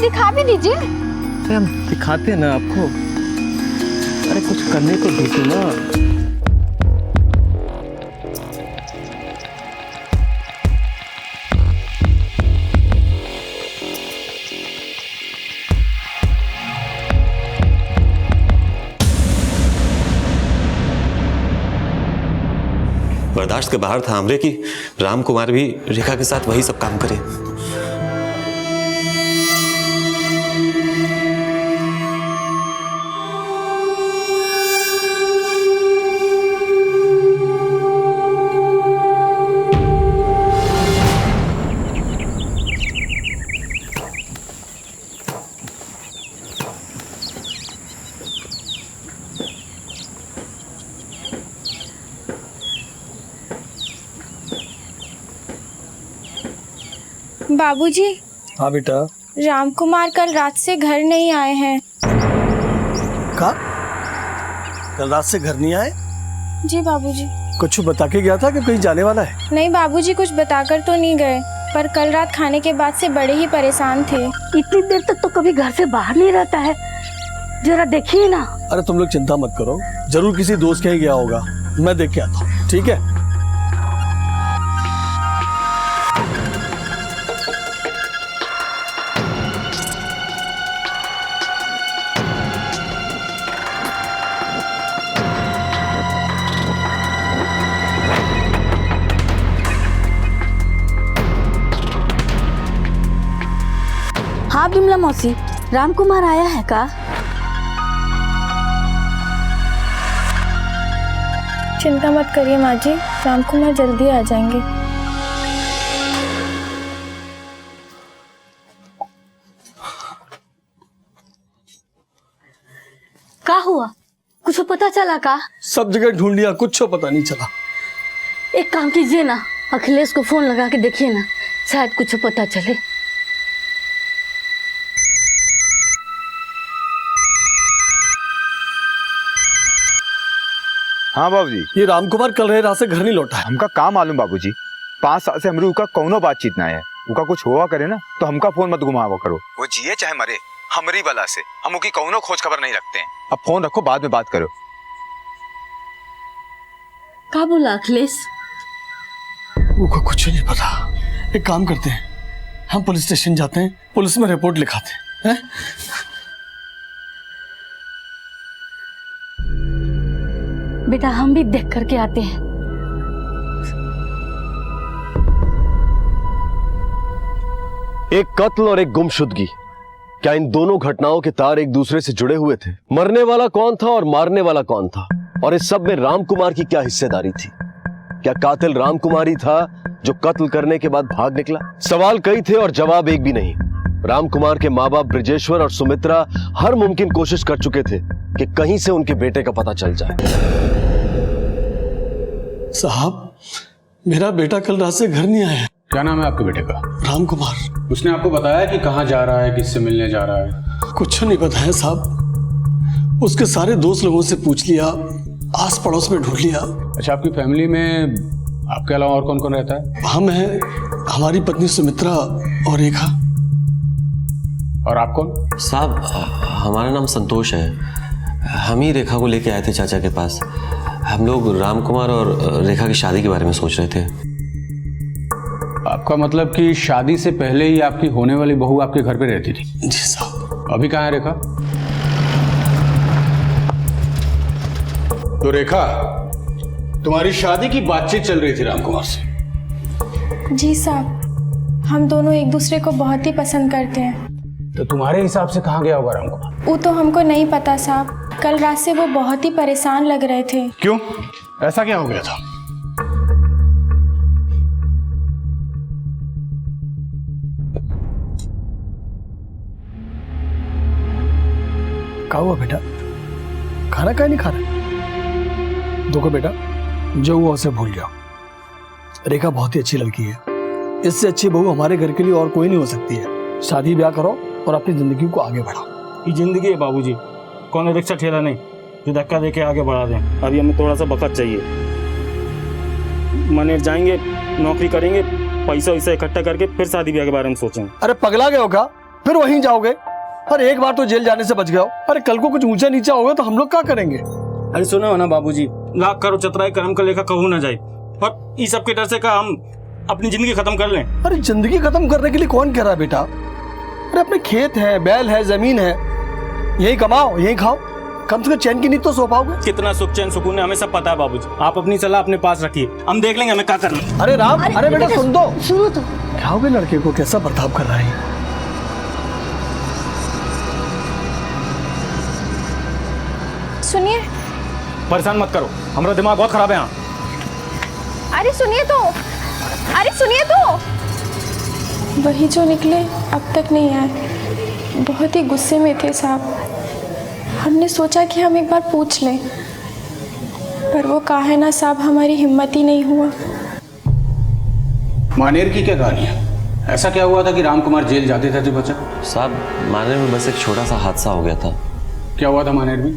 दिखा भी दीजिए। अरे हम दिखाते हैं ना आपको। अरे कुछ करने को दीजिए ना। बर्दाश्त के बाहर था हमरे कि राम कुमार भी रेखा के साथ वही सब काम करे। बाबूजी। हाँ बेटा। राम कुमार कल रात से घर नहीं आए हैं। कहा? कल रात से घर नहीं आए? जी बाबूजी। कुछ बता के गया था कि कहीं जाने वाला है? नहीं बाबूजी, कुछ बताकर तो नहीं गए, पर कल रात खाने के बाद से बड़े ही परेशान थे। इतनी देर तक तो कभी घर से बाहर नहीं रहता है, जरा देखिए ना। अरे तुम लोग चिंता मत करो, जरूर किसी दोस्त के यहाँ गया होगा, मैं देख के आता हूँ। ठीक है? हाँ बिमला मौसी, राम कुमार आया है का? चिंता मत करिए माँ जी, राम कुमार जल्दी आ जाएंगे। का हुआ, कुछ पता चला का? सब जगह ढूंढ लिया, कुछ पता नहीं चला। एक काम कीजिए ना, अखिलेश को फोन लगा के देखिए ना, शायद कुछ पता चले। हाँ बाबूजी। ये राम कुमार कल रात से घर नहीं लौटा है। हमका काम मालूम बाबूजी, 5 साल से हमरे उका कौनो बातचीत ना है। उका कुछ हुआ करे ना तो हमका फोन मत घुमावा करो। वो जिए चाहे मरे, हमरी बला से हम उकी कौनो खोज खबर नहीं रखते हैं। अब फोन रखो, बाद में बात करो। का बोला अखिलेश? उका कुछ नहीं पता। एक काम करते हैं, हम पुलिस स्टेशन जाते हैं, पुलिस में रिपोर्ट लिखाते हैं। बेटा हम भी देख करके आते हैं। एक कत्ल और एक गुमशुदगी, क्या इन दोनों घटनाओं के तार एक दूसरे से जुड़े हुए थे? मरने वाला कौन था और मारने वाला कौन था? और इस सब में राम कुमार की क्या हिस्सेदारी थी? क्या कातिल राम कुमार ही था जो कत्ल करने के बाद भाग निकला? सवाल कई थे और जवाब एक भी नहीं। राम कुमार के माँ बाप ब्रिजेश्वर और सुमित्रा हर मुमकिन कोशिश कर चुके थे कि कहीं से उनके बेटे का पता चल जाए। साहब, मेरा बेटा कल रात से घर नहीं आया। क्या नाम है आपके बेटे का? राम कुमार। उसने आपको बताया कि कहाँ जा रहा है, किससे मिलने जा रहा है? कुछ नहीं बताया साहब। उसके सारे दोस्त लोगों से पूछ लिया, आस पड़ोस में ढूंढ लिया। अच्छा, आपकी फैमिली में आपके अलावा और कौन कौन रहता है? हम हैं, हमारी पत्नी सुमित्रा और रेखा। और आप कौन? साहब, हमारा नाम संतोष है। हम ही रेखा को लेके आए थे चाचा के पास। हम लोग राम कुमार और रेखा की शादी के बारे में सोच रहे थे। आपका मतलब कि शादी से पहले ही आपकी होने वाली बहू आपके घर पे रहती थी? जी साहब। अभी कहाँ है रेखा? तो रेखा, तुम्हारी शादी की बातचीत चल रही थी राम कुमार से? जी साहब, हम दोनों एक दूसरे को बहुत ही पसंद करते हैं। तो तुम्हारे हिसाब से कहाँ गया होगा राम कुमार? वो तो हमको नहीं पता साहब, कल रात से वो बहुत ही परेशान लग रहे थे। क्यों, ऐसा क्या हो गया था? क्या हुआ बेटा, खाना क्या नहीं खा रहा? देखो बेटा, जो हुआ उसे भूल जाओ। रेखा बहुत ही अच्छी लड़की है, इससे अच्छी बहू हमारे घर के लिए और कोई नहीं हो सकती है। शादी ब्याह करो और अपनी जिंदगी को आगे बढ़ाओ। ये जिंदगी है बाबूजी, कौन रिक्शा ठेला नहीं जो धक्का देके आगे बढ़ा दें। अभी हमें थोड़ा सा वक्त चाहिए। मने जाएंगे, नौकरी करेंगे, पैसा वैसा इकट्ठा करके फिर शादी ब्याह के बारे में सोचेंगे। अरे पगला गए हो क्या? फिर वहीं जाओगे। अरे एक बार तो जेल जाने से बच गए हो, अरे कल को कुछ ऊंचा नीचा होगा तो हम लोग क्या करेंगे? अरे सुनो ना बाबूजी, लाख करो चतराई कर्म का लेखा कहूँ ना जाए, और इस सब के डर से का हम अपनी जिंदगी खत्म कर लें। अरे जिंदगी खत्म करने के लिए कौन कह रहा है बेटा? अरे अपने खेत है, बैल है, जमीन है, यही कमाओ यही खाओ, कम से कम चैन की नींद तो सो पाओगे। कितना सुख चैन सुकून है हमें सब पता है बाबूजी, आप अपनी सलाह अपने पास रखिए, हम देख लेंगे हमें क्या करना है। अरे राम, अरे बेटा सुन दो, सुनो तो। क्या हो गया लड़के को, कैसा बर्ताव कर रहा है? सुनिए। परेशान मत करो, हमारा दिमाग बहुत खराब है यहाँ। अरे सुनिए तो, अरे सुनिए तो। वही जो निकले अब तक नहीं आए, बहुत ही गुस्से में थे साहब। हमने सोचा कि हम एक बार पूछ लें, पर वो कहा है ना साहब, हमारी हिम्मत ही नहीं हुआ। मानेर की क्या कहानी है? ऐसा क्या हुआ था कि राम कुमार जेल जाते थे तो बचा? साहब मानेर में बस एक छोटा सा हादसा हो गया था। क्या हुआ था मानेर में?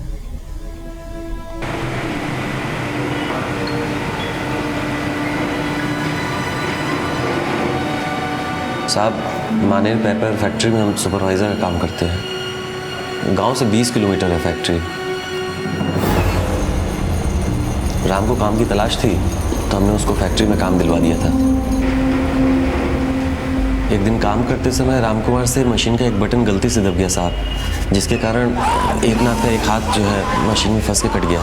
साहब मानेर पेपर फैक्ट्री में हम सुपरवाइज़र का काम करते हैं। गांव से 20 किलोमीटर है फैक्ट्री। राम को काम की तलाश थी तो हमने उसको फैक्ट्री में काम दिलवा दिया था। एक दिन काम करते समय राम कुमार से मशीन का एक बटन गलती से दब गया साहब, जिसके कारण एक नाक का एक हाथ जो है मशीन में फंस के कट गया।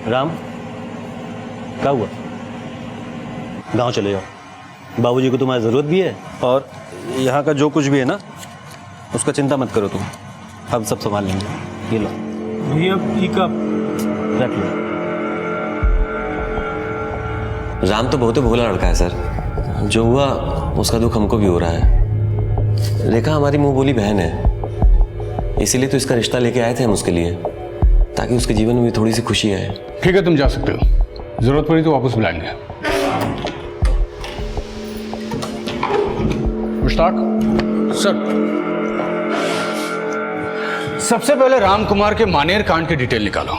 राम, क्या हुआ? गांव चले जाओ, बाबूजी को तुम्हारी ज़रूरत भी है, और यहाँ का जो कुछ भी है ना उसका चिंता मत करो तुम, हम सब संभाल लेंगे। ये लो भैया, ये कब रख लो। राम तो बहुत ही भोला लड़का है सर, जो हुआ उसका दुख हमको भी हो रहा है। रेखा हमारी मुंह बोली बहन है, इसीलिए तो इसका रिश्ता लेके आए थे हम उसके लिए, ताकि उसके जीवन में भी थोड़ी सी खुशी आए। ठीक है, तुम जा सकते हो, जरूरत पड़ी तो वापस बुलाएंगे। मुश्ताक सर, सबसे पहले राम कुमार के मानेर कांड की डिटेल निकालो।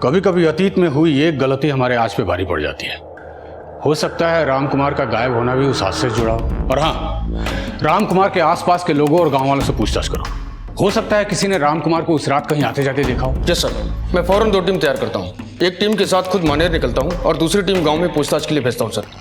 कभी कभी अतीत में हुई एक गलती हमारे आज पे भारी पड़ जाती है। हो सकता है राम कुमार का गायब होना भी उस हादसे से जुड़ा हो। और हाँ, राम कुमार के आसपास के लोगों और गांव वालों से पूछताछ करो। हो सकता है किसी ने राम कुमार को उस रात कहीं आते जाते देखा हो। यस सर, मैं फौरन 2 टीम तैयार करता हूँ। एक टीम के साथ खुद मानेर निकलता हूँ और दूसरी टीम गांव में पूछताछ के लिए भेजता हूँ सर।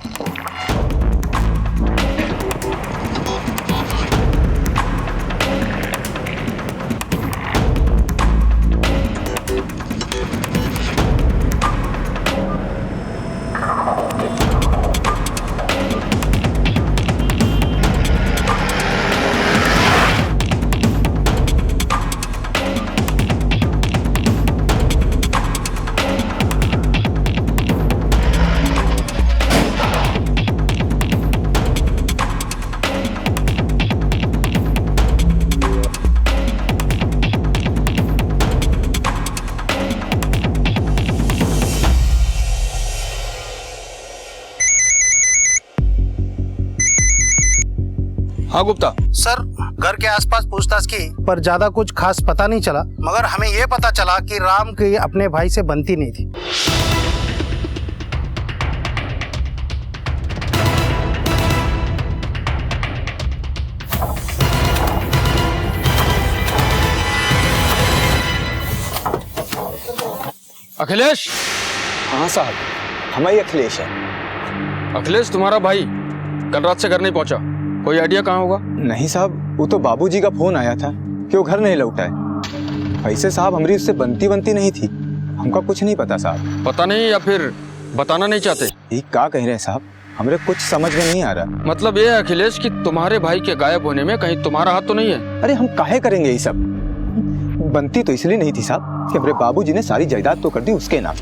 हाँ गुप्ता सर, घर के आसपास पूछताछ की पर ज्यादा कुछ खास पता नहीं चला, मगर हमें ये पता चला कि राम की अपने भाई से बनती नहीं थी। अखिलेश। हाँ साहब, हमारी अखिलेश है। अखिलेश तुम्हारा भाई कल रात से घर नहीं पहुंचा, कोई आइडिया कहाँ होगा? नहीं साहब, वो तो बाबूजी का फोन आया था कि वो घर नहीं लौटा है। ऐसे साहब हमारी उससे बनती नहीं थी, हमका कुछ नहीं पता साहब। पता नहीं या फिर बताना नहीं चाहते? ये क्या कह रहे हैं साहब, हमें कुछ समझ में नहीं आ रहा। मतलब ये है अखिलेश कि तुम्हारे भाई के गायब होने में कहीं तुम्हारा हाथ तो नहीं है? अरे हम काहे करेंगे ये सब, बनती तो इसलिए नहीं थी साहब कि हमारे बाबूजी ने सारी जायदाद तो कर दी उसके नाम,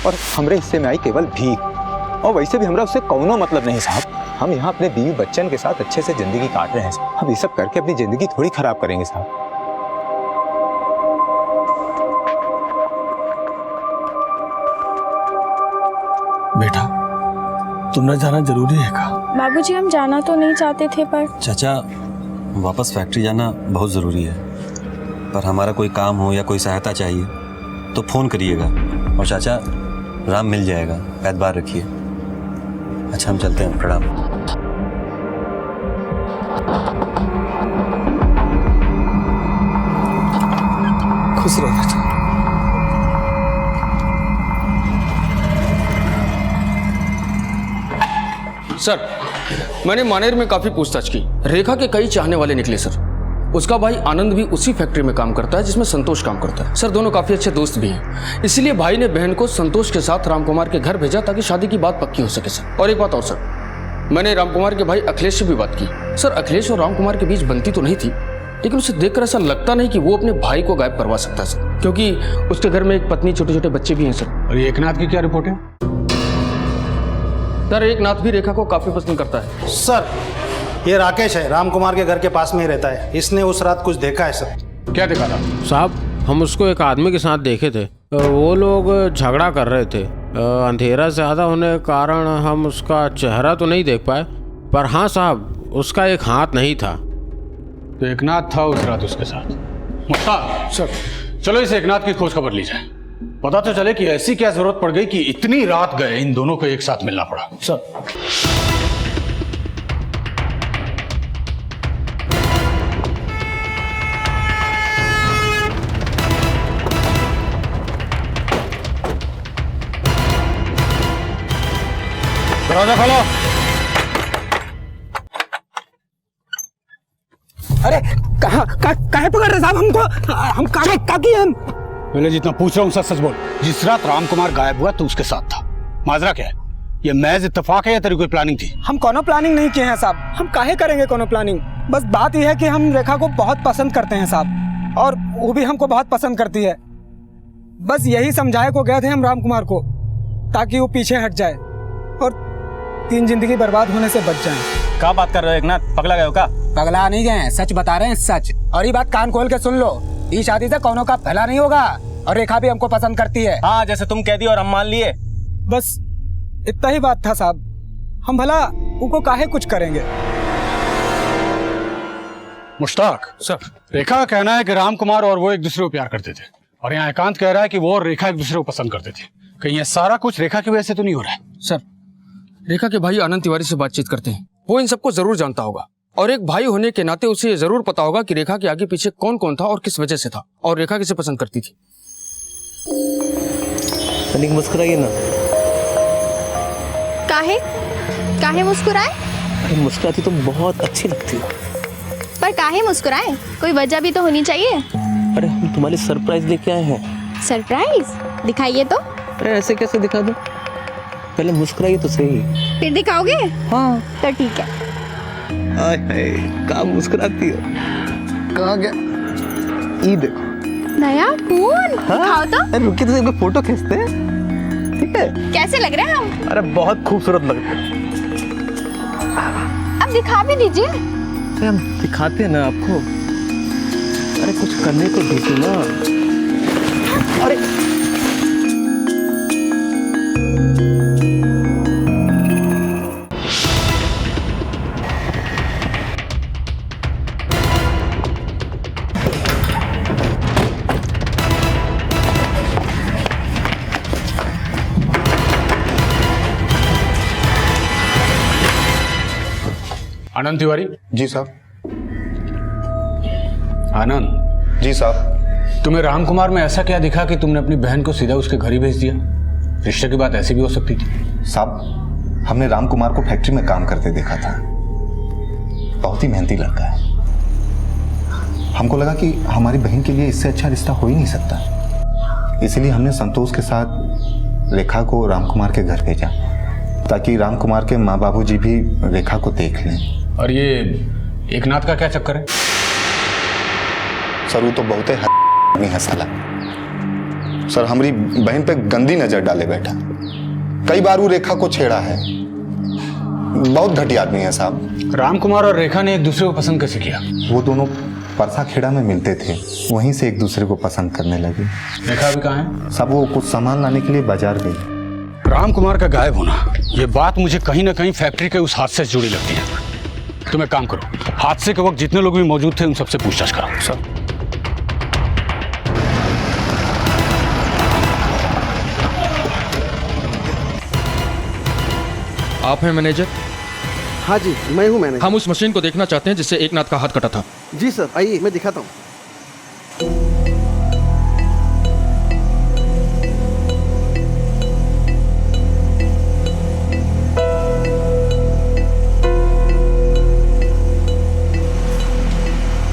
और हमरे हिस्से में आई केवल भीख। और वैसे भी हमरा उससे कौनो मतलब नहीं साहब, हम यहाँ अपने बीवी बच्चन के साथ अच्छे से जिंदगी काट रहे हैं। हम ये सब करके अपनी जिंदगी थोड़ी खराब करेंगे साहब। बेटा, तुमने जाना जरूरी है का? बाबूजी हम जाना तो नहीं चाहते थे, पर चाचा वापस फैक्ट्री जाना बहुत ज़रूरी है, पर हमारा कोई काम हो या कोई सहायता चाहिए तो फ़ोन करिएगा। और चाचा, राम मिल जाएगा, एतबार रखिए। अच्छा हम चलते हैं, प्रणाम। खुश रहो बेटा। सर, मैंने मानेर में काफी पूछताछ की। रेखा के कई चाहने वाले निकले सर। उसका भाई आनंद भी उसी फैक्ट्री में काम करता है जिसमें संतोष काम करता है। सर, दोनों काफी अच्छे दोस्त भी हैं। इसलिए भाई ने बहन को संतोष के साथ रामकुमार के घर भेजा ताकि शादी की बात पक्की हो सके सर। और एक बात और सर, मैंने रामकुमार के भाई अखिलेश से भी बात की। सर, अखिलेश और रामकुमार के बीच बनती तो नहीं थी, लेकिन उसे देखकर ऐसा लगता नहीं कि वो अपने भाई को गायब करवा सकता है सर, क्योंकि उसके घर में एक पत्नी, छोटे छोटे बच्चे भी हैं सर। और ये एकनाथ की क्या रिपोर्ट है? सर, एकनाथ भी रेखा को काफी पसंद करता है। सर, ये राकेश है, रामकुमार के घर के पास में ही रहता है। इसने उस रात कुछ देखा है सर। क्या देखा था? साहब, हम उसको एक आदमी के साथ देखे थे। वो लोग झगड़ा कर रहे थे। अंधेरा ज़्यादा होने के कारण हम उसका चेहरा तो नहीं देख पाए, पर हाँ साहब, उसका एक हाथ नहीं था। तो एकनाथ था उस रात उसके साथ। मुश्ताक सर, चलो इस एकनाथ की खोज खबर ली जाए। पता तो चले कि ऐसी क्या जरूरत पड़ गई कि इतनी रात गए इन दोनों को एक साथ मिलना पड़ा। सर, दरवाजा खोलो। अरे काहे पकड़ रहे साहब हमको? हम का किए हम? पहले जितना पूछ रहा हूँ सच सच बोल। जिस रात रामकुमार गायब हुआ तो उसके साथ था। माजरा क्या है? ये महज इत्तेफाक है या तेरी कोई प्लानिंग थी? हम कोनो प्लानिंग नहीं किए हैं साहब। हम काहे करेंगे कोनो प्लानिंग? बस बात यह है कि हम रेखा को बहुत पसंद करते हैं साहब, और वो भी हमको बहुत पसंद करती है। बस यही समझाए को गए थे हम रामकुमार को, ताकि वो पीछे हट जाए और 3 जिंदगी बर्बाद होने से बच जाए। क्या बात कर रहे हो एकनाथ? पगला गए हो क्या? पगला नहीं गए, सच बता रहे हैं, सच। और ये बात कान खोल के सुन लो, ये शादी से कोनो का भला नहीं होगा, और रेखा भी हमको पसंद करती है। हाँ, जैसे तुम कह दी और हम मान लिए। बस इतना ही बात था साहब। हम भला उनको काहे कुछ करेंगे। मुश्ताक सर, रेखा का कहना है कि रामकुमार और वो एक दूसरे को प्यार करते थे, और यहाँ एकांत कह रहा है कि वो और रेखा एक दूसरे को पसंद करते थे। कहीं ये सारा कुछ रेखा की वजह से तो नहीं हो रहा है? सर, रेखा के भाई आनंद तिवारी से बातचीत करते हैं। वो इन सबको जरूर जानता होगा, और एक भाई होने के नाते उसे ये जरूर पता होगा कि रेखा के आगे पीछे कौन कौन था और किस वजह से था, और रेखा किसे पसंद करती थी। तनिक मुस्कुराइए ना। काहे मुस्कुराए? अरे मुस्कुराती तो बहुत अच्छी लगती है। पर काहे मुस्कुराए? कोई वजह भी तो होनी चाहिए। अरे हम तुम्हारे सरप्राइज लेके आए हैं। सरप्राइज? दिखाइए तो। अरे ऐसे कैसे दिखा दो? पहले मुस्कुराइए तो सही। फिर दिखाओगे? हाँ तो ठीक है। आय हाय, कहाँ मुस्कुराती हो? कहाँ गया? ये देखो नया फोन। दिखाओ तो। अरे रुकिए तो एक फोटो खींचते हैं, ठीक है? कैसे लग रहे हैं हम? अरे बहुत खूबसूरत लगते हैं। अब दिखा भी दीजिए। अरे हम दिखाते हैं ना आपको। अरे कुछ करने को दीजिए ना। अरे आनंद तिवारी। जी साहब। आनंद जी साहब। तुम्हें रामकुमार में ऐसा क्या दिखा कि तुमने अपनी बहन को सीधा उसके घर ही भेज दिया? रिश्ते की बात ऐसी भी हो सकती थी। साहब, हमने रामकुमार को फैक्ट्री में काम करते देखा था। बहुत ही मेहनती लड़का है। हमको लगा कि हमारी बहन के लिए इससे अच्छा रिश्ता हो ही नहीं सकता, इसलिए हमने संतोष के साथ रेखा को रामकुमार के घर भेजा, ताकि रामकुमार के माँ बाबूजी भी रेखा को देख लें। और ये एकनाथ का क्या चक्कर है? सर, वो तो बहुत ही है साला। सर, हमारी बहन पे गंदी नजर डाले बैठा। कई बार वो रेखा को छेड़ा है। बहुत घटिया आदमी है साहब। रामकुमार और रेखा ने एक दूसरे को पसंद कैसे किया? वो दोनों परसा खेड़ा में मिलते थे, वहीं से एक दूसरे को पसंद करने लगे। रेखा भी कहाँ है? सब वो कुछ सामान लाने के लिए बाजार गई। रामकुमार का गायब होना, ये बात मुझे कहीं ना कहीं फैक्ट्री के उस हादसे से जुड़ी लगती है। तुम एक काम करो, हादसे के वक्त जितने लोग भी मौजूद थे उन सबसे पूछताछ कराओ। सर, आप हैं मैनेजर? हाँ जी, मैं हूँ मैनेजर। हम उस मशीन को देखना चाहते हैं जिससे एकनाथ का हाथ कटा था। जी सर, आइए मैं दिखाता हूँ।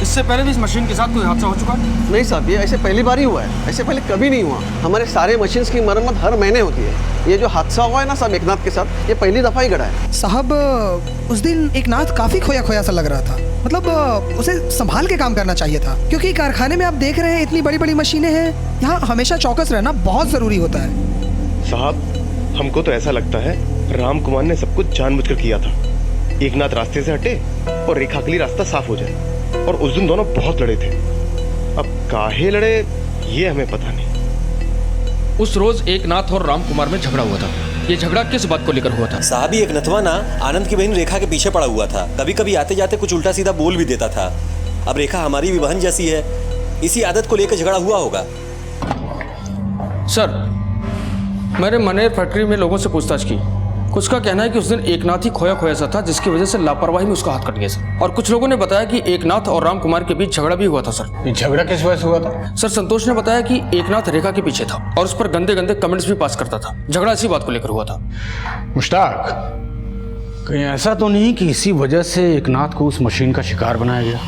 इससे पहले भी इस मशीन के साथ कोई हादसा हो चुका है? नहीं साहब, ये ऐसे पहली बार ही हुआ है। ऐसे पहले कभी नहीं हुआ। हमारे सारे मशीन्स की मरम्मत हर महीने होती है। ये जो हादसा हुआ है ना साहब एकनाथ के साथ, ये पहली दफा ही घड़ा है। साहब उस दिन एकनाथ काफी खोया खोया सा लग रहा था। मतलब उसे संभाल के काम करना चाहिए था, क्योंकि कारखाने में आप देख रहे हैं इतनी बड़ी बड़ी मशीनें हैं। यहाँ हमेशा चौकस रहना बहुत जरूरी होता है। साहब हमको तो ऐसा लगता है राम कुमार ने सब कुछ जानबूझकर किया था। एकनाथ रास्ते से हटे और रेखा के लिए रास्ता साफ हो जाए। और उस दिन दोनों बहुत लड़े थे। अब काहे लड़े ये हमें पता नहीं। उस रोज एकनाथ और राम कुमार में झगड़ा हुआ था। ये झगड़ा किस बात को लेकर हुआ था? साहब ये एक नथवा ना आनंद की बहन रेखा के पीछे पड़ा हुआ था। कभी कभी आते जाते कुछ उल्टा सीधा बोल भी देता था। अब रेखा हमारी भी बहन जैसी है, इसी आदत को लेकर झगड़ा हुआ होगा। सर, मैंने मनेर फैक्ट्री में लोगों से पूछताछ की। कुछ का कहना है कि उस दिन एकनाथ ही खोया खोया सा था, जिसकी वजह से लापरवाही में उसका हाथ कट गया सर। और कुछ लोगों ने बताया कि एकनाथ और राम कुमार के बीच झगड़ा भी हुआ था सर। ये झगड़ा किस वजह से हुआ था? सर संतोष ने बताया कि एकनाथ रेखा के पीछे था और उस पर गंदे गंदे कमेंट्स भी पास करता था। झगड़ा इसी बात को लेकर हुआ था। मुश्ताक, कहीं ऐसा तो नहीं कि इसी वजह से एकनाथ को उस मशीन का शिकार बनाया गया?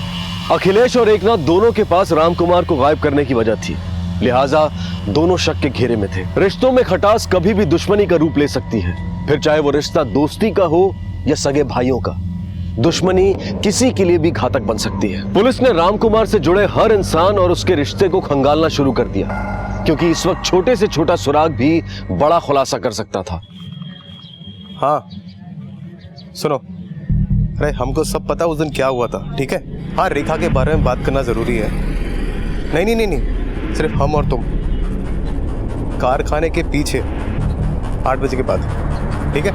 अखिलेश और एकनाथ दोनों के पास राम कुमार को गायब करने की वजह थी, लिहाजा दोनों शक के घेरे में थे। रिश्तों में खटास कभी भी दुश्मनी का रूप ले सकती है, फिर चाहे वो रिश्ता दोस्ती का हो या सगे भाइयों का। दुश्मनी किसी के लिए भी घातक बन सकती है। पुलिस ने राम कुमार से जुड़े हर इंसान और उसके रिश्ते को खंगालना शुरू कर दिया, क्योंकि इस वक्त छोटे से छोटा सुराग भी बड़ा खुलासा कर सकता था। हाँ सुनो, अरे हमको सब पता उस दिन क्या हुआ था, ठीक है? हाँ रेखा के बारे में बात करना जरूरी है। नहीं नहीं नहीं नहीं, सिर्फ हम और तुम कारखाने के पीछे 8 बजे के बाद, ठीक है?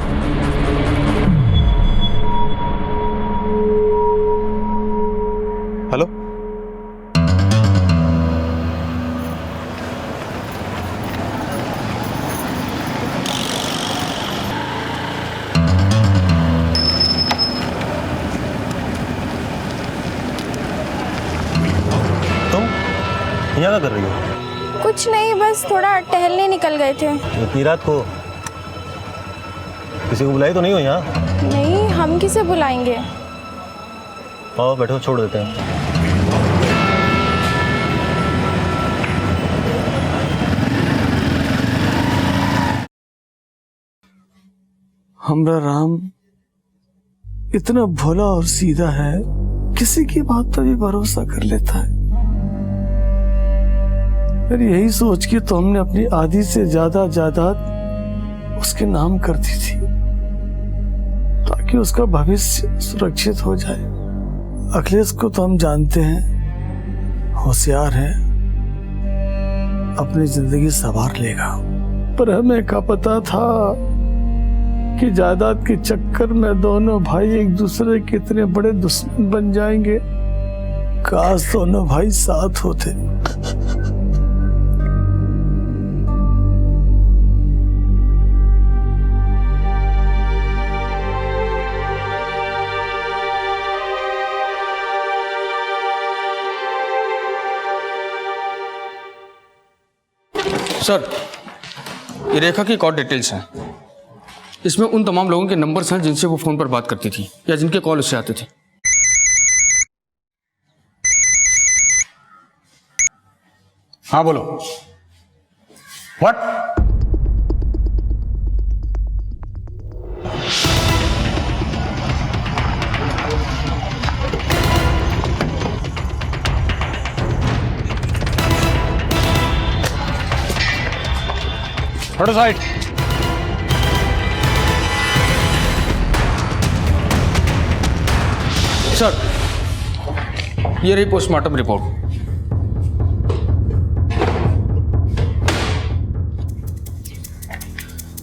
हेलो, यहाँ क्या कर रही हो? कुछ नहीं, बस थोड़ा टहलने निकल गए थे। इतनी रात को किसी को बुलाई तो नहीं हो यहाँ? नहीं, हम किसे बुलाएंगे? आओ बैठो, छोड़ देते हैं। हमरा राम इतना भोला और सीधा है, किसी की बात पर भी भरोसा कर लेता है। फिर यही सोच के तो हमने अपनी आधी से ज्यादा जायदाद उसके नाम कर दी थी, ताकि उसका भविष्य सुरक्षित हो जाए। अखिलेश को तो हम जानते हैं, होशियार है, अपनी जिंदगी संवार लेगा। पर हमें क्या पता था कि जायदाद के चक्कर में दोनों भाई एक दूसरे के इतने बड़े दुश्मन बन जाएंगे। काश दोनों भाई साथ होते। सर, ये रेखा की कॉल डिटेल्स हैं। इसमें उन तमाम लोगों के नंबर्स हैं जिनसे वो फोन पर बात करती थी या जिनके कॉल उससे आते थे। हाँ बोलो। व्हाट? हटो साइड। सर, ये रही पोस्टमार्टम रिपोर्ट।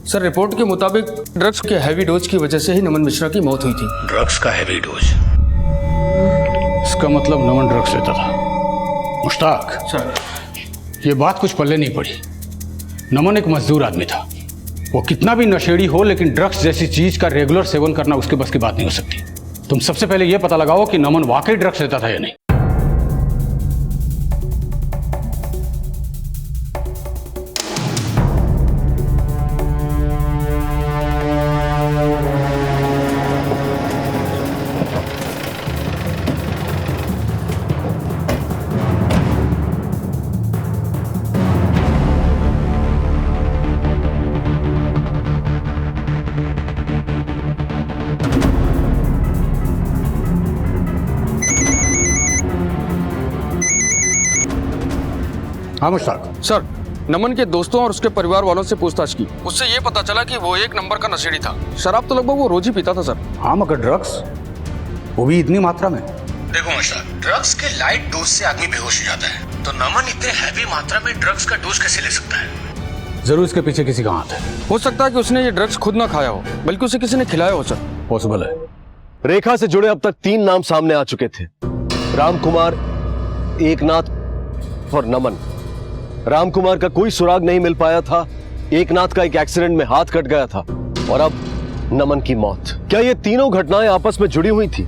सर, रिपोर्ट के मुताबिक ड्रग्स के हैवी डोज की वजह से ही नमन मिश्रा की मौत हुई थी। ड्रग्स का हैवी डोज? इसका मतलब नमन ड्रग्स लेता था। मुश्ताक, सर, ये बात कुछ पल्ले नहीं पड़ी। नमन एक मजदूर आदमी था, वो कितना भी नशेड़ी हो, लेकिन ड्रग्स जैसी चीज का रेगुलर सेवन करना उसके बस की बात नहीं हो सकती। तुम सबसे पहले यह पता लगाओ कि नमन वाकई ड्रग्स लेता था या नहीं। हाँ मुश्ताक। सर, नमन के दोस्तों और उसके परिवार वालों से पूछताछ की, उससे ये पता चला कि वो एक नंबर का नशेड़ी था। शराब तो लगभग वो रोज ही पीता था सर। हाँ, मगर ड्रग्स, वो भी इतनी मात्रा में? देखो मुश्ताक, ड्रग्स के लाइट डोज से आदमी बेहोश हो जाता है, तो नमन इतने हैवी मात्रा में ड्रग्स का डोज कैसे ले सकता है? जरूर इसके पीछे किसी का हाथ है। हो सकता है कि उसने ये ड्रग्स खुद ना खाया हो, बल्कि उसे किसी ने खिलाया हो सर। पॉसिबल है। रेखा से जुड़े अब तक 3 नाम सामने आ चुके थे, रामकुमार, एकनाथ और नमन। रामकुमार का कोई सुराग नहीं मिल पाया था, एकनाथ का एक एक्सीडेंट में हाथ कट गया था, और अब नमन की मौत। क्या ये तीनों घटनाएं आपस में जुड़ी हुई थी,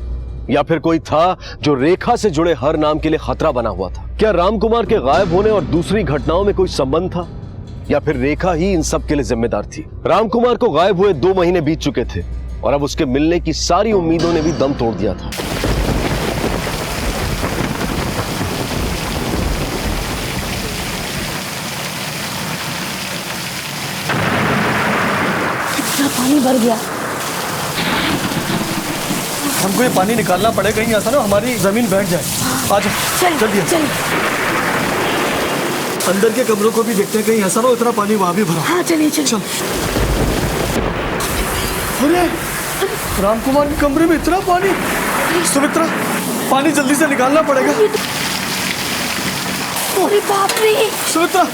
या फिर कोई था जो रेखा से जुड़े हर नाम के लिए खतरा बना हुआ था? क्या रामकुमार के गायब होने और दूसरी घटनाओं में कोई संबंध था, या फिर रेखा ही इन सब के लिए जिम्मेदार थी? रामकुमार को गायब हुए 2 महीने बीत चुके थे, और अब उसके मिलने की सारी उम्मीदों ने भी दम तोड़ दिया था। पानी भर गया। हमको ये पानी निकालना पड़ेगा, कहीं ऐसा ना हमारी जमीन बैठ जाए। आ जाओ, जल्दी अंदर के कमरों को भी देखते हैं, कहीं ऐसा ना इतना पानी वहां भी भरा। हाँ चलिए चल। अरे रामकुमार के कमरे में इतना पानी। सुमित्रा, पानी जल्दी से निकालना पड़ेगा। अरे बाप रे। सुमित्रा,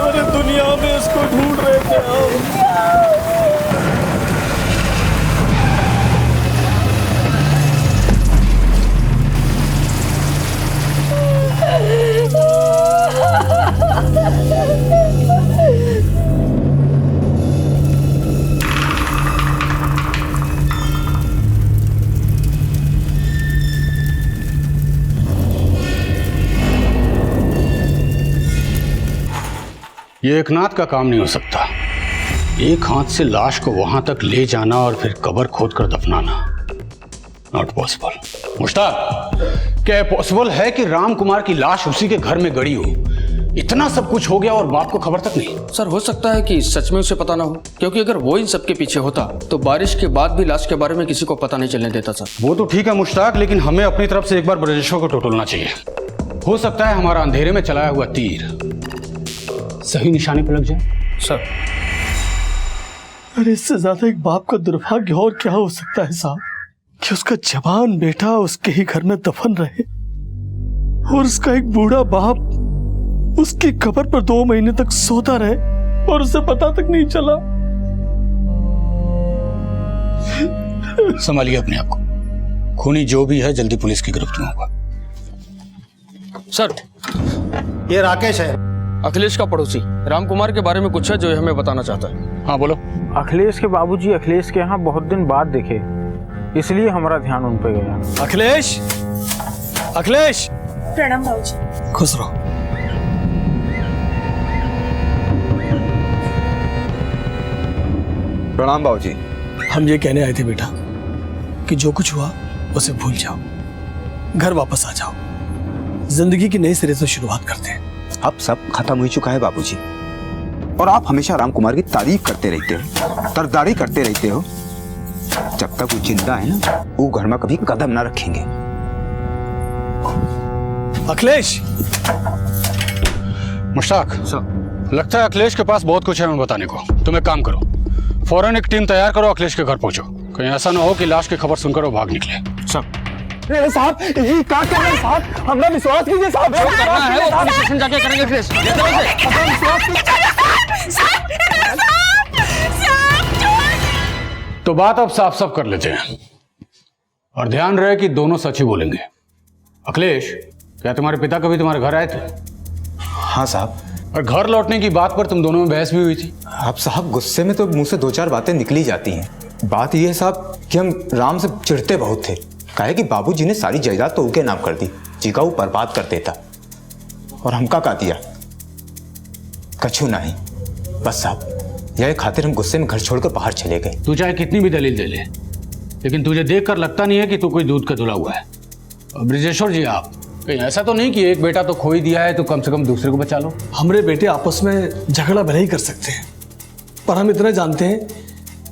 अरे दुनिया में इसको ढूंढ रहे थे हम। ये एकनाथ का काम नहीं हो सकता। एक हाथ से लाश को वहां तक ले जाना और फिर कब्र खोद कर दफनाना, नॉट पॉसिबल। मुश्ताक, क्या पॉसिबल है कि रामकुमार की लाश उसी के घर में गड़ी हो? इतना सब कुछ हो गया और बाप को खबर तक नहीं। सर, हो सकता है कि सच में उसे पता ना हो, क्योंकि अगर वो इन सब के पीछे होता तो बारिश के बाद भी लाश के बारे में किसी को पता नहीं चलने देता सर। वो तो ठीक है मुश्ताक, लेकिन हमें अपनी तरफ से एक बार ब्रजेशों को टटोलना चाहिए। हो सकता है हमारा अंधेरे में चलाया हुआ तीर सही निशाने पर लग जाए। सर, अरे इससे ज्यादा एक बाप का दुर्भाग्य और क्या हो सकता है साहब, कि उसका जवान बेटा उसके ही घर में दफन रहे, और उसका एक बूढ़ा बाप उसकी कब्र पर 2 महीने तक सोता रहे और उसे पता तक नहीं चला। संभालिए अपने आप को। खूनी जो भी है जल्दी पुलिस की गिरफ्त में होगा। सर, ये राकेश है, अखिलेश का पड़ोसी। रामकुमार के बारे में कुछ है जो ये हमें बताना चाहता है। हाँ बोलो। अखिलेश के बाबूजी अखिलेश के यहाँ बहुत दिन बाद दिखे, इसलिए हमारा ध्यान उन पे गया। अखिलेश, अखिलेश। प्रणाम बाबूजी। खुश रहो। प्रणाम बाबूजी। हम ये कहने आए थे बेटा कि जो कुछ हुआ उसे भूल जाओ, घर वापस आ जाओ, जिंदगी की नई सिरे से शुरुआत करते हैं। अब सब खत्म हो चुका है बाबूजी, और आप हमेशा रामकुमार की तारीफ करते रहते हो, तरफदारी करते रहते हो। जब तक वो जिंदा है ना, वो घर में कभी कदम ना रखेंगे। अखिलेश। मुश्ताक, लगता है अखिलेश के पास बहुत कुछ है हमें बताने को। तुम एक काम करो, फौरन एक टीम तैयार करो, अखिलेश के घर पहुंचो। कहीं ऐसा ना हो कि लाश की खबर सुनकर वो भाग निकले। सब साहब, ये क्या कर रहे हैं साहब? हमरा विश्वास कीजिए साहब। स्टेशन जाके करेंगे अखिलेश। तो बात अब साफ साफ कर लेते हैं और ध्यान रहे कि दोनों सच ही बोलेंगे। अखिलेश, क्या तुम्हारे पिता कभी तुम्हारे घर आए थे? हाँ साहब। और घर लौटने की बात पर तुम दोनों में बहस भी हुई थी? अब साहब गुस्से में तो मुंह से 2-4 बातें निकली जाती हैं। बात यह है साहब कि हम राम से चिढ़ते बहुत थे। कहे कि बाबूजी ने सारी जायदाद तो उनके नाम कर दी, जी का वो बर्बाद कर देता, और हमका का दिया कछु नहीं। बस साहब यह खातिर हम गुस्से में घर छोड़कर बाहर चले गए। तू चाहे कितनी भी दलील दे ले, लेकिन तुझे देखकर लगता नहीं है कि तू कोई दूध का धुला हुआ है। और ब्रिजेश्वर जी, आप कहीं ऐसा तो नहीं कि एक बेटा तो खो ही दिया है तो कम से कम दूसरे को बचा लो? हमारे बेटे आपस में झगड़ा भले ही कर सकते हैं, पर हम इतना जानते हैं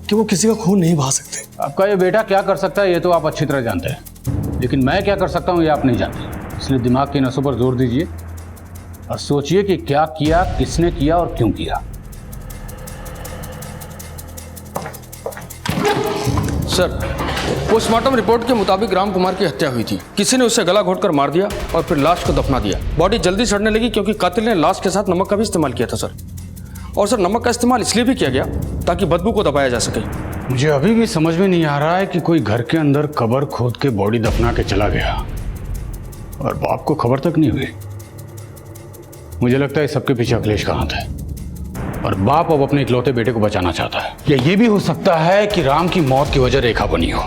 कि वो किसी का खून नहीं बहा सकते। आपका ये बेटा क्या कर सकता है ये तो आप अच्छी तरह जानते हैं, लेकिन मैं क्या कर सकता हूँ ये आप नहीं जानते। इसलिए दिमाग की नसों पर जोर दीजिए और सोचिए कि क्या किया, किसने किया और क्यों किया। सर, पोस्टमार्टम रिपोर्ट के मुताबिक राम कुमार की हत्या हुई थी। किसी ने उसे गला घोटकर मार दिया और फिर लाश को दफना दिया। बॉडी जल्दी सड़ने लगी क्योंकि कातिल ने लाश के साथ नमक का भी इस्तेमाल किया था सर। और सर, नमक का इस्तेमाल इसलिए भी किया गया ताकि बदबू को दबाया जा सके। मुझे अभी भी समझ में नहीं आ रहा है कि कोई घर के अंदर कब्र खोद के बॉडी दफना के चला गया और बाप को खबर तक नहीं हुई। मुझे लगता है सबके पीछे अखिलेश का हाथ है और बाप अब अपने इकलौते बेटे को बचाना चाहता है। या ये भी हो सकता है कि राम की मौत की वजह रेखा बनी हो।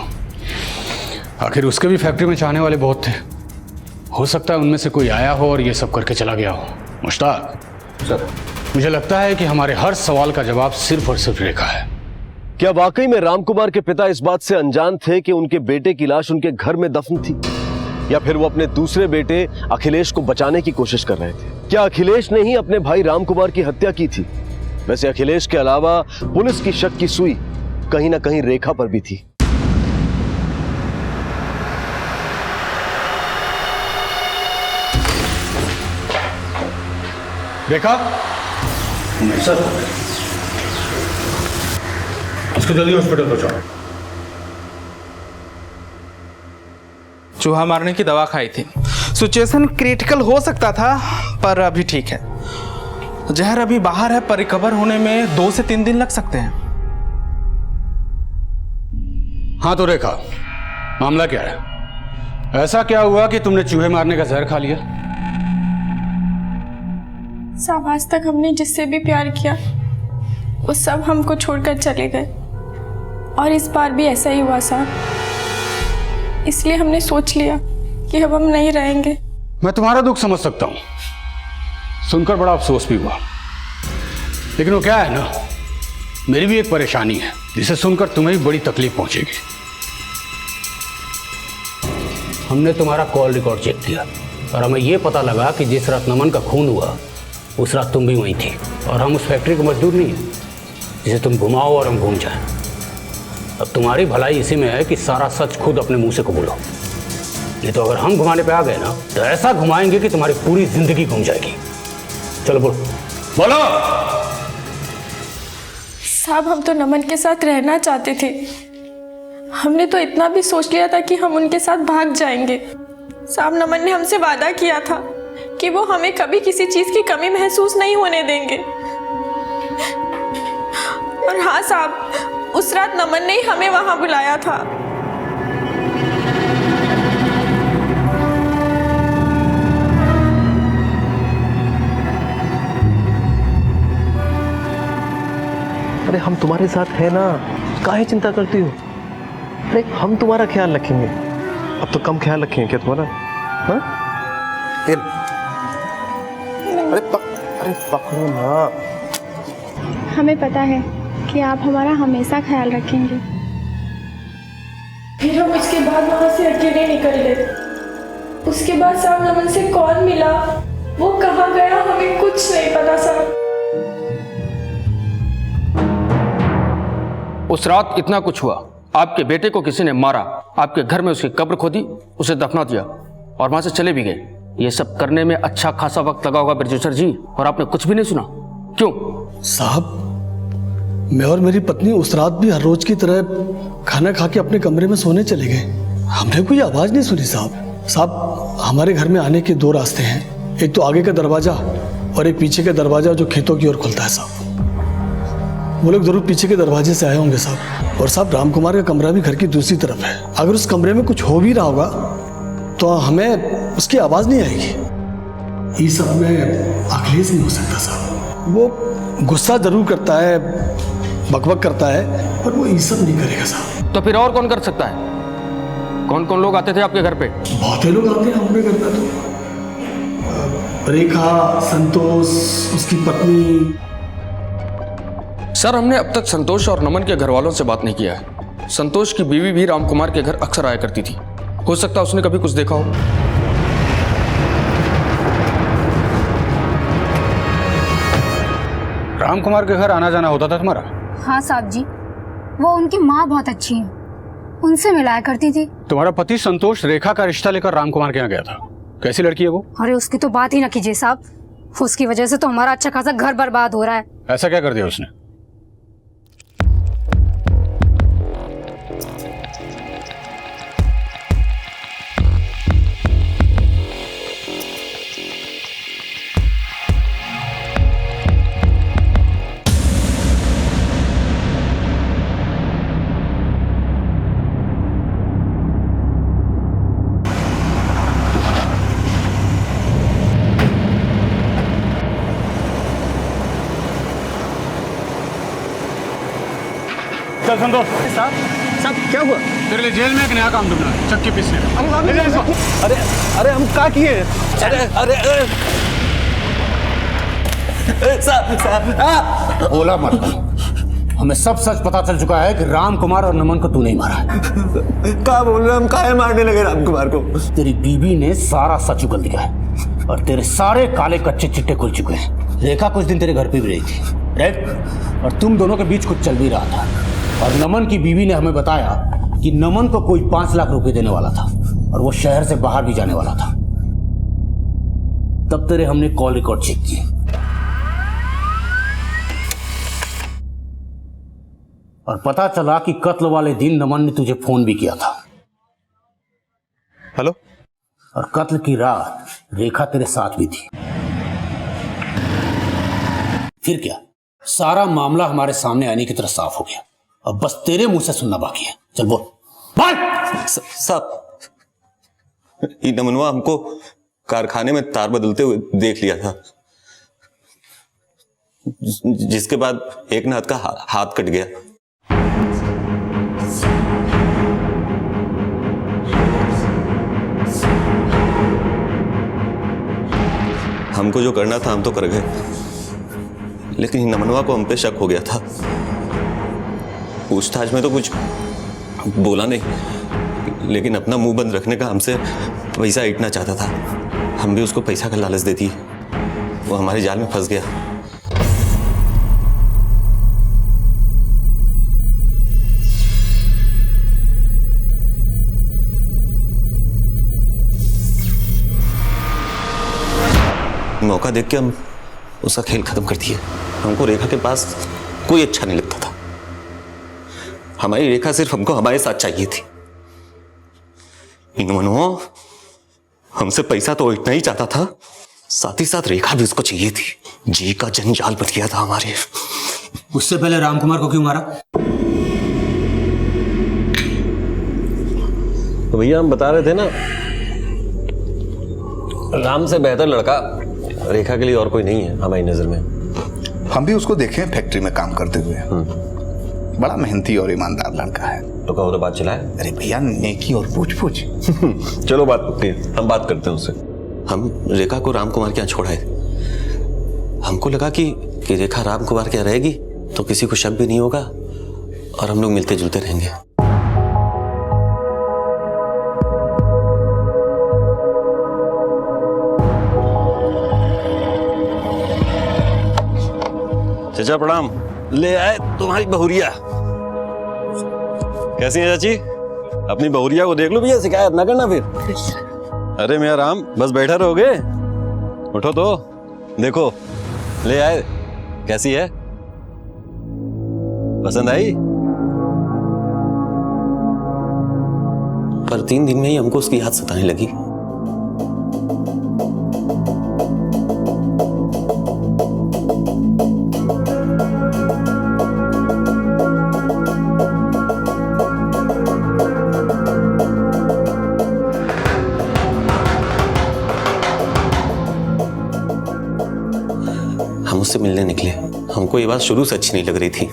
आखिर उसके भी फैक्ट्री में चाहने वाले बहुत थे। हो सकता है उनमें से कोई आया हो और ये सब करके चला गया हो। मुश्ताक सर, मुझे लगता है कि हमारे हर सवाल का जवाब सिर्फ और सिर्फ रेखा है। क्या वाकई में राम कुमार के पिता इस बात से अनजान थे कि उनके बेटे की लाश उनके घर में दफन थी, या फिर वो अपने दूसरे बेटे अखिलेश को बचाने की कोशिश कर रहे थे? क्या अखिलेश ने ही अपने भाई राम कुमार की हत्या की थी? वैसे अखिलेश के अलावा पुलिस की शक की सुई कहीं ना कहीं रेखा पर भी थी। रेखा सर, इसको जल्दी हॉस्पिटल पहुंचाओ। चूहा मारने की दवा खाई थी। सिचुएशन क्रिटिकल हो सकता था पर अभी ठीक है। जहर अभी बाहर है पर रिकवर होने में 2 से 3 दिन लग सकते हैं। हाँ तो रेखा, मामला क्या है? ऐसा क्या हुआ कि तुमने चूहे मारने का जहर खा लिया? साहब, आज तक हमने जिससे भी प्यार किया वो सब हमको छोड़कर चले गए और इस बार भी ऐसा ही हुआ साहब। इसलिए हमने सोच लिया कि अब हम नहीं रहेंगे। मैं तुम्हारा दुख समझ सकता हूं, सुनकर बड़ा अफसोस भी हुआ, लेकिन वो क्या है ना, मेरी भी एक परेशानी है जिसे सुनकर तुम्हें भी बड़ी तकलीफ पहुंचेगी। हमने तुम्हारा कॉल रिकॉर्ड चेक किया और हमें यह पता लगा कि जिस रात नमन का खून हुआ उस रात तुम भी वहीं थी। और हम उस फैक्ट्री को मजदूर नहीं है जिसे तुम घुमाओ और हम घूम जाएं। अब तुम्हारी भलाई इसी में है कि सारा सच खुद अपने मुंह से कबूलो। ये तो अगर हम घुमाने पे आ गए ना तो ऐसा घुमाएंगे कि तुम्हारी पूरी जिंदगी घूम जाएगी। चलो बोलो बोलो। साहब, हम तो नमन के साथ रहना चाहते थे। हमने तो इतना भी सोच लिया था कि हम उनके साथ भाग जाएंगे। साहब, नमन ने हमसे वादा किया था कि वो हमें कभी किसी चीज की कमी महसूस नहीं होने देंगे। और हाँ साहब, उस रात नमन ने ही हमें वहां बुलाया था। अरे हम तुम्हारे साथ है ना, काहे चिंता करती हो? अरे हम तुम्हारा ख्याल रखेंगे। अब तो कम ख्याल रखेंगे क्या तुम्हारा? हाँ? अरे पकड़ो ना। हमें पता है कि आप हमारा हमेशा ख्याल रखेंगे। फिर हम उसके बाद वहां से अकेले निकल गए। उसके बाद साहब नमन से कौन मिला, वो कहाँ गया, हमें कुछ नहीं पता साहब। उस रात इतना कुछ हुआ। आपके बेटे को किसी ने मारा, आपके घर में उसकी कब्र खोदी, उसे दफना दिया और वहां से चले भी गए। ये सब करने में अच्छा खासा वक्त लगा होगा ब्रिजेश्वर जी, और आपने कुछ भी नहीं सुना। क्यों? साहब, मैं और मेरी पत्नी उस रात भी हर रोज की तरह खाना खा के अपने कमरे में सोने चले गए। हमने कोई आवाज नहीं सुनी साहब। हमारे घर में आने के 2 रास्ते हैं, एक तो आगे का दरवाजा और एक पीछे का दरवाजा जो खेतों की ओर खुलता है साहब। वो लोग जरूर पीछे के दरवाजे से आए होंगे साहब। और साहब रामकुमार का कमरा भी घर की दूसरी तरफ है। अगर उस कमरे में कुछ हो भी रहा होगा तो हमें उसकी आवाज नहीं आएगी। ये सब में अखिलेश नहीं हो सकता साहब। वो गुस्सा जरूर करता है, बकबक करता है, पर वो ये सब नहीं करेगा साहब। तो फिर और कौन कर सकता है? कौन कौन लोग आते थे आपके घर पे? बहुत से लोग आते हैं हमारे घर पे तो। रेखा, संतोष, उसकी पत्नी। सर हमने अब तक संतोष और नमन के घर वालों से बात नहीं किया है। संतोष की बीवी भी रामकुमार के घर अक्सर आया करती थी। हो सकता है उसने कभी कुछ देखा हो। रामकुमार के घर आना जाना होता था तुम्हारा? हाँ साहब जी, वो उनकी माँ बहुत अच्छी है, उनसे मिलाया करती थी। तुम्हारा पति संतोष रेखा का रिश्ता लेकर रामकुमार के यहाँ गया था। कैसी लड़की है वो? अरे उसकी तो बात ही ना कीजिए साहब, उसकी वजह से तो हमारा अच्छा खासा घर बर्बाद हो रहा है। ऐसा क्या कर दिया उसने? चल संतोष। साहब क्या हुआ? तेरे लिए जेल में एक नया काम ढूंढना है, चक्की पीसने। अरे अरे हम क्या किए? अरे अरे साहब बोला मत, हमें सब सच पता चल चुका है कि रामकुमार और नमन को तू नहीं मारा है। क्या बोल रहे? हम काहे मारने लगे रामकुमार को? तेरी बीवी ने सारा सच उगल दिया है और तेरे सारे काले कच्चे चिट्टे खुल चुके हैं। रेखा कुछ दिन तेरे घर पे भी रही थी, राइट? और तुम दोनों के बीच कुछ चल भी रहा था और नमन की बीवी ने हमें बताया कि नमन को कोई 5 लाख रुपए देने वाला था और वो शहर से बाहर भी जाने वाला था। तब तेरे हमने कॉल रिकॉर्ड चेक किए और पता चला कि कत्ल वाले दिन नमन ने तुझे फोन भी किया था। हेलो? और कत्ल की रात रेखा तेरे साथ भी थी। फिर क्या, सारा मामला हमारे सामने आने की तरह साफ हो गया। अब बस तेरे मुंह से सुनना बाकी है। चल बोल बोल। साहब, ये नमनवा हमको कारखाने में तार बदलते हुए देख लिया था, जिसके बाद एक नाथ का हाथ कट गया। हमको जो करना था हम तो कर गए, लेकिन नमनवा को हम पे शक हो गया था। पूछताछ में तो कुछ बोला नहीं, लेकिन अपना मुंह बंद रखने का हमसे पैसा ईटना चाहता था। हम भी उसको पैसा का लालच देती, वो हमारे जाल में फंस गया। मौका देख के हम उसका खेल खत्म कर दिया। हमको रेखा के पास कोई अच्छा नहीं लगता था। हमारी रेखा सिर्फ हमको हमारे साथ चाहिए थी। इन मनो हमसे पैसा तो इतना ही चाहता था, साथ ही साथ रेखा भी उसको चाहिए थी। जी का जंजाल बच गया था हमारे। उससे पहले रामकुमार को क्यों मारा? तो भैया हम बता रहे थे ना, राम से बेहतर लड़का रेखा के लिए और कोई नहीं है हमारी नजर में। हम भी उसको देखे हैं फैक्ट्री में काम करते हुए। बड़ा मेहनती और ईमानदार लड़का है। तो कहो तो बात चलाए। अरे भैया, नेकी और पूछ चलो बात पक्की, हम बात करते हैं उससे। हम रेखा को रामकुमार के यहाँ छोड़ाए। हमको लगा कि रेखा रामकुमार के यहाँ रहेगी तो किसी को शक भी नहीं होगा और हम लोग मिलते जुलते रहेंगे। चाचा प्रणाम। ले आए तुम्हारी बहुरिया। कैसी है चाची? अपनी बहुरिया को देख लो भैया, शिकायत ना करना फिर। अरे मेरा राम, बस बैठा रहोगे? उठो तो देखो, ले आए। कैसी है? पसंद आई? पर 3 दिन में ही हमको उसकी याद सताने लगी। मुझसे मिलने निकले। हमको ये बात शुरू से अच्छी नहीं लग रही थी।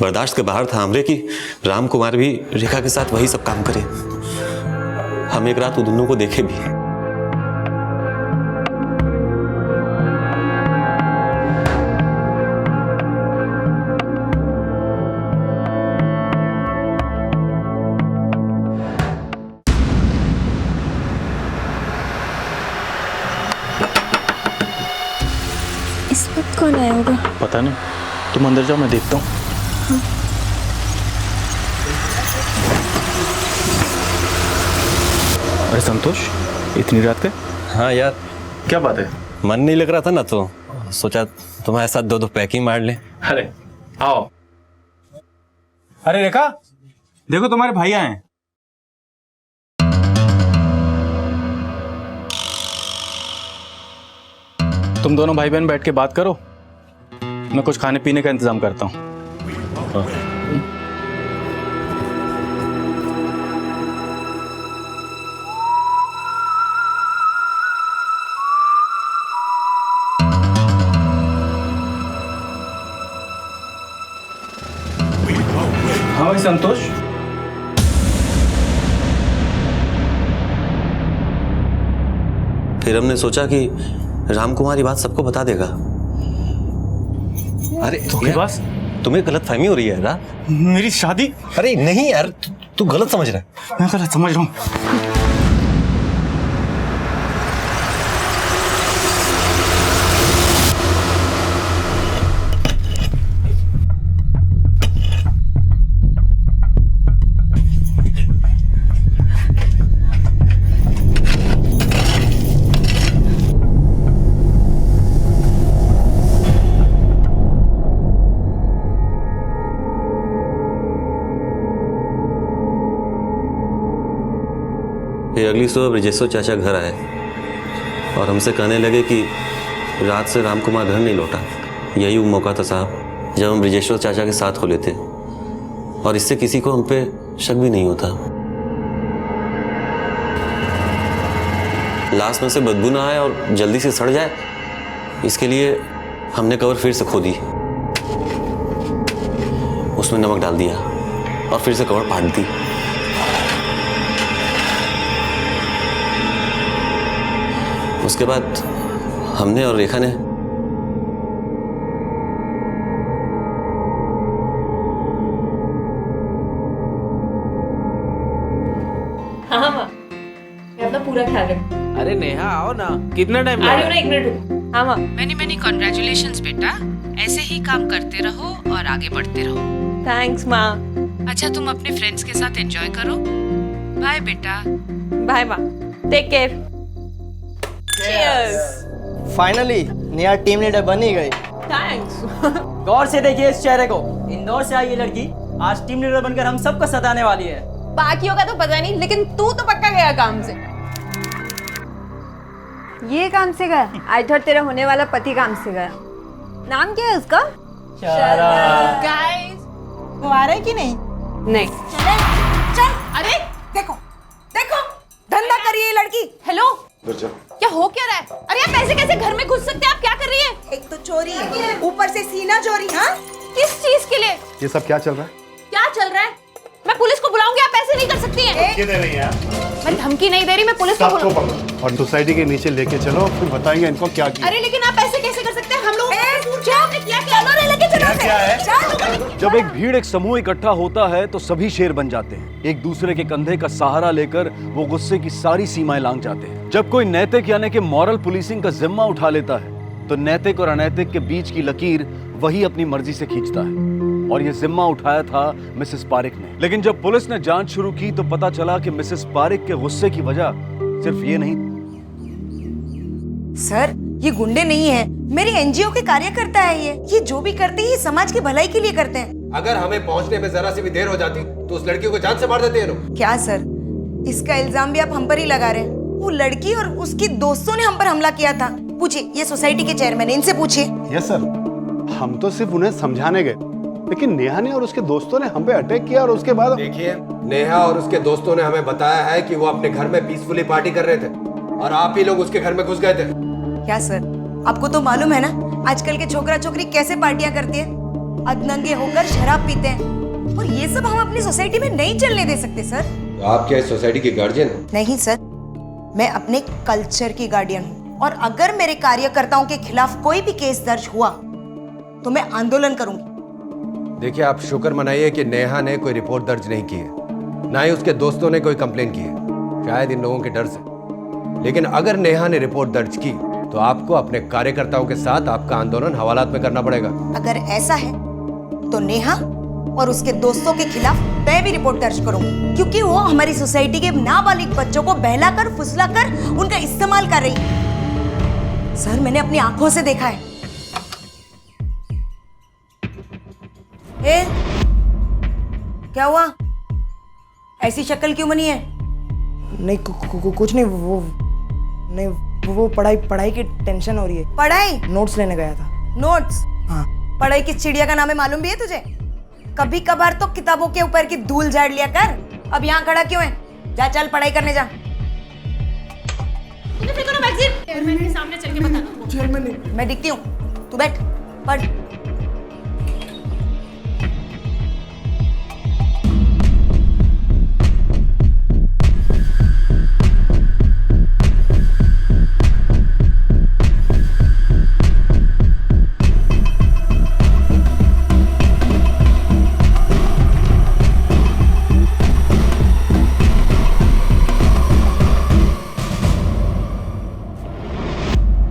बर्दाश्त के बाहर था हमरे कि राम कुमार भी रेखा के साथ वही सब काम करे। हम एक रात वो दोनों को देखे भी। इस वक्त कौन आया होगा? पता नहीं, तुम अंदर जाओ, मैं देखता हूँ। अरे संतोष, इतनी रात के? हाँ यार, क्या बात है? मन नहीं लग रहा था ना, तो सोचा तुम्हारे साथ दो पैकिंग मार ले। अरे आओ। अरे रेखा, देखो तुम्हारे भाई आए हैं। तुम दोनों भाई बहन बैठ के बात करो, मैं कुछ खाने पीने का इंतजाम करता हूँ। हाँ भाई संतोष, फिर हमने सोचा कि राम कुमार ये बात सबको बता देगा। अरे बस तुम्हें गलत फहमी हो रही है ना? मेरी शादी? अरे नहीं यार, तू गलत समझ रहा है। मैं गलत समझ रहा हूँ। फिर अगली सुबह ब्रजेश्वर चाचा घर आए और हमसे कहने लगे कि रात से राम कुमार घर नहीं लौटा। यही वो मौका था साहब जब हम ब्रजेश्वर चाचा के साथ हो लेते और इससे किसी को हम पे शक भी नहीं होता। लाश में से बदबू ना आए और जल्दी से सड़ जाए, इसके लिए हमने कवर फिर से खोदी, उसमें नमक डाल दिया और फिर से कवर फाड़ दी। उसके बाद हमने और रेखा ने हाँ माँ, मैं अपना पूरा ख्याल रखूँ। अरे नेहा आओ ना, कितना टाइम आ रही हूँ ना, 1 मिनट रुको। हाँ माँ। मैनी कॉन्ग्रेचुलेशंस बेटा, ऐसे ही काम करते रहो और आगे बढ़ते रहो। थैंक्स माँ। अच्छा तुम अपने फ्रेंड्स के साथ एंजॉय करो। बाय बेटा। बाय माँ, take care. Cheers! Finally Neha team leader बन ही गई। थैंक्स। गौर से देखिए इस चेहरे को। इंदौर से आई ये लड़की आज टीम लीडर बनकर हम सबको सताने वाली है। बाकियों का तो पता नहीं, लेकिन तू तो पक्का गया काम से। ये काम से गया? आई थॉट तेरा होने वाला पति काम से गया। नाम क्या है उसका? गाइस, वो आ रहा है कि नहीं? नहीं। चल। अरे देखो देखो, धंधा करिए ये लड़की। हेलो, क्या हो क्या रहा है? अरे आप ऐसे कैसे घर में घुस सकते हैं? आप क्या कर रही है? एक तो चोरी है, ऊपर से सीना चोरी। हाँ, किस चीज के लिए? ये सब क्या चल रहा है? क्या चल रहा है? मैं पुलिस को बुलाऊंगी, आप ऐसे नहीं कर सकती हैं। धमकी दे रही है? मैं धमकी नहीं दे रही, मैं पुलिस को सबको बुलाऊंगी। पकड़ो और सोसाइटी के नीचे लेके चलो, फिर बताएंगे इनको क्या किया। अरे लेकिन आप ऐसे कैसे कर सकते हैं? हम लोग क्या आपने किया? चलो रे, लेके चलो। क्या है? जब एक भीड़ एक समूह इकट्ठा होता है तो सभी शेर बन जाते हैं। एक दूसरे के कंधे का सहारा लेकर वो गुस्से की सारी सीमाएं लांघ जाते हैं। जब कोई नैतिक यानी कि मॉरल पुलिसिंग का जिम्मा उठा लेता है तो नैतिक और अनैतिक के बीच की लकीर वही अपनी मर्जी से खींचता है। और ये जिम्मा उठाया था मिसेस पारिक ने। लेकिन जब पुलिस ने जांच शुरू की तो पता चला कि मिसेस पारिक के गुस्से की वजह सिर्फ ये नहीं। सर, ये गुंडे नहीं है, मेरी एनजीओ के कार्यकर्ता है। ये जो भी करते हैं समाज की भलाई के लिए करते हैं। अगर हमें पहुंचने में जरा सी भी देर हो जाती तो उस लड़की को जान से मार देते हैं लोग। क्या सर, इसका इल्जाम भी आप हम पर ही लगा रहे हैं? वो लड़की और उसके दोस्तों ने हम पर हमला किया था। पूछिए, ये सोसाइटी के चेयरमैन है, इनसे पूछिए। यस सर, हम तो सिर्फ उन्हें समझाने गए, लेकिन नेहा ने और उसके दोस्तों ने हम पे अटैक किया और उसके बाद देखिए, नेहा और उसके दोस्तों ने हमें बताया है कि वो अपने घर में पीसफुली पार्टी कर रहे थे और आप ही लोग उसके घर में घुस गए थे। क्या सर, आपको तो मालूम है ना आजकल के छोकरा छोकरी कैसे पार्टियां करती है, अधनंगे होकर शराब पीते हैं, और ये सब हम अपनी सोसाइटी में नहीं चलने दे सकते सर। तो आप क्या इस सोसाइटी के गार्जियन हैं? नहीं सर, मैं अपने कल्चर की गार्डियन हूँ, और अगर मेरे कार्यकर्ताओं के खिलाफ कोई भी केस दर्ज हुआ तो मैं आंदोलन करूंगी। देखिए, आप शुक्र मनाइए कि नेहा ने कोई रिपोर्ट दर्ज नहीं की है, ना ही उसके दोस्तों ने कोई कंप्लेन की है, शायद इन लोगों के डर से। लेकिन अगर नेहा ने रिपोर्ट दर्ज की तो आपको अपने कार्यकर्ताओं के साथ आपका आंदोलन हवालात में करना पड़ेगा। अगर ऐसा है तो नेहा और उसके दोस्तों के खिलाफ मैं भी रिपोर्ट दर्ज करूंगी, क्योंकि वो हमारी सोसाइटी के नाबालिग बच्चों को बहलाकर फुसलाकर उनका इस्तेमाल कर रही है। सर, मैंने अपनी आंखों से देखा है। ए, क्या हुआ? ऐसी शक्ल क्यों बनी है? नहीं कुछ नहीं, वो पढ़ाई की टेंशन हो रही है। पढ़ाई? नोट्स लेने गया था। नोट्स? हाँ। पढ़ाई किस चिड़िया का नाम है मालूम भी है तुझे? कभी कभार तो किताबों के ऊपर की धूल झाड़ लिया कर। अब यहाँ खड़ा क्यों है? जा, चल पढ़ाई करने जा। तूने फेंको ना मैगजीन। चेयरमैन के सामने चल के बता दो। चेयरमैन नहीं, मैं दिखती हूँ, तू बैठ पढ़।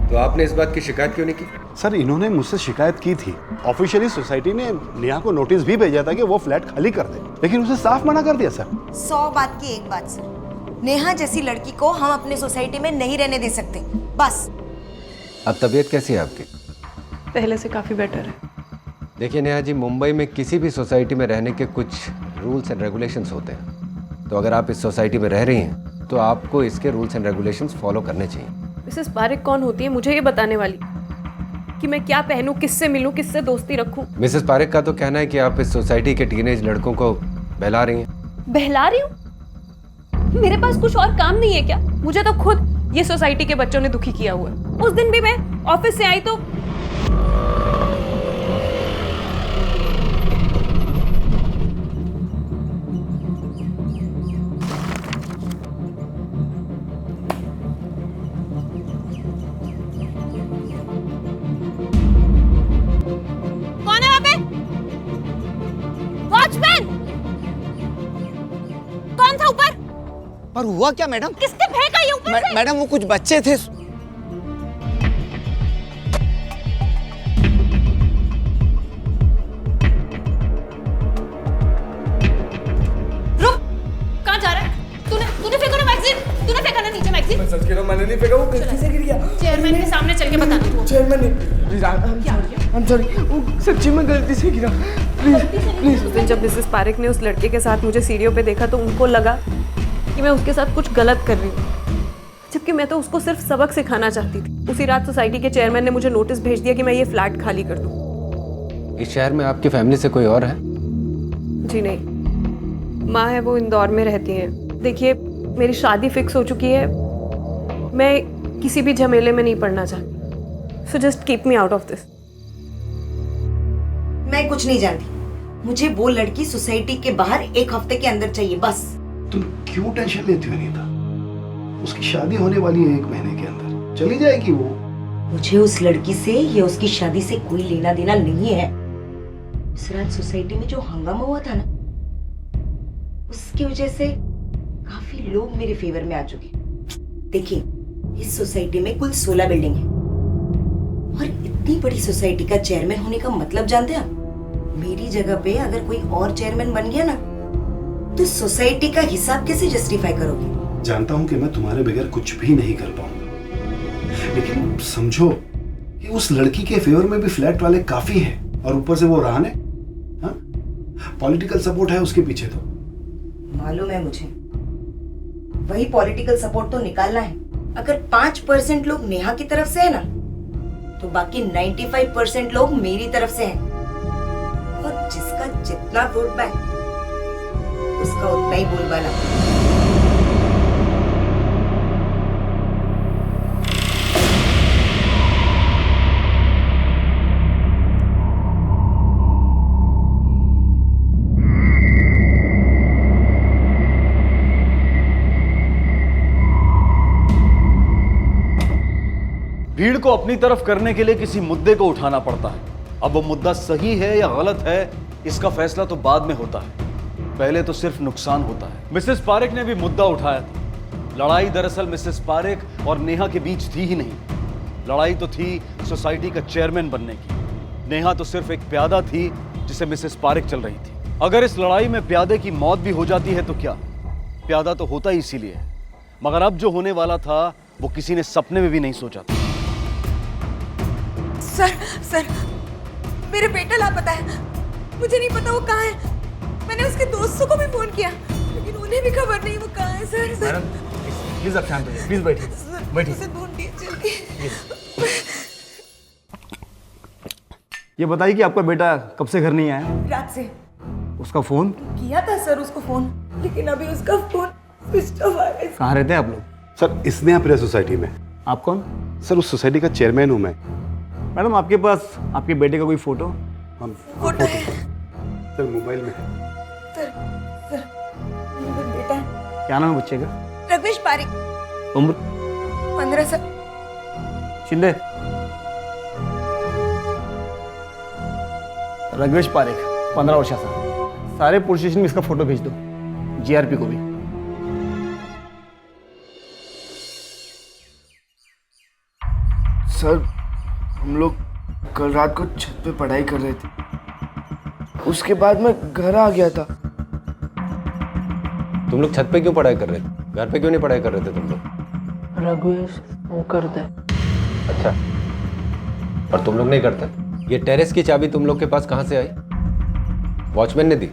तो आपने इस बात की शिकायत क्यों नहीं की? सर, इन्होंने मुझसे शिकायत की थी। ऑफिशियली सोसाइटी ने नेहा को नोटिस भी भेजा था कि वो फ्लैट खाली कर दे, लेकिन उसे साफ मना कर दिया सर। 100 बात की एक बात सर, नेहा जैसी लड़की को हम अपने सोसाइटी में नहीं रहने दे सकते, बस। अब तबीयत कैसी है आपकी? पहले से काफ़ी बेटर है। देखिए नेहा जी, मुंबई में किसी भी सोसाइटी में रहने के कुछ रूल्स एंड रेगुलेशंस होते हैं, तो अगर आप इस सोसाइटी में रह रही हैं तो आपको इसके रूल्स एंड रेगुलेशंस फॉलो करने चाहिए। मिसेस पारेख कौन होती है मुझे ये बताने वाली कि मैं क्या पहनूं, किससे मिलूं, किससे दोस्ती रखूं? मिसेस पारेख का तो कहना है कि आप इस सोसाइटी के टीनेज लड़कों को बहला रही हैं। बहला रही हूँ? मेरे पास कुछ और काम नहीं है क्या? मुझे तो खुद ये सोसाइटी के बच्चों ने दुखी किया हुआ है। उस दिन भी मैं ऑफिस से आई तो पर हुआ क्या मैडम? किसने फेंका ये ऊपर से? मैडम वो कुछ बच्चे थे। रुक, कहाँ जा रहा है? तूने फेंका ना मैगजीन? तूने फेंका ना नीचे मैगजीन? मैं सच कह रहा हूँ, मैंने नहीं फेंका, वो गलती से गिर गया। चेयरमैन के सामने चल के बता दो। चेयरमैन नहीं, सॉरी, वो सच्ची में गलती से गिरा। प्लीज। उस दिन जब मिसेस पारेख ने उस लड़के के साथ मुझे सीढ़ियों पे देखा तो उनको लगा कि मैं उसके साथ कुछ गलत कर रही हूँ, जबकि मैं तो उसको सिर्फ सबक सिखाना चाहती थी। उसी रात सोसाइटी के चेयरमैन ने मुझे नोटिस भेज दिया कि मैं ये फ्लैट खाली कर दूँ। इस शहर में आपकी फैमिली से कोई और है? जी नहीं, माँ है, वो इंदौर में रहती हैं। देखिए, मेरी शादी फिक्स हो चुकी है, मैं किसी भी झमेले में नहीं पड़ना चाहती। So just keep me out of this. मैं कुछ नहीं जानती, मुझे वो लड़की सोसाइटी के बाहर 1 हफ्ते के अंदर चाहिए, बस। तुम क्यों टेंशन लेती हो अनीता? उसकी शादी होने वाली है 1 महीने के अंदर, चली जाएगी वो। मुझे उस लड़की से या उसकी शादी से कोई लेना देना नहीं है। उस रात सोसाइटी में जो हंगामा हुआ था ना, उसकी वजह से काफी लोग मेरे फेवर में आ चुके। देखिए, इस सोसाइटी में कुल 16 बिल्डिंग है, और इतनी बड़ी सोसाइटी का चेयरमैन होने का मतलब जानते हैं आप? मेरी जगह पे अगर कोई और चेयरमैन बन गया ना, तो सोसाइटी का हिसाब कैसे जस्टिफाई करोगे? जानता हूं कि मैं तुम्हारे बगैर कुछ भी नहीं कर पाऊंगा, लेकिन समझो कि उस लड़की के फेवर में भी फ्लैट वाले काफी हैं, और ऊपर से वो राहने, हाँ, पॉलिटिकल सपोर्ट है उसके पीछे। तो मालूम है मुझे, वही पॉलिटिकल सपोर्ट तो निकालना है। अगर 5% लोग नेहा की तरफ से है ना, तो बाकी 95% लोग मेरी तरफ से हैं, और जिसका जितना वोट बैंक उसका उतना ही बोलबाला। भीड़ को अपनी तरफ करने के लिए किसी मुद्दे को उठाना पड़ता है। अब वो मुद्दा सही है या गलत है, इसका फैसला तो बाद में होता है, पहले तो सिर्फ नुकसान होता है। मिसेस पारेख ने भी मुद्दा उठाया था। लड़ाई दरअसल मिसेस पारेख और नेहा के बीच थी ही नहीं। लड़ाई तो थी सोसाइटी का चेयरमैन बनने की। नेहा तो सिर्फ एक प्यादा थी जिसे मिसेस पारेख चल रही थी। अगर इस लड़ाई में प्यादे की मौत भी हो जाती है तो क्या, प्यादा तो होता ही इसीलिए है। मगर अब जो होने वाला था वो किसी ने सपने में भी नहीं सोचा था। सर मेरे बेटा लापता है। मुझे नहीं पता वो कहाँ है। मैंने उसके दोस्तों को भी फोन किया लेकिन उन्हें भी खबर नहीं वो कहाँ है। सर मैडम प्लीज आप शांत होइए, प्लीज बैठिए बैठिए। उसे ढूंढिए जल्दी। ये बताइए कि आपका बेटा कब से घर नहीं आया? रात से उसका फोन किया था सर उसको फोन, लेकिन अभी उसका फोन स्विच ऑफ आ गया। कहाँ रहते हैं आप लोग? सर इसने प्रिया सोसाइटी में। आप कौन? सर उस सोसाइटी का चेयरमैन हूँ मैं। मैडम आपके पास आपके बेटे का कोई फोटो? फोटो है सर मोबाइल में। सर मेरा बेटा है। क्या नाम है बच्चे का? रघुवेश पारेख। उम्र? 15 साल। शिंदे। रघुवेश पारेख 15 वर्षाचा। सारे पुलिस स्टेशन में इसका फोटो भेज दो, जीआरपी को भी। सर हम लोग कल रात को छत पे पढ़ाई कर रहे थे, उसके बाद मैं घर आ गया था। तुम लोग छत पे क्यों पढ़ाई कर रहे थे? घर पे क्यों नहीं पढ़ाई कर रहे थे तुम लोग? रघुवेश वो करता है। अच्छा, और तुम लोग नहीं करते? ये टेरेस की चाबी तुम लोग के पास कहाँ से आई? वॉचमैन ने दी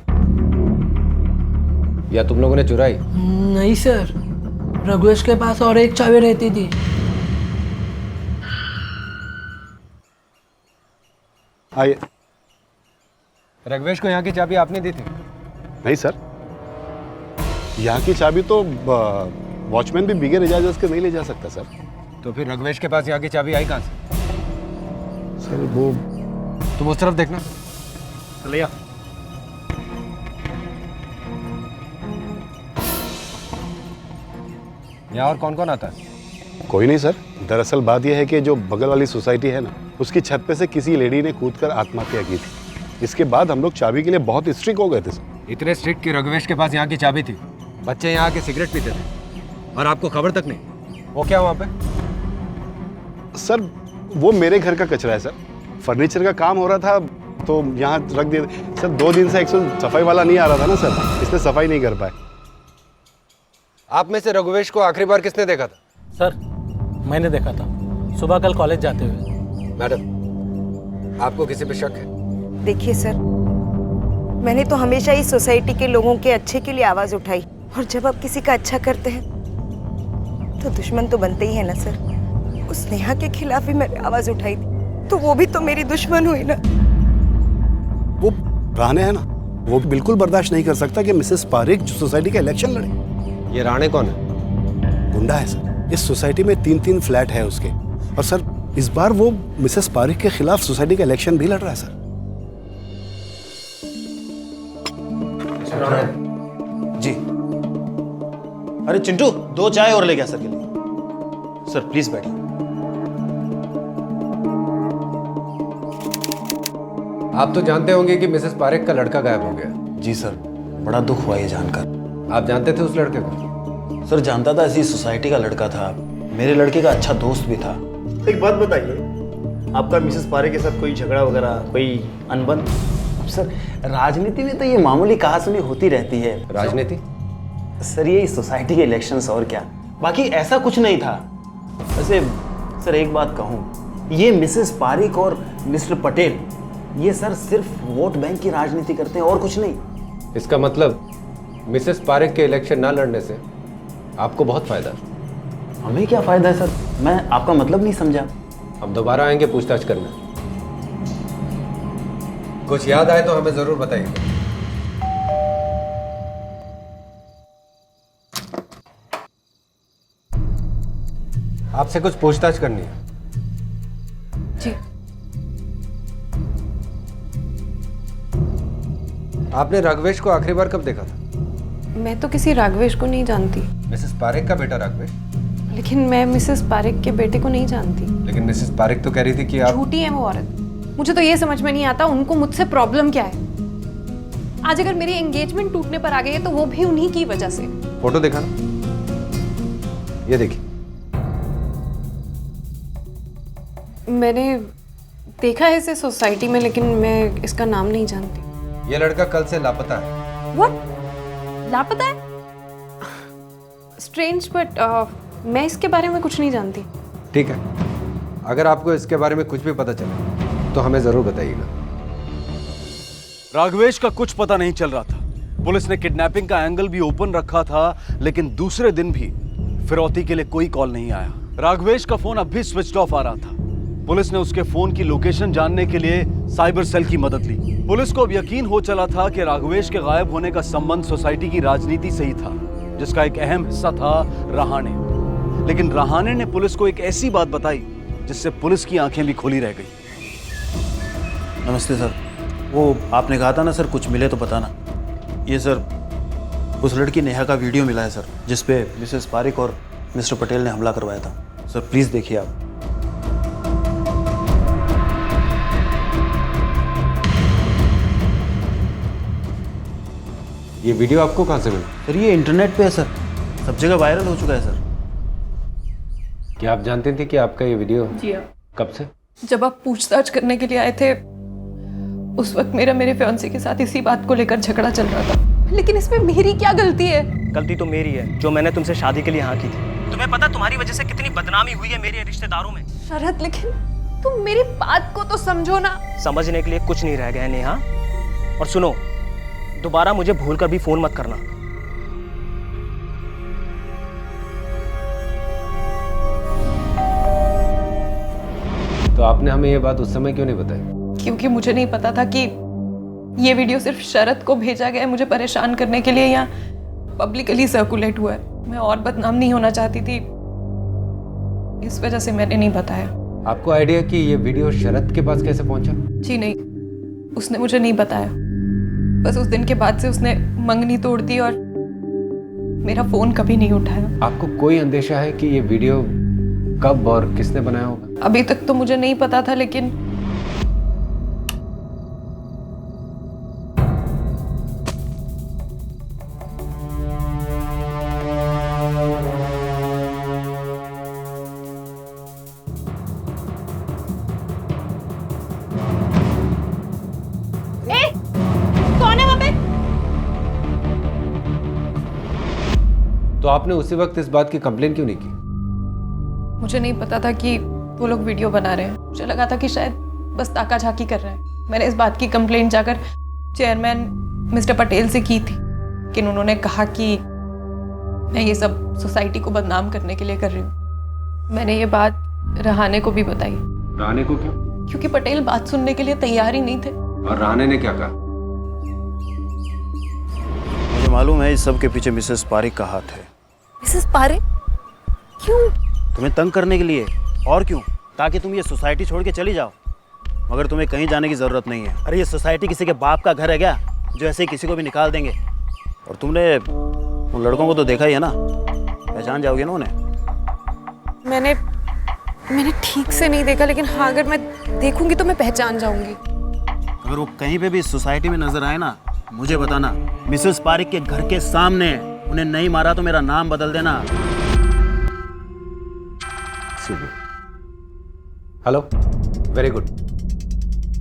या तुम लोगों ने चुराई? नहीं सर, रघुवेश के पास और एक चाबी रहती थी। आइए। रघुवेश को यहाँ की चाबी आपने दी थी? नहीं सर, यहाँ की चाबी तो वॉचमैन भी बिगैर इजाजत के नहीं ले जा सकता सर। तो फिर रघुवेश के पास यहाँ की चाबी आई कहाँ से? सर वो तुम उस तरफ देखना। चलिए। यहाँ और कौन कौन आता है? कोई नहीं सर, दरअसल बात यह है कि जो बगल वाली सोसाइटी है ना, उसकी छत पे से किसी लेडी ने कूदकर आत्महत्या की थी। इसके बाद हम लोग चाबी के लिए बहुत स्ट्रिक्ट हो गए थे सर। इतने स्ट्रिक्ट कि रघुवेश के पास यहाँ की चाबी थी। बच्चे यहाँ आके सिगरेट पीते थे और आपको खबर तक नहीं। वो क्या वहाँ पे? सर वो मेरे घर का कचरा है सर, फर्नीचर का काम हो रहा था तो यहाँ रख दिया सर। 2 दिन से सफाई वाला नहीं आ रहा था ना सर, इसलिए सफाई नहीं कर पाए। आप में से रघुवेश को आखिरी बार किसने देखा था? सर मैंने देखा था, सुबह कल कॉलेज जाते हुए। मैडम आपको किसी पे शक है? देखिए सर, मैंने तो हमेशा इस सोसाइटी के लोगों के अच्छे के लिए आवाज उठाई, और जब आप किसी का अच्छा करते हैं तो दुश्मन तो बनते ही है ना सर। उस नेहा के खिलाफ ही मैंने आवाज उठाई थी, तो वो भी तो मेरी दुश्मन हुई ना। वो राणे है ना, वो बिल्कुल बर्दाश्त नहीं कर सकता कि मिसेस पारेख जो सोसाइटी का इलेक्शन लड़े। ये राणे कौन है? गुंडा है सर। इस सोसाइटी में 3-3 फ्लैट है उसके, और सर इस बार वो मिसेस पारेख के खिलाफ सोसाइटी का इलेक्शन भी लड़ रहा है सर। जी। अरे चिंटू 2 चाय और ले गया सर के लिए। सर प्लीज बैठिए। आप तो जानते होंगे कि मिसेस पारेख का लड़का गायब हो गया। जी सर, बड़ा दुख हुआ ये जानकर। आप जानते थे उस लड़के को? सर जानता था, ऐसी सोसाइटी का लड़का था, मेरे लड़के का अच्छा दोस्त भी था। एक बात बताइए, आपका मिसेस पारेख के साथ कोई झगड़ा वगैरह, कोई अनबन? सर राजनीति में तो ये मामूली कहासुनी होती रहती है। राजनीति? सर ये सोसाइटी के इलेक्शंस और क्या, बाकी ऐसा कुछ नहीं था। वैसे सर एक बात कहूँ, ये मिसेस पारेख और मिस्टर पटेल, ये सर सिर्फ वोट बैंक की राजनीति करते हैं और कुछ नहीं। इसका मतलब मिसेस पारेख के इलेक्शन ना लड़ने से आपको बहुत फायदा। हमें क्या फायदा है सर, मैं आपका मतलब नहीं समझा। अब दोबारा आएंगे पूछताछ करने, कुछ याद आए तो हमें जरूर बताइए। आपसे कुछ पूछताछ करनी है। जी। आपने राघवेश को आखिरी बार कब देखा था? मैं तो किसी राघवेश को नहीं जानती। मिसेस पारेख का बेटा राघवेश? लेकिन मैं मिसेस पारिक के बेटे को नहीं जानती। लेकिन मिसेस पारिक तो कह रही थी कि आप झूठी है वो औरत। मुझे तो ये समझ में नहीं आता उनको मुझसे प्रॉब्लम क्या है। आज अगर मेरी एंगेजमेंट टूटने पर आ गई है तो वो भी उन्हीं की वजह से। फोटो देखा ना, ये देखिए। मैंने देखा है इसे सोसाइटी में, लेकिन मैं इसका नाम नहीं जानती। ये लड़का कल से लापता है। व्हाट? लापता है? स्ट्रेंज, बट मैं इसके बारे में कुछ नहीं जानती। ठीक है, अगर आपको इसके बारे में कुछ भी पता चले तो हमें जरूर बताइएगा। राघवेश का कुछ पता नहीं चल रहा था। पुलिस ने किडनैपिंग का एंगल भी ओपन रखा था, लेकिन दूसरे दिन भी फिरौती के लिए कोई कॉल नहीं आया। राघवेश का फोन अब भी स्विच ऑफ आ रहा था। पुलिस ने उसके फोन की लोकेशन जानने के लिए साइबर सेल की मदद ली। पुलिस को अब यकीन हो चला था कि राघवेश के गायब होने का संबंध सोसाइटी की राजनीति से ही था, जिसका एक अहम हिस्सा था रहाणे। लेकिन रहाणे ने पुलिस को एक ऐसी बात बताई जिससे पुलिस की आंखें भी खुली रह गई। नमस्ते सर, वो आपने कहा था ना सर कुछ मिले तो बताना। ये सर उस लड़की नेहा का वीडियो मिला है सर, जिस पे मिसेस पारिक और मिस्टर पटेल ने हमला करवाया था। सर प्लीज़ देखिए आप। ये वीडियो आपको कहाँ से मिला? सर ये इंटरनेट पे है सर, सब जगह वायरल हो चुका है सर। क्या आप जानते थे कि आपका ये वीडियो जी हाँ। कब से? जब आप पूछताछ करने के लिए आए थे उस वक्त मेरे फियांसे के साथ इसी बात को लेकर झगड़ा चल रहा था। लेकिन इसमें मेरी क्या गलती है? गलती तो मेरी है जो मैंने तुमसे शादी के लिए हाँ की थी। तुम्हें पता तुम्हारी वजह से कितनी बदनामी हुई है मेरे रिश्तेदारों में। शरद, लेकिन तुम मेरी बात को तो समझो ना। समझने के लिए कुछ नहीं रह गया है नेहा। और सुनो, दोबारा मुझे भूल कर भी फोन मत करना। तो आपने हमें ये बात उस समय क्यों नहीं बताई? क्योंकि मुझे नहीं पता था कि ये वीडियो सिर्फ शरद को भेजा गया है मुझे परेशान करने के लिए, या पब्लिकली सर्कुलेट हुआ है। मैं और बदनाम नहीं होना चाहती थी, इस वजह से मैंने नहीं बताया। आपको आइडिया कि ये वीडियो शरद के पास कैसे पहुंचा? जी नहीं, उसने मुझे नहीं बताया। बस उस दिन के बाद से उसने मंगनी तोड़ दी और मेरा फोन कभी नहीं उठाया। आपको कोई अंदेशा है कि ये वीडियो कब और किसने बनाया होगा? अभी तक तो मुझे नहीं पता था, लेकिन तो आपने उसी वक्त इस बात की कंप्लेन क्यों नहीं की? मुझे नहीं पता था कि वो लोग वीडियो बना रहे हैं। मुझे लगा था कि शायद बस ताका झाकी कर रहे हैं। मैंने इस बात की कंप्लेंट जाकर चेयरमैन मिस्टर पटेल से की थी, लेकिन उन्होंने कहा कि मैं ये सब सोसाइटी को बदनाम करने के लिए कर रही हूँ। मैंने ये बात रहाणे को भी बताई। रहाणे को क्यों? क्योंकि पटेल बात सुनने के लिए तैयार ही नहीं थे। और रहाणे ने क्या कहा? मुझे मालूम है इस सब के पीछे मिसेस पारिक का हाथ है। मिसेस पारिक? क्यों? तुम्हें तंग करने के लिए, और क्यों? ताकि तुम ये सोसाइटी छोड़ के चली जाओ। मगर तुम्हें कहीं जाने की ज़रूरत नहीं है। अरे ये सोसाइटी किसी के बाप का घर है क्या, जो ऐसे ही किसी को भी निकाल देंगे? और तुमने उन लड़कों को तो देखा ही है ना, पहचान जाओगे ना उन्हें। मैंने ठीक से नहीं देखा, लेकिन हाँ अगर मैं देखूंगी तो मैं पहचान जाऊंगी। अगर वो कहीं पे भी सोसाइटी में नजर आए ना, मुझे बताना। मिसेस पारिक के घर के सामने। उन्हें नहीं मारा तो मेरा नाम बदल देना। Hello, very good.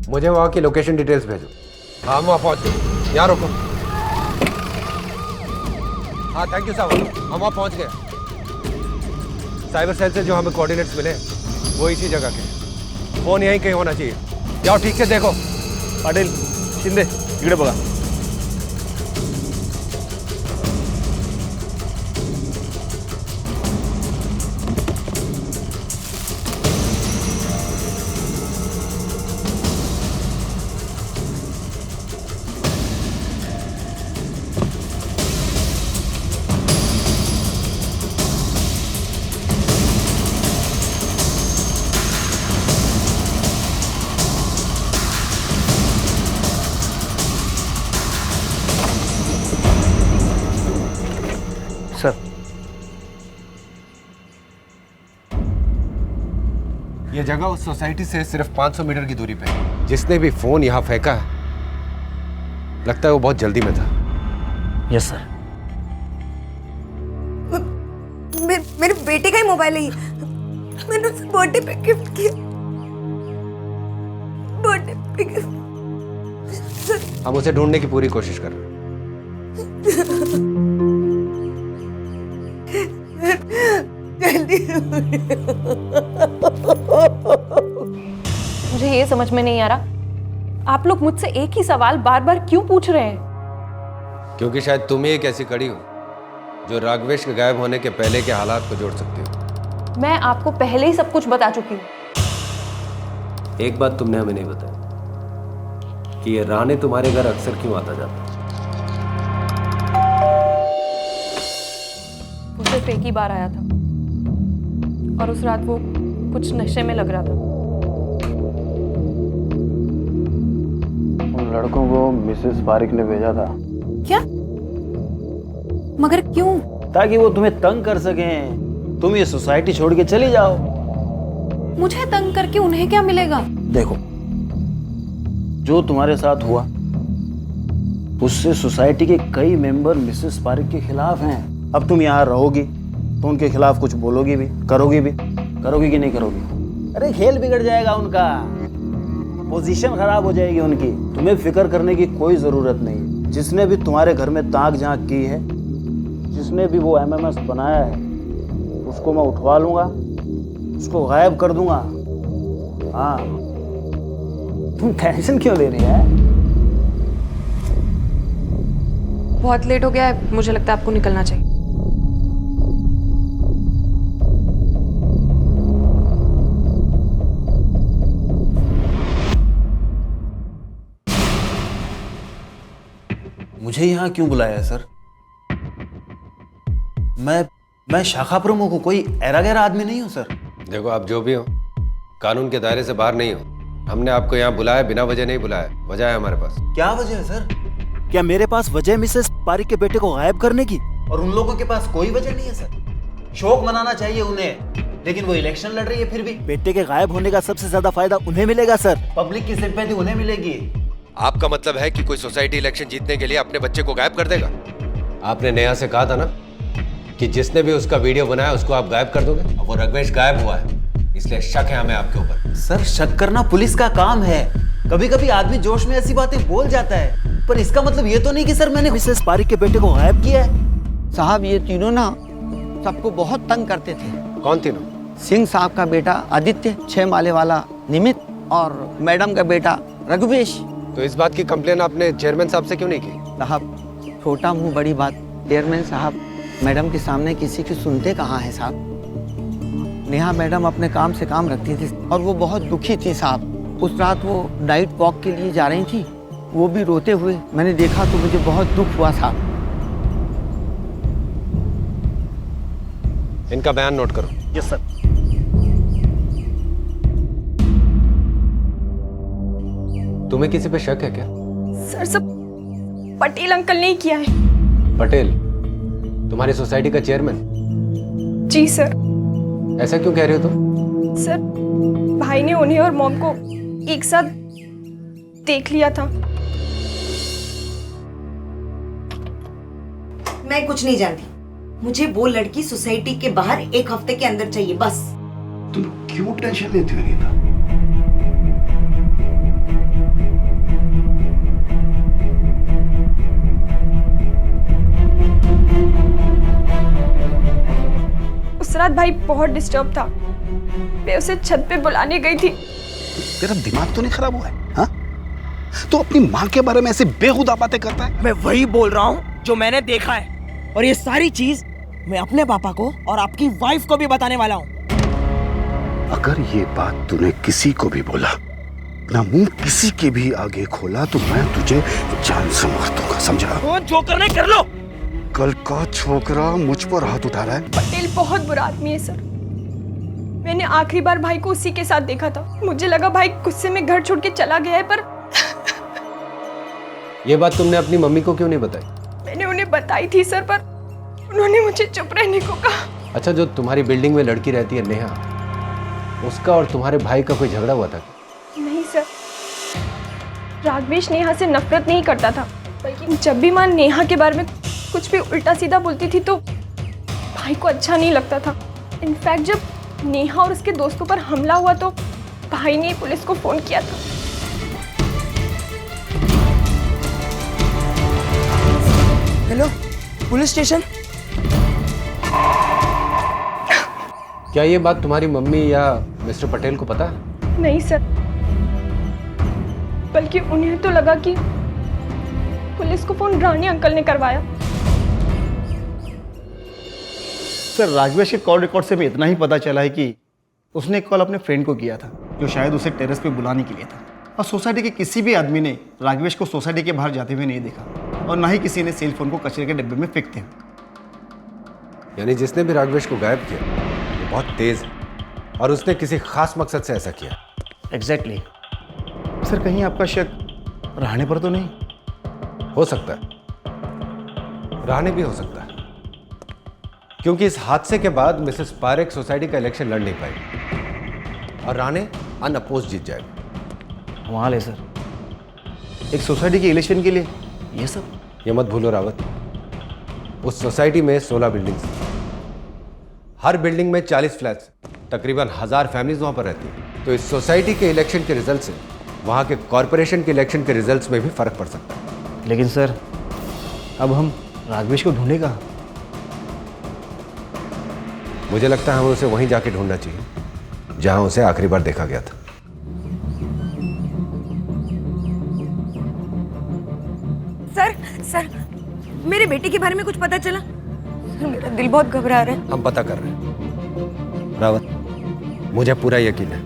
मुझे वहाँ की लोकेशन डिटेल्स भेजो। हाँ, वहाँ पहुँच गए। यहाँ रुको। हाँ, थैंक यू साहब, हम वहाँ पहुँच गए। साइबर सेल से जो हमें कोऑर्डिनेट्स मिले वो इसी जगह के। फोन यहीं कहीं होना चाहिए। जाओ ठीक से देखो। पाटिल, शिंदे, इकडे बघा। ये जगह उस सोसाइटी से सिर्फ 500 मीटर की दूरी पे है। जिसने भी फोन यहाँ फेंका है, लगता है वो बहुत जल्दी में था। Yes sir. मेरे बेटे का ही मोबाइल है ये। मैंने उसे बर्थडे पे गिफ्ट किया। बर्थडे पे गिफ्ट। हम उसे ढूंढने की पूरी कोशिश कर रहे हैं। मुझे ये समझ में नहीं आ रहा, आप लोग मुझसे एक ही सवाल बार बार क्यों पूछ रहे हैं? क्योंकि शायद तुम ही एक ऐसी कड़ी हो जो राघवेश के गायब होने के पहले के हालात को जोड़ सकती हो। मैं आपको पहले ही सब कुछ बता चुकी हूँ। एक बात तुमने हमें नहीं बताई कि ये राणे तुम्हारे घर अक्सर क्यों आता जाता? वो सिर्फ एक ही बार आया था और उस रात वो कुछ नशे में लग रहा था। उन लड़कों को मिसेस पारिक ने भेजा था। क्या? मगर क्यों? ताकि वो तुम्हें तंग कर सकें, तुम ये सोसाइटी छोड़ के चली जाओ। मुझे तंग करके उन्हें क्या मिलेगा? देखो, जो तुम्हारे साथ हुआ उससे सोसाइटी के कई मेंबर मिसेस पारिक के खिलाफ हैं। अब तुम यहाँ रहोगी तो उनके खिलाफ कुछ बोलोगी भी, करोगी कि नहीं करोगी? अरे खेल बिगड़ जाएगा उनका, पोजीशन खराब हो जाएगी उनकी। तुम्हें फिक्र करने की कोई जरूरत नहीं। जिसने भी तुम्हारे घर में ताक झांक की है, जिसने भी वो एमएमएस बनाया है, उसको मैं उठवा लूंगा, उसको गायब कर दूंगा। हाँ, तुम टेंशन क्यों ले रही है? बहुत लेट हो गया है, मुझे लगता है आपको निकलना चाहिए। मुझे यहाँ क्यों बुलाया है सर? मैं शाखा प्रमुख हूँ, कोई ऐरा गैरा आदमी नहीं हूँ सर। देखो, आप जो भी हो, कानून के दायरे से बाहर नहीं हो। हमने आपको यहाँ बुलाया, बिना वजह नहीं बुलाया। वजह है हमारे पास। क्या वजह है सर? क्या मेरे पास वजह मिसेस पारिक के बेटे को गायब करने की? और उन लोगों के पास कोई वजह नहीं है सर। शोक मनाना चाहिए उन्हें, लेकिन वो इलेक्शन लड़ रही है। फिर भी बेटे के गायब होने का सबसे ज्यादा फायदा उन्हें मिलेगा सर। पब्लिक की सिंपैथी उन्हें मिलेगी। आपका मतलब है कि कोई सोसाइटी इलेक्शन जीतने के लिए अपने बच्चे को गायब कर देगा? आपने नेहा से कहा था ना कि जिसने भी उसका वीडियो बनाया उसको आप गायब कर दोगे। अब वो राघवेश गायब हुआ है, इसलिए शक है हमें आपके ऊपर। सर, शक करना पुलिस का काम है। कभी कभी आदमी जोश में ऐसी बातें बोल जाता है, पर इसका मतलब ये तो नहीं कि सर मैंने मिसेस पारिक के बेटे को गायब किया है। साहब, ये तीनों ना सबको बहुत तंग करते थे। कौन तीनों? सिंह साहब का बेटा आदित्य, 6 माले वाला निमित और मैडम का बेटा रघुवेश। तो इस बात की कंप्लेन आपने चेयरमैन साहब से क्यों नहीं की? साहब, छोटा मुंह बड़ी बात। चेयरमैन साहब मैडम के सामने किसी की सुनते कहाँ हैं साहब। नेहा मैडम अपने काम से काम रखती थी और वो बहुत दुखी थी साहब। उस रात वो नाइट वॉक के लिए जा रही थी, वो भी रोते हुए मैंने देखा तो मुझे बहुत दुख हुआ साहब। इनका बयान नोट करो। Yes sir. तुम्हें किसी पे शक है क्या? सर, सब पटेल अंकल ने ही किया है। पटेल तुम्हारी सोसाइटी का चेयरमैन? जी सर। ऐसा क्यों कह रहे हो तुम? सर, भाई ने उन्हें और मॉम को एक साथ देख लिया था। मैं कुछ नहीं जानती। मुझे वो लड़की सोसाइटी के बाहर 1 हफ्ते के अंदर चाहिए, बस। तुम क्यों टेंशन लेती हो रीना? उस रात भाई बहुत डिस्टर्ब था, मैं उसे छत पे बुलाने गई थी। तेरा दिमाग तो नहीं खराब हुआ है? हाँ? तो अपनी माँ के बारे में ऐसे बेहुदा बातें करता है? मैं वही बोल रहा हूँ जो मैंने देखा है, और ये सारी चीज मैं अपने पापा को और आपकी वाइफ को भी बताने वाला हूँ। अगर ये बात तूने किसी को भी बोला, ना मुंह किसी के भी आगे खोला, तो मैं तुझे जान से मार दूंगा, समझा? जो करना है कर लो। कल का छोकरा मुझ पर हाथ उठा रहा है। पटेल बहुत बुरा आदमी है सर। मैंने आखिरी बार भाई को उसी के साथ देखा था। मुझे लगा भाई गुस्से में घर छोड़ के चला गया है, पर ये बात तुमने अपनी मम्मी को क्यों नहीं बताई? मैंने उन्हें बताई थी सर, पर उन्होंने मुझे चुप रहने को कहा। अच्छा, जो तुम्हारी बिल्डिंग में लड़की रहती है नेहा, उसका और तुम्हारे भाई का कोई झगड़ा हुआ था? नहीं सर, राघवेश नेहा से नफरत नहीं करता था, बल्कि जब भी माँ नेहा के बारे में कुछ भी उल्टा सीधा बोलती थी तो भाई को अच्छा नहीं लगता था। इनफैक्ट जब नेहा और उसके दोस्तों पर हमला हुआ तो भाई ने पुलिस को फोन किया था। Hello, police station. क्या ये बात तुम्हारी मम्मी या मिस्टर पटेल को पता है? नहीं सर, बल्कि उन्हें तो लगा कि पुलिस को फोन रानी अंकल ने करवाया। सर, राघवेश के कॉल रिकॉर्ड से भी इतना ही पता चला है कि उसने कॉल अपने फ्रेंड को किया था, जो शायद उसे टेरेस पे बुलाने के लिए था। और सोसाइटी के किसी भी आदमी ने राघवेश को सोसाइटी के बाहर जाते हुए नहीं देखा, और ना ही किसी ने सेल फोन को कचरे के डिब्बे में फेंकते हैं। यानी जिसने भी राघवेश को गायब किया वो बहुत तेज है और उसने किसी खास मकसद से ऐसा किया। एग्जैक्टली। सर, कहीं आपका शक रहने पर तो नहीं? हो सकता है, रहने भी हो सकता है, क्योंकि इस हादसे के बाद मिसेस पारेख सोसाइटी का इलेक्शन लड़ नहीं पाई और राणे अनअपोज जीत जाएगा। कमाल है सर, एक सोसाइटी के इलेक्शन के लिए ये सब। ये मत भूलो रावत, उस सोसाइटी में 16 बिल्डिंग्स, हर बिल्डिंग में 40 फ्लैट्स, तकरीबन 1000 फैमिलीज वहां पर रहती हैं। तो इस सोसाइटी के इलेक्शन के रिजल्ट से वहां के कॉरपोरेशन के इलेक्शन के रिजल्ट्स में भी फर्क पड़ सकता है। लेकिन सर, अब हम राघवेश को ढूंढे कहाँ? मुझे लगता है हमें उसे वहीं जाके ढूंढना चाहिए जहां उसे आखिरी बार देखा गया था। सर, मेरे बेटे के बारे में कुछ पता चला? सर, मेरा दिल बहुत घबरा रहा है। हम पता कर रहे हैं रावत, मुझे पूरा यकीन है,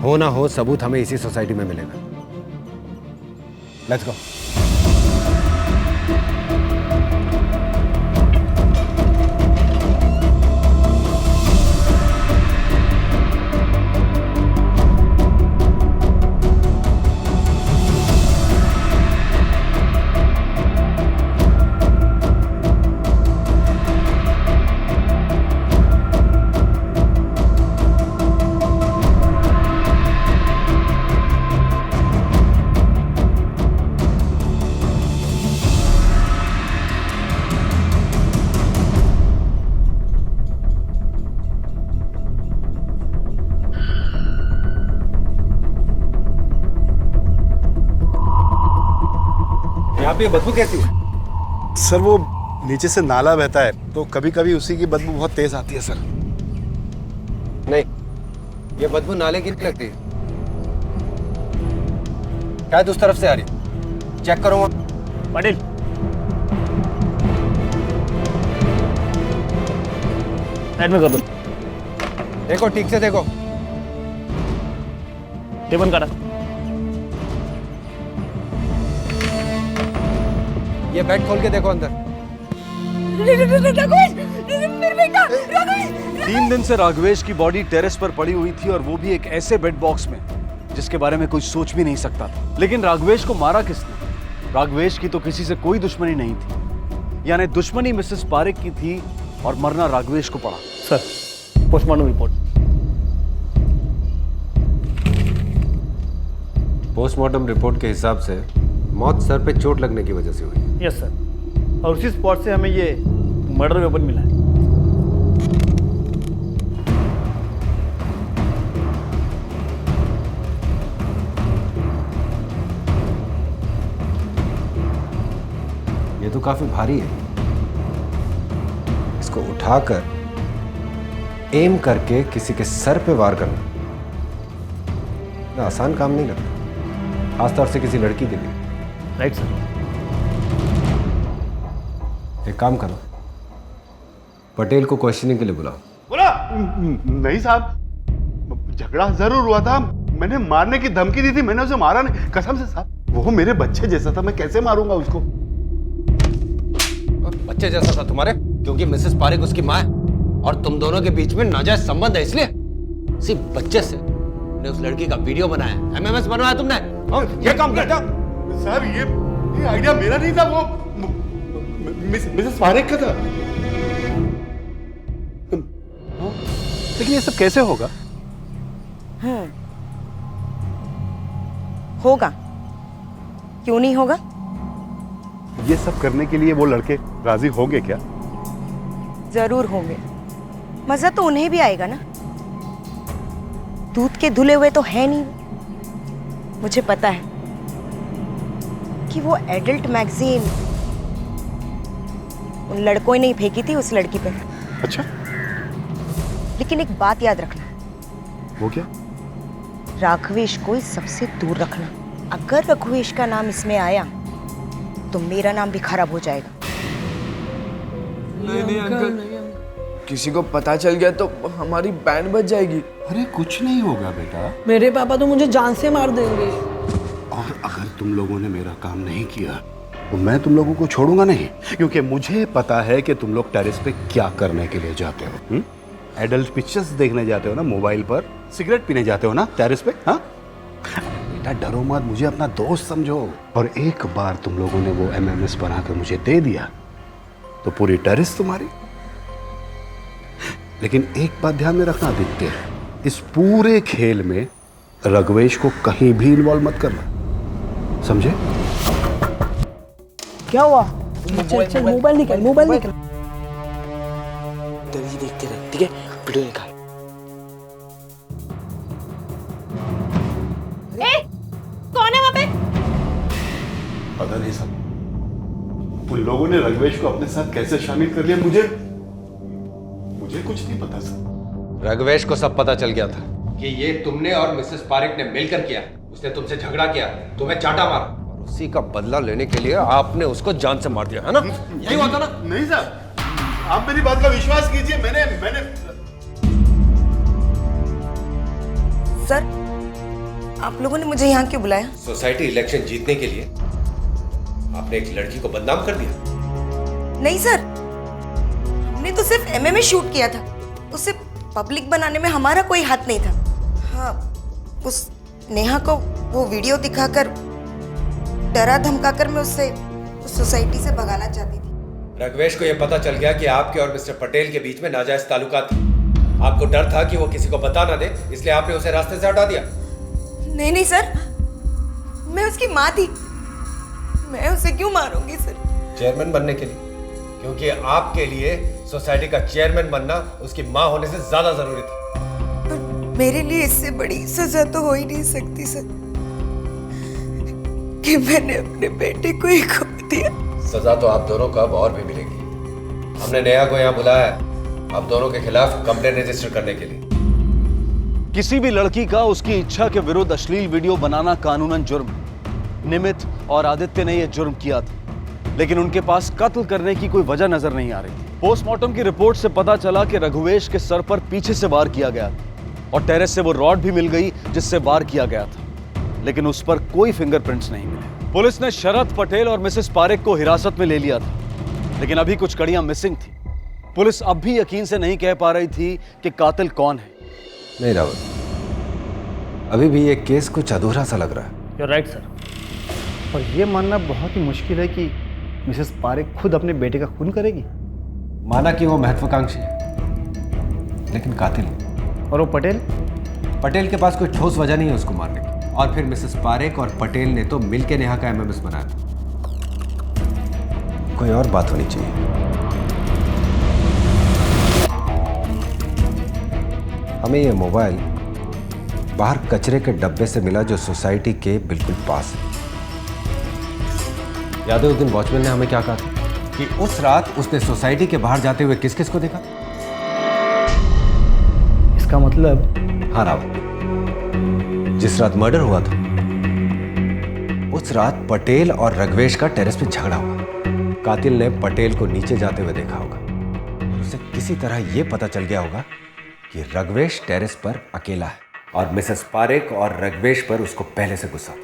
हो ना हो सबूत हमें इसी सोसाइटी में मिलेगा। Let's go. यहाँ पे बदबू कैसी है? सर, वो नीचे से नाला बहता है तो कभी कभी उसी की बदबू बहुत तेज आती है सर। नहीं, ये बदबू नाले की नहीं लगती, शायद उस तरफ से आ रही। चेक करो पाटिल। साइड में कर दो। देखो, ठीक से देखो। टेबल काटा। ये बेड खोल के देखो अंदर। 3 दिन से राघवेश की बॉडी टेरेस पर पड़ी हुई थी, और वो भी एक ऐसे बेड बॉक्स में जिसके बारे में कोई सोच भी नहीं सकता था। लेकिन राघवेश को मारा किसने? राघवेश की तो किसी से कोई दुश्मनी नहीं थी, यानी दुश्मनी मिसेस पारेख की थी और मरना राघवेश को पड़ा। Sir, postmortem report. Postmortem report के हिसाब से मौत सर पे चोट लगने की वजह से हुई है। यस सर, और उसी स्पॉट से हमें ये मर्डर वेपन मिला है। ये तो काफी भारी है, इसको उठाकर एम करके किसी के सर पे वार करना आसान काम नहीं लगता, खासतौर से किसी लड़की के लिए। Right sir. एक काम करो, पटेल को क्वेश्चनिंग के लिए बुलाओ। बोला नहीं साहब, झगड़ा जरूर हुआ था, मैंने मारने की धमकी दी थी, मैंने उसे मारा नहीं, कसम से साहब। वो मेरे बच्चे जैसा था, मैं कैसे मारूंगा उसको? बच्चे जैसा था तुम्हारे? क्योंकि मिसेस पारेख उसकी माँ है और तुम दोनों के बीच में नाजायज संबंध है, इसलिए सिर्फ बच्चे से ने उस लड़की का वीडियो बनाया, एमएमएस बनवाया तुमने। ये काम करते हो? सर, ये आइडिया मेरा नहीं था, वो मिसेस पारेख का था। लेकिन ये सब कैसे होगा? होगा, क्यों नहीं होगा? ये सब करने के लिए वो लड़के राजी होंगे क्या? जरूर होंगे। मजा तो उन्हें भी आएगा ना। दूध के धुले हुए तो है नहीं। मुझे पता है कि वो एडल्ट मैगजीन उन लड़कों ने ही फेंकी थी उस लड़की पे। अच्छा। लेकिन एक बात याद रखना। वो क्या? राघवेश को इस सबसे दूर रखना। अगर रघुवेश का नाम इसमें आया तो मेरा नाम भी खराब हो जाएगा। नहीं अंकल, किसी को पता चल गया तो हमारी बैंड बच जाएगी। अरे कुछ नहीं होगा बेटा। मेरे पापा तो मुझे जान से मार देंगे। और अगर तुम लोगों ने मेरा काम नहीं किया तो मैं तुम लोगों को छोड़ूंगा नहीं, क्योंकि मुझे पता है कि तुम लोग टेरेस पे क्या करने के लिए जाते हो। एडल्ट पिक्चर्स देखने जाते हो ना मोबाइल पर, सिगरेट पीने जाते हो ना टेरेस पे। हाँ बेटा डरो मत, मुझे अपना दोस्त समझो। और एक बार तुम लोगों ने वो एमएमएस बनाकर मुझे दे दिया तो पूरी टेरेस तुम्हारी। लेकिन एक बात ध्यान में रखना आदित्य, इस पूरे खेल में रघुवेश को कहीं भी इन्वॉल्व मत करना, समझे? क्या हुआ? चल मोबाइल निकाल, मोबाइल निकाल। तभी देखते रह, ठीक है? वीडियो निकाल। ए, कौन है वहाँ पे? पता नहीं सब। उन लोगों ने रघुवेश को अपने साथ कैसे शामिल कर लिया मुझे कुछ नहीं पता सर। रघुवेश को सब पता चल गया था कि ये तुमने और मिसेस पारेख ने मिलकर किया। उसने तुमसे झगड़ा किया, तुम्हें चाटा मारा और उसी का बदला लेने के लिए आपने उसको जान से मार दिया, है ना? यही हुआ था ना? नहीं साहब, आप मेरी बात का विश्वास कीजिए। मैंने सर, आप लोगों ने मुझे यहाँ क्यों बुलाया? सोसाइटी इलेक्शन जीतने के लिए आपने एक लड़की को बदनाम कर दिया। नहीं सर, हमने तो सिर्फ एमएमए शूट किया था। उसे पब्लिक बनाने में हमारा कोई हाथ नहीं था। हाँ, उस नेहा को वो वीडियो दिखाकर डरा धमकाकर मैं उससे उस सोसाइटी से भगाना चाहती थी। रघुवेश को यह पता चल गया कि आपके और मिस्टर पटेल के बीच में नाजायज ताल्लुकात थे। आपको डर था कि वो किसी को बता ना दे, इसलिए आपने उसे रास्ते से हटा दिया। नहीं नहीं सर, मैं उसकी माँ थी। मैं उसे क्यों मारूंगी सर? चेयरमैन बनने के लिए, क्योंकि आपके लिए सोसाइटी का चेयरमैन बनना उसकी माँ होने से ज्यादा जरूरी था। पर मेरे लिए इससे बड़ी सजा तो हो ही नहीं सकती सर कि मैंने अपने बेटे को ही खो दिया। सजा तो आप दोनों को अब और भी मिलेगी। हमने नेहा को यहाँ बुलाया है आप दोनों के खिलाफ कंप्लेंट रजिस्टर करने के लिए। किसी भी लड़की का उसकी इच्छा के विरुद्ध अश्लील वीडियो बनाना कानूनन जुर्म है। निमित और आदित्य ने यह जुर्म किया था, लेकिन उनके पास कत्ल करने की कोई वजह नजर नहीं आ रही थी। पोस्टमार्टम की रिपोर्ट से पता चला कि रघुवेश के सर पर पीछे से वार किया गया था और टेरेस से वो रॉड भी मिल गई जिससे वार किया गया था, लेकिन उस पर कोई फिंगरप्रिंट्स नहीं मिले। पुलिस ने शरद पटेल और मिसेस पारेख को हिरासत में ले लिया था, लेकिन अभी कुछ कड़ियां मिसिंग थी। पुलिस अब भी यकीन से नहीं कह पा रही थी कि कातिल कौन है। नहीं रावत, अभी भी ये केस कुछ अधूरा सा लग रहा है। You're right, sir. और ये मानना बहुत ही मुश्किल है कि मिसेस पारेख खुद अपने बेटे का खून करेगी। माना कि वो महत्वाकांक्षी है, लेकिन कातिल है। और वो पटेल के पास कोई ठोस वजह नहीं है उसको मारने की। और फिर मिसेस पारेख और पटेल ने तो मिलके नेहा का एमएमएस बनाया था। कोई और बात होनी चाहिए। हमें ये मोबाइल बाहर कचरे के डब्बे से मिला जो सोसाइटी के बिल्कुल पास है। याद है उस दिन वॉचमैन ने हमें क्या कहा था कि उस रात उसने सोसाइटी के बाहर जाते हुए किस किस को देखा? इसका मतलब? हाँ रावत, जिस रात मर्डर हुआ था उस रात पटेल और रघुवेश का टेरेस पे झगड़ा हुआ। कातिल ने पटेल को नीचे जाते हुए देखा होगा। उसे किसी तरह यह पता चल गया होगा कि रघुवेश टेरेस पर अकेला है और मिसेस पारेख और रघुवेश पर उसको पहले से गुस्सा था।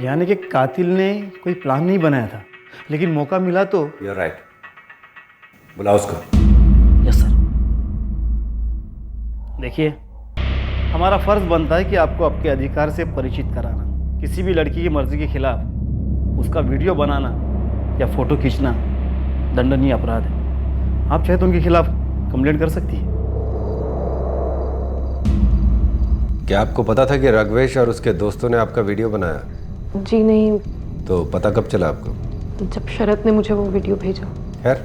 यानी कि कातिल ने कोई प्लान नहीं बनाया था, लेकिन मौका मिला तो। You're right. बुलाओ उसको। Yes sir. देखिए, हमारा फर्ज बनता है कि आपको आपके अधिकार से परिचित कराना। किसी भी लड़की की मर्जी के खिलाफ उसका वीडियो बनाना या फोटो खींचना दंडनीय अपराध है। आप चाहे तो उनके खिलाफ कंप्लेंट कर सकती है। क्या आपको पता था कि राघवेश और उसके दोस्तों ने आपका वीडियो बनाया? जी नहीं, तो पता कब चला आपको? जब शरद ने मुझे वो वीडियो भेजा। खैर,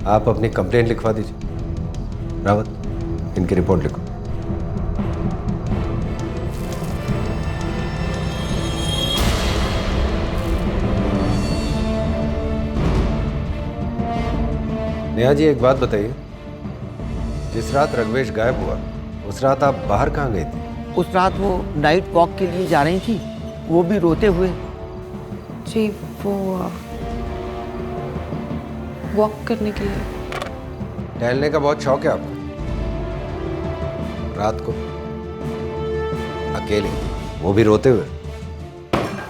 आप अपनी कंप्लेंट लिखवा दीजिए। रावत, इनकी रिपोर्ट लिखो। नेहा जी, एक बात बताइए, जिस रात रघवेश गायब हुआ उस रात आप बाहर कहाँ गई थी? उस रात वो नाइट वॉक के लिए जा रही थी, वो भी रोते हुए। जी, वो वॉक करने के लिए। टहलने का बहुत शौक है आपको? रात को अकेले, वो भी रोते हुए?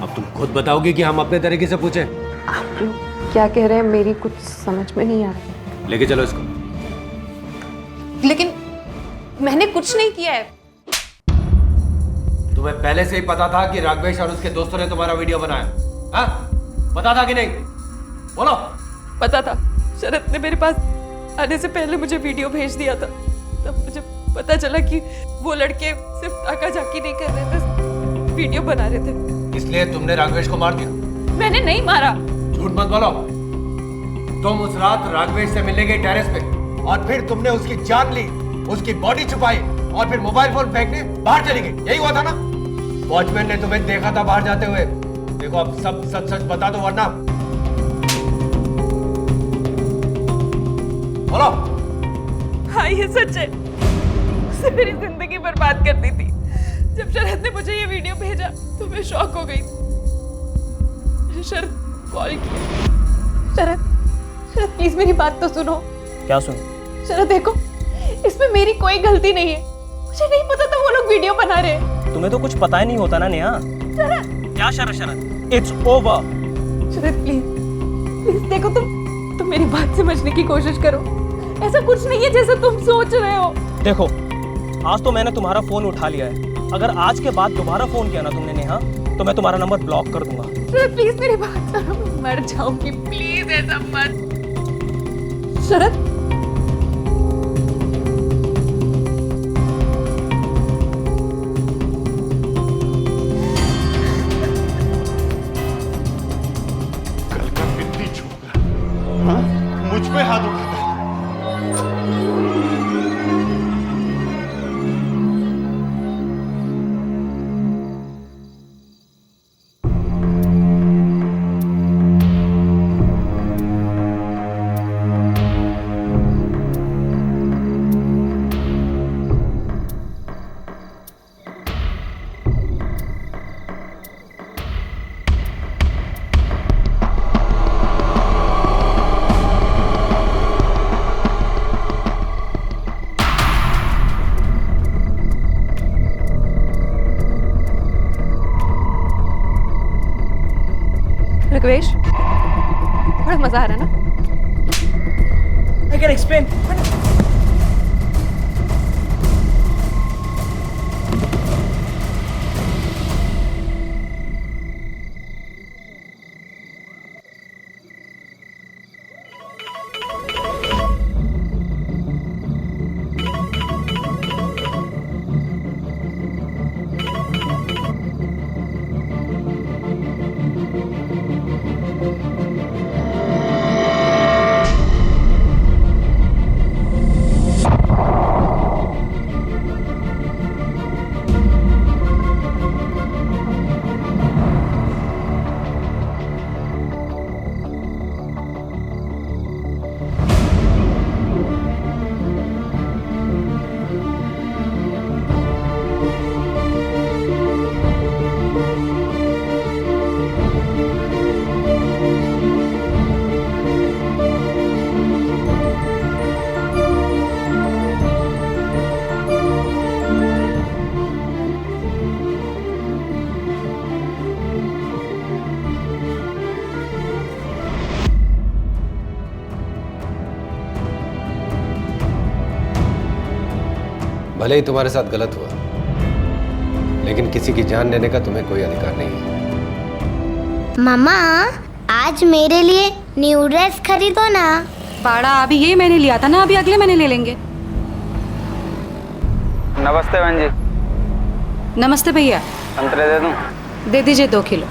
अब तुम खुद बताओगी कि हम अपने तरीके से पूछें? आप लोग क्या कह रहे हैं, मेरी कुछ समझ में नहीं आ रही। लेके चलो इसको। लेकिन मैंने कुछ नहीं किया है। तुम्हें पहले से ही पता था कि राघवेश और उसके दोस्तों ने तुम्हारा वीडियो बनाया? हाँ? पता था कि नहीं? बोलो। पता था। शरद ने मेरे पास आने से पहले मुझे वीडियो भेज दिया था। तब मुझे पता चला कि वो लड़के सिर्फ ताका झाकी नहीं कर रहे थे, वीडियो बना रहे थे। इसलिए तुमने राघवेश को मार दिया? मैंने नहीं मारा। झूठ मत बोलो। तुम उस रात राघवेश से मिलने गई टेरेस पे और फिर तुमने उसकी जान ली, उसकी बॉडी छुपाई और फिर मोबाइल फोन फेंकने बाहर चली गई। यही हुआ था ना? वॉचमैन ने तुम्हें देखा था बाहर जाते हुए। देखो, अब सब सच सच बता दो वरना। बोलो। हाँ, ये सच है। उसने मेरी जिंदगी बर्बाद कर दी थी। जब शरद ने मुझे ये वीडियो भेजा तो मैं शॉक हो गई। मैंने शरद कॉल किया। शरद प्लीज मेरी बात तो सुनो। क्या सुन? शरद देखो, इसमें मेरी कोई गलती नहीं है। मुझे नहीं पता था वो लोग वीडियो बना रहे हैं। तुम्हें तो कुछ पता ही नहीं होता ना नेहा। शरद, क्या Sharad? It's over. Sharad please देखो, तुम मेरी बात समझने की कोशिश करो। ऐसा कुछ नहीं है जैसा तुम सोच रहे हो। देखो, आज तो मैंने तुम्हारा फोन उठा लिया है। अगर आज के बाद दोबारा फोन किया ना तुमने नेहा, तो मैं तुम्हारा नंबर ब्लॉक कर दूंगा। शरद प्लीज मेरी बात सुनो, मैं मर जाऊंगी। प्लीज ऐसा मत। शरद, कल का बिल्ली छोकरा मुझ पे हाथ उठाता है। रघवेश, बड़ा मजा आ रहा है ना? I can explain. भले ही तुम्हारे साथ गलत हुआ, लेकिन किसी की जान लेने का तुम्हें कोई अधिकार नहीं है। मामा, आज मेरे लिए न्यू ड्रेस खरीदो ना। बाड़ा, अभी ये मैंने लिया था ना, अभी अगले महीने ले लेंगे। नमस्ते बहन जी। नमस्ते भैया। संतरे दे दूं? दे दीजिए 2 किलो।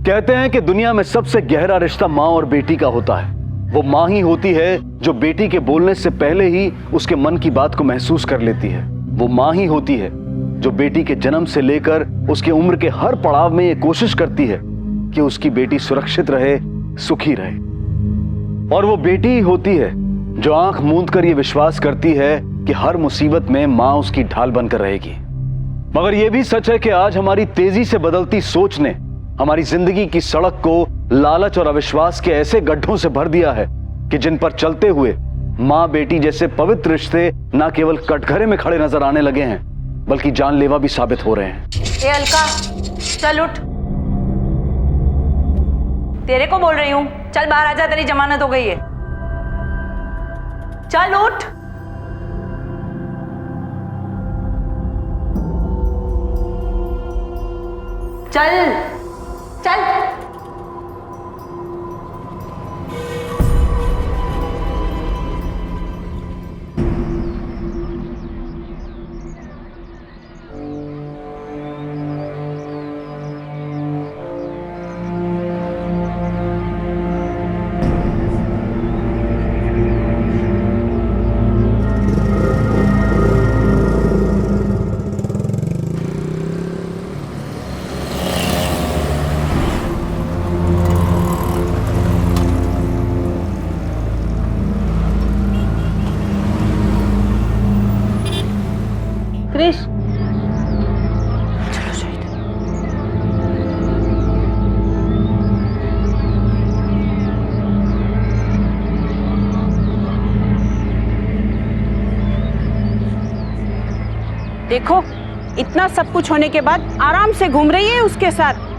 कहते हैं कि दुनिया में सबसे गहरा रिश्ता माँ और बेटी का होता है। वो माँ ही होती है जो बेटी के बोलने से पहले ही उसके मन की बात को महसूस कर लेती है। वो माँ ही होती है जो बेटी के जन्म से लेकर उसके उम्र के हर पड़ाव में ये कोशिश करती है कि उसकी बेटी सुरक्षित रहे, सुखी रहे। और वो बेटी ही होती है जो आंख मूंद कर ये विश्वास करती है कि हर मुसीबत में माँ उसकी ढाल बनकर रहेगी। मगर यह भी सच है कि आज हमारी तेजी से बदलती सोच ने हमारी जिंदगी की सड़क को लालच और अविश्वास के ऐसे गड्ढों से भर दिया है कि जिन पर चलते हुए माँ बेटी जैसे पवित्र रिश्ते न केवल कटघरे में खड़े नजर आने लगे हैं बल्कि जानलेवा भी साबित हो रहे हैं। ए अलका, चल उठ। तेरे को बोल रही हूँ, चल बाहर आजा, तेरी जमानत हो गई है। चल उठ। चल चल। क्रिश, चलो शहीद। देखो, इतना सब कुछ होने के बाद आराम से घूम रही है उसके साथ।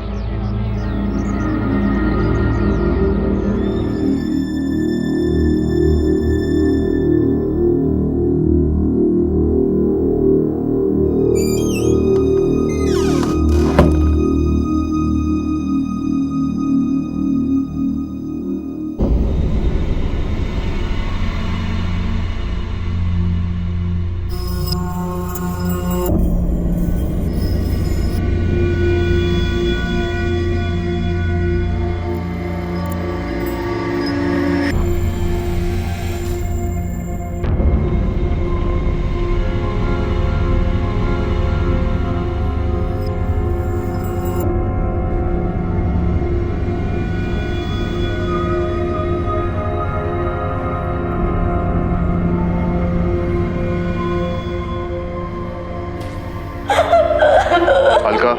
अलका,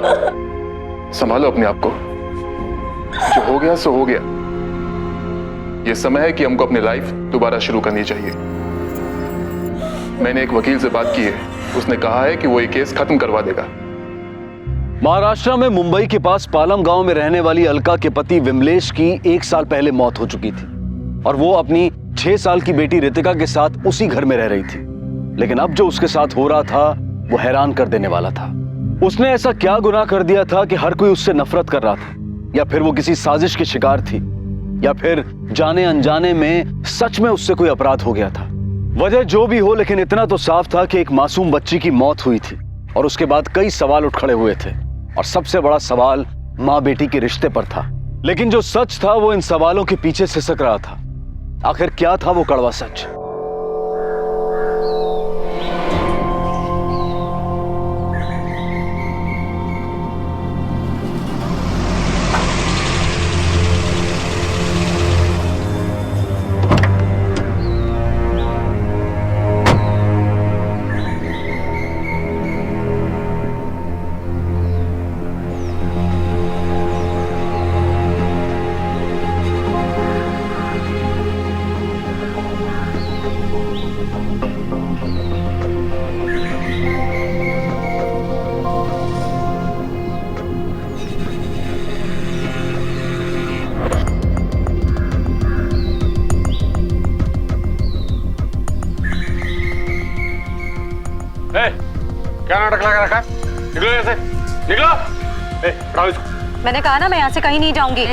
संभालो अपने आप को। जो हो गया सो हो गया। ये समय है कि हमको अपनी लाइफ दोबारा शुरू करनी चाहिए। मैंने एक वकील से बात की है, उसने कहा है कि वो ये केस खत्म करवा देगा। महाराष्ट्र में मुंबई के पास पालम गांव में रहने वाली अलका के पति विमलेश की 1 साल पहले मौत हो चुकी थी और वो अपनी 6 साल की बेटी रितिका के साथ उसी घर में रह रही थी। लेकिन अब जो उसके साथ हो रहा था वो हैरान कर देने वाला था। उसने ऐसा क्या गुनाह कर दिया था कि हर कोई उससे नफरत कर रहा था, या फिर वो किसी साजिश की शिकार थी, या फिर जाने अनजाने में सच में उससे कोई अपराध हो गया था। वजह जो भी हो, लेकिन इतना तो साफ था कि एक मासूम बच्ची की मौत हुई थी और उसके बाद कई सवाल उठ खड़े हुए थे और सबसे बड़ा सवाल माँ बेटी के रिश्ते पर था। लेकिन जो सच था वो इन सवालों के पीछे सिसक रहा था। आखिर क्या था वो कड़वा सच? लगा के रखा है? निकलो यहाँ से, निकलो। हटाओ इसको। मैंने कहा ना मैं यहाँ से कहीं नहीं जाऊंगी।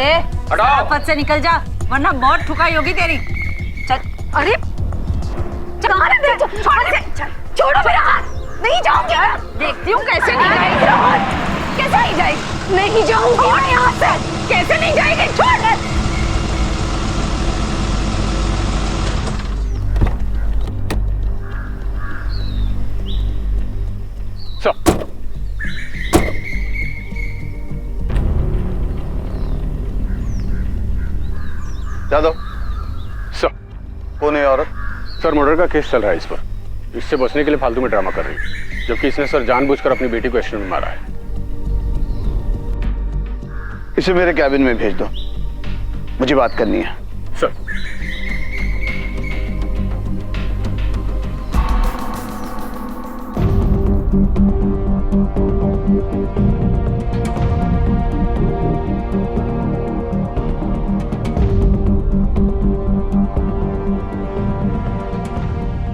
हटाओ। पद से निकल जा वरना बहुत ठुकाई होगी तेरी। चल। अरे छोड़ो मेरा हाथ। नहीं जाऊंगी। देखती हूँ कैसे नहीं जाएगी। कैसे नहीं जाएगी? नहीं जाऊंगी मैं यहाँ से। कैसे नहीं जाएगी? छोड़ दे। यादव सर। कौन है औरत? सर मर्डर का केस चल रहा है इस पर। इससे बचने के लिए फालतू में ड्रामा कर रही है, जबकि इसने सर जानबूझकर अपनी बेटी को एक्सीडेंट में मारा है। इसे मेरे कैबिन में भेज दो, मुझे बात करनी है। Sir.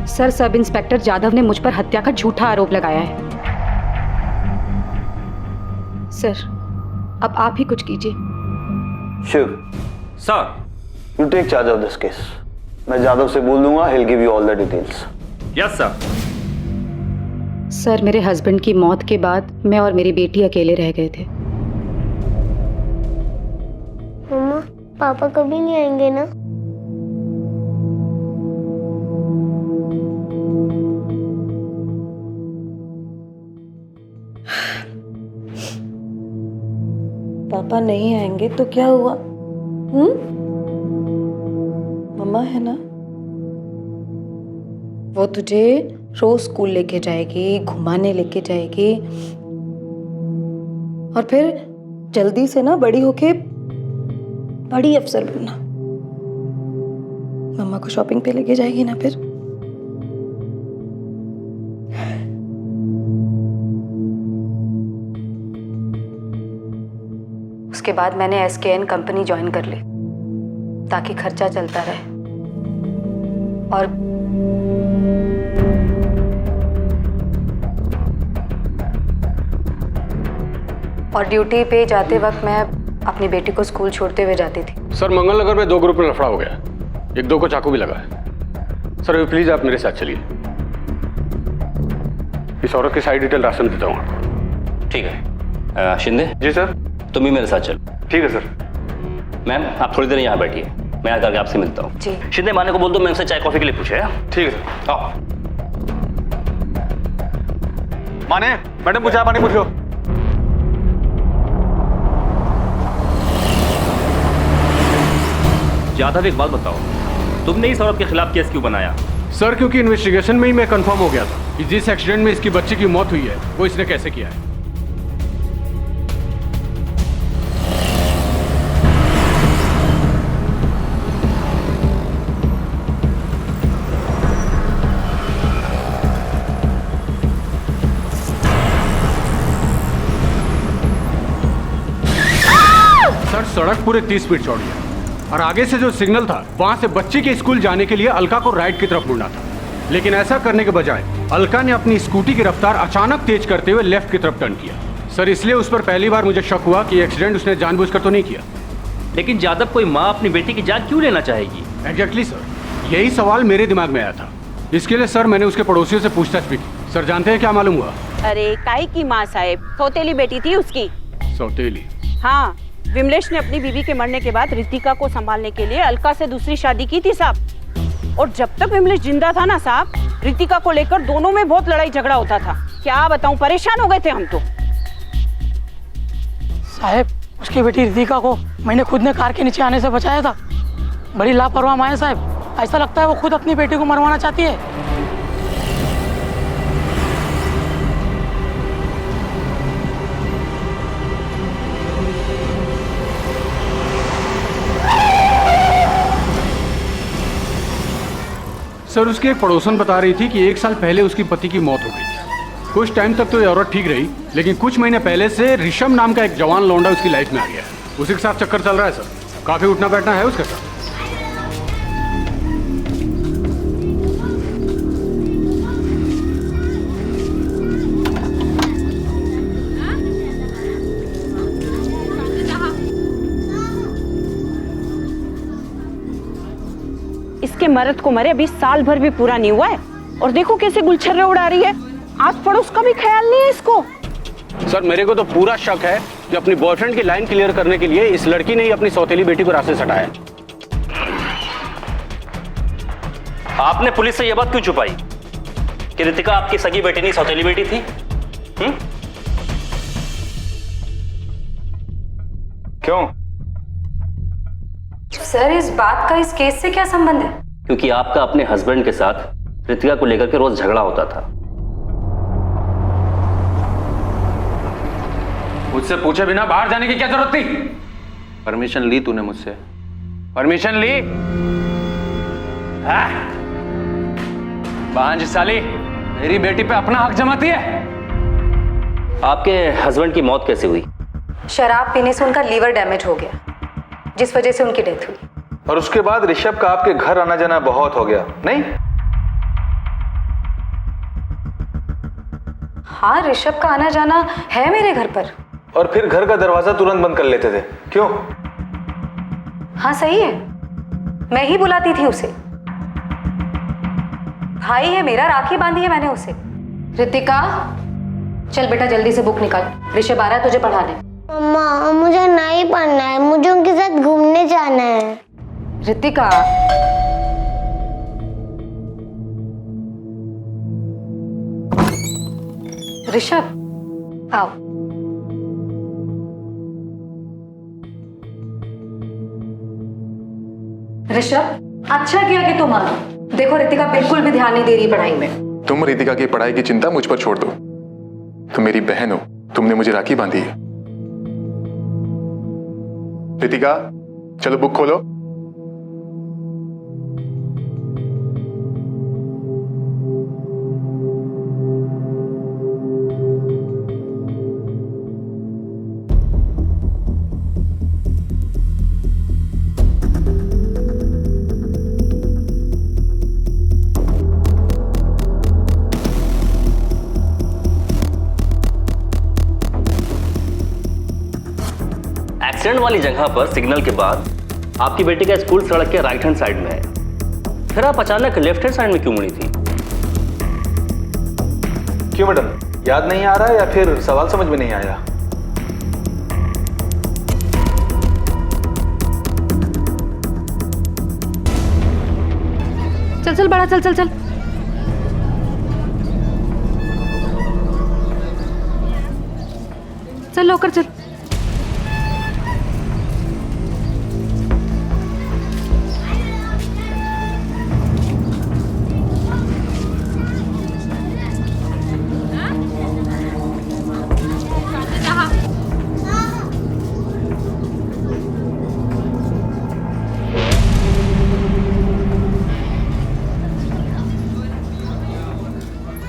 Sir, sub inspector Jadhav ने मुझ पर हत्या का झूठा आरोप लगाया है। सर, अब आप ही कुछ कीजिए। Shiv sir, you take charge of this case. मैं जाधव से बोल दूंगा, he'll give you all the details. Yes sir. Sir, मेरे हस्बैंड की मौत के बाद मैं और मेरी बेटी अकेले रह गए थे। मम्मा, पापा कभी नहीं आएंगे ना? पापा नहीं आएंगे तो क्या हुआ? मम्मा है ना, वो तुझे रोज स्कूल लेके जाएगी, घुमाने लेके जाएगी, और फिर जल्दी से ना बड़ी होके बड़ी अफसर बनना। मम्मा को शॉपिंग पे लेके जाएगी ना फिर। उसके बाद मैंने SKN कंपनी ज्वाइन कर ली ताकि खर्चा चलता रहे, और ड्यूटी पे जाते वक्त मैं अपनी बेटी को स्कूल छोड़ते हुए जाती थी। सर, मंगलनगर में 2 ग्रुप में लफड़ा हो गया, 1-2 को चाकू भी लगा है। सर प्लीज आप मेरे साथ चलिए। इस औरत की सारी डिटेल रास्ते में देता हूँ आपको। ठीक है। शिंदे जी सर। तुम भी मेरे साथ चलो। ठीक है सर। मैम, आप थोड़ी देर यहाँ बैठिए, मैं आकर के आपसे मिलता हूँ। शिंदे, माने को बोल दो मैम से चाय कॉफी के लिए पूछे। ठीक है सर। आओ। माने, मैडम को चाय पानी पूछो। जाधव, एक बात बताओ, तुमने इस औरत के खिलाफ केस क्यों बनाया? सर क्योंकि इन्वेस्टिगेशन में ही मैं कंफर्म हो गया था कि जिस एक्सीडेंट में इसकी बच्ची की मौत हुई है वो इसने कैसे किया है। सर सड़क पूरे 30 फीट चौड़ी है और आगे से जो सिग्नल था वहां से बच्ची के स्कूल जाने के लिए अलका को राइट की तरफ मुड़ना था, लेकिन ऐसा करने के बजाय अलका ने अपनी स्कूटी की रफ्तार अचानक तेज करते हुए लेफ्ट की तरफ टर्न किया। सर इसलिए उस पर पहली बार मुझे शक हुआ कि एक्सीडेंट उसने जानबूझकर तो नहीं किया। लेकिन जाधव, कोई माँ अपनी बेटी की जान क्यों लेना चाहेगी? एग्जैक्टली सर, यही सवाल मेरे दिमाग में आया था। इसके लिए सर मैंने उसके पड़ोसियों से पूछताछ भी की। सर जानते हैं क्या मालूम हुआ? अरे काई की माँ साहेब, सौतेली बेटी थी उसकी। सौतेली? हाँ, विमलेश ने अपनी बीवी के मरने के बाद रितिका को संभालने के लिए अलका से दूसरी शादी की थी साहब। और जब तक विमलेश जिंदा था ना साहब, रितिका को लेकर दोनों में बहुत लड़ाई झगड़ा होता था। क्या बताऊं, परेशान हो गए थे हम तो। साहब, उसकी बेटी रितिका को मैंने खुद ने कार के नीचे आने से बचाया था। बड़ी लापरवाह माँ है साहब, ऐसा लगता है वो खुद अपनी बेटी को मरवाना चाहती है। सर उसकी एक पड़ोसन बता रही थी कि 1 साल पहले उसकी पति की मौत हो गई थी। कुछ टाइम तक तो ये औरत ठीक रही, लेकिन कुछ महीने पहले से ऋषम नाम का एक जवान लौंडा उसकी लाइफ में आ गया है। उसी के साथ चक्कर चल रहा है सर, काफी उठना बैठना है उसके साथ। इसके मर्द को मरे अभी साल भर भी पूरा नहीं हुआ है और देखो कैसे गुलछर्रे उड़ा रही है। आस पड़ोस का भी ख्याल नहीं है इसको। सर मेरे को तो पूरा शक है कि अपनी बॉयफ्रेंड की लाइन क्लियर करने के लिए इस लड़की ने ही अपनी सौतेली बेटी को रास्ते से हटाया। आपने पुलिस से यह बात क्यों छुपाई कि रितिका आपकी सगी बेटी नहीं सौतेली बेटी थी? क्यों? सर इस बात का इस केस से क्या संबंध है? क्योंकि आपका अपने हस्बैंड के साथ रितिका को लेकर के रोज झगड़ा होता था। मुझसे पूछे बिना बाहर जाने की क्या जरूरत थी? परमिशन ली तूने मुझसे? परमिशन ली? बांझ साली, मेरी बेटी पे अपना हक जमाती है। आपके हस्बैंड की मौत कैसे हुई? शराब पीने से उनका लीवर डैमेज हो गया, जिस वजह से उनकी डेथ हुई। और उसके बाद ऋषभ का आपके घर आना जाना बहुत हो गया, नहीं? हाँ, ऋषभ का आना जाना है मेरे घर पर। और फिर घर का दरवाजा तुरंत बंद कर लेते थे, क्यों? हाँ सही है, मैं ही बुलाती थी उसे। भाई है मेरा, राखी बांधी है मैंने उसे। रितिका चल बेटा जल्दी से बुक निकाल, ऋषभ आ रहा है तुझे पढ़ाने। मम्मा मुझे नहीं पढ़ना है, मुझे उनके साथ घूमने जाना है। रितिका ऋषभ आओ। ऋषभ अच्छा किया कि तुम आ गए। देखो रितिका बिल्कुल भी ध्यान नहीं दे रही पढ़ाई में। तुम रितिका की पढ़ाई की चिंता मुझ पर छोड़ दो। तुम मेरी बहन हो, तुमने मुझे राखी बांधी है। रितिका चलो बुक खोलो। एक्सीडेंट वाली जगह पर सिग्नल के बाद आपकी बेटी का स्कूल सड़क के राइट हैंड साइड में है, फिर आप अचानक लेफ्ट हैंड साइड में क्यों मुड़ी थी? क्यों मैडम, याद नहीं आ रहा या फिर सवाल समझ में नहीं आया? चल चल बड़ा चल चल चल। चल लौकर चल।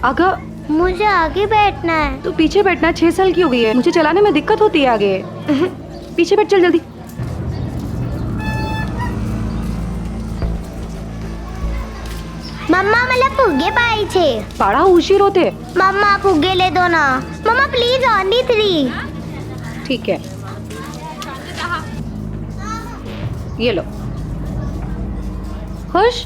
अगर मुझे आगे बैठना है। तो पीछे बैठना, 6 साल की हो गई है, मुझे चलाने में दिक्कत होती है आगे। पीछे बैठ चल जल्दी। मम्मा मला फुगे पाहिजे। बड़ा उशीर होते। मम्मा फुगे ले दो ना। मम्मा प्लीज ओनली 3। ठीक है ये लो। खुश?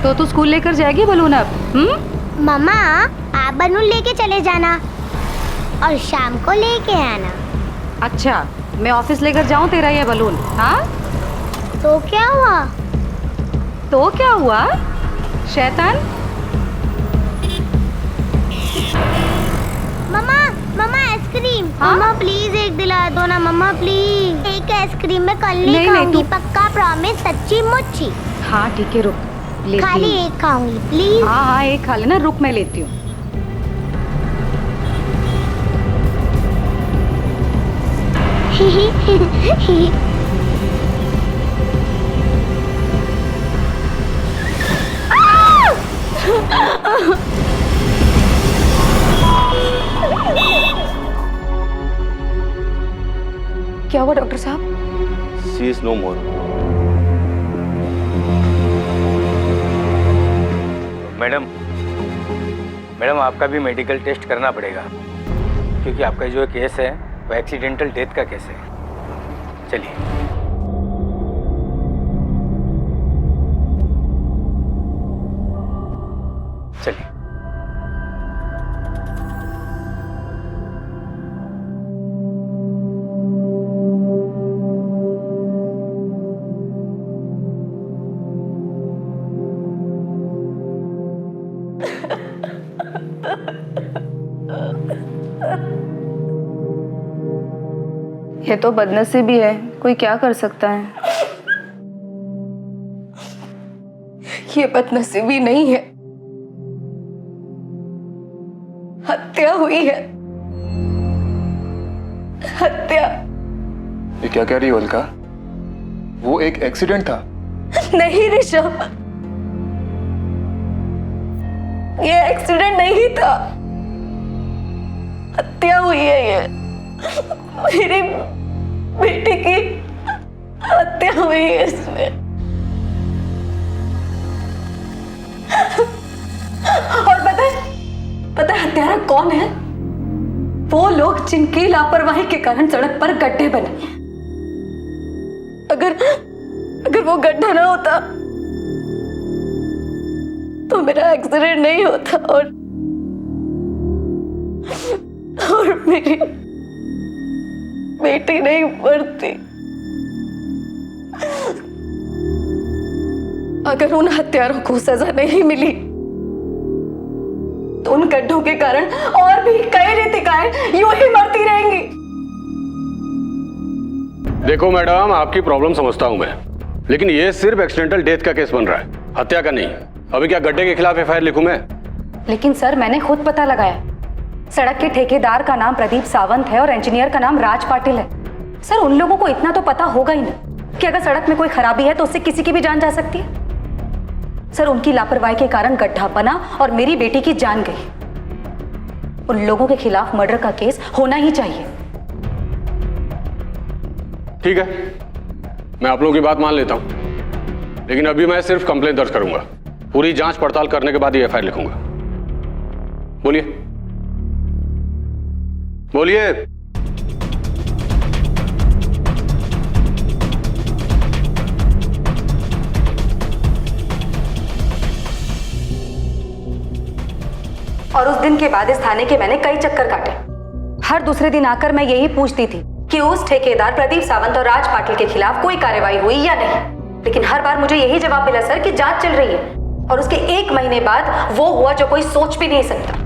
तो तू स्कूल लेकर जाएगी बलून अब? मम्मा आप बलून लेके चले जाना और शाम को लेके आना। अच्छा मैं ऑफिस लेकर जाऊं तेरा ये बलून? हाँ तो क्या हुआ? तो क्या हुआ शैतान? मम्मा मम्मा आइसक्रीम। हाँ? मम्मा प्लीज एक दिला दो ना मम्मा प्लीज। एक आइसक्रीम में कल नहीं, नहीं नहीं, खाऊंगी, तू- पक्का प्रॉमिस, सच्ची मुच्ची। हाँ ठीक है रुक लेती खाली हूँ। एक खाऊंगी प्लीज। हाँ हाँ एक खा लेना, रुक मैं लेती हूँ। क्या हुआ डॉक्टर साहब? She is no more. Madam आपका भी मेडिकल टेस्ट करना पड़ेगा, क्योंकि आपका जो केस है वो एक्सीडेंटल डेथ का केस है। चलिए। चलिए। ये तो बदनसीबी है, कोई क्या कर सकता है। ये बदनसीबी नहीं है, हत्या हुई है, हत्या। ये क्या कह रही हो अलका? वो एक एक्सीडेंट था। नहीं ऋषभ, ये एक्सीडेंट नहीं था, हत्या हुई है। ये मेरी बेटी की हत्या हुई है इसमें। और पता है हत्यारा कौन है? वो लोग जिनकी लापरवाही के कारण सड़क पर गड्ढे बने। अगर वो गड्ढा ना होता तो मेरा एक्सीडेंट नहीं होता और मेरी बेटी नहीं मरती। अगर उन हत्यारों को सजा नहीं मिली तो उन गड्ढों के कारण और भी कई रितिकाएं यूं ही मरती रहेंगी। देखो मैडम, आपकी प्रॉब्लम समझता हूं मैं, लेकिन ये सिर्फ एक्सीडेंटल डेथ का केस बन रहा है, हत्या का नहीं। अभी क्या गड्ढे के खिलाफ एफआईआर लिखूं मैं? लेकिन सर मैंने खुद पता लगाया, सड़क के ठेकेदार का नाम प्रदीप सावंत है और इंजीनियर का नाम राज पाटिल है। सर उन लोगों को इतना तो पता होगा ही ना कि अगर सड़क में कोई खराबी है तो उससे किसी की भी जान जा सकती है। सर उनकी लापरवाही के कारण गड्ढा बना और मेरी बेटी की जान गई। उन लोगों के खिलाफ मर्डर का केस होना ही चाहिए। ठीक है, मैं आप लोगों की बात मान लेता हूं, लेकिन अभी मैं सिर्फ कंप्लेंट दर्ज करूंगा। पूरी जांच पड़ताल करने के बाद ही एफआईआर लिखूंगा। बोलिए बोलिए। और उस दिन के बाद इस थाने के मैंने कई चक्कर काटे। हर दूसरे दिन आकर मैं यही पूछती थी कि उस ठेकेदार प्रदीप सावंत और राज पाटिल के खिलाफ कोई कार्रवाई हुई या नहीं, लेकिन हर बार मुझे यही जवाब मिला सर कि जांच चल रही है। और उसके 1 महीने बाद वो हुआ जो कोई सोच भी नहीं सकता।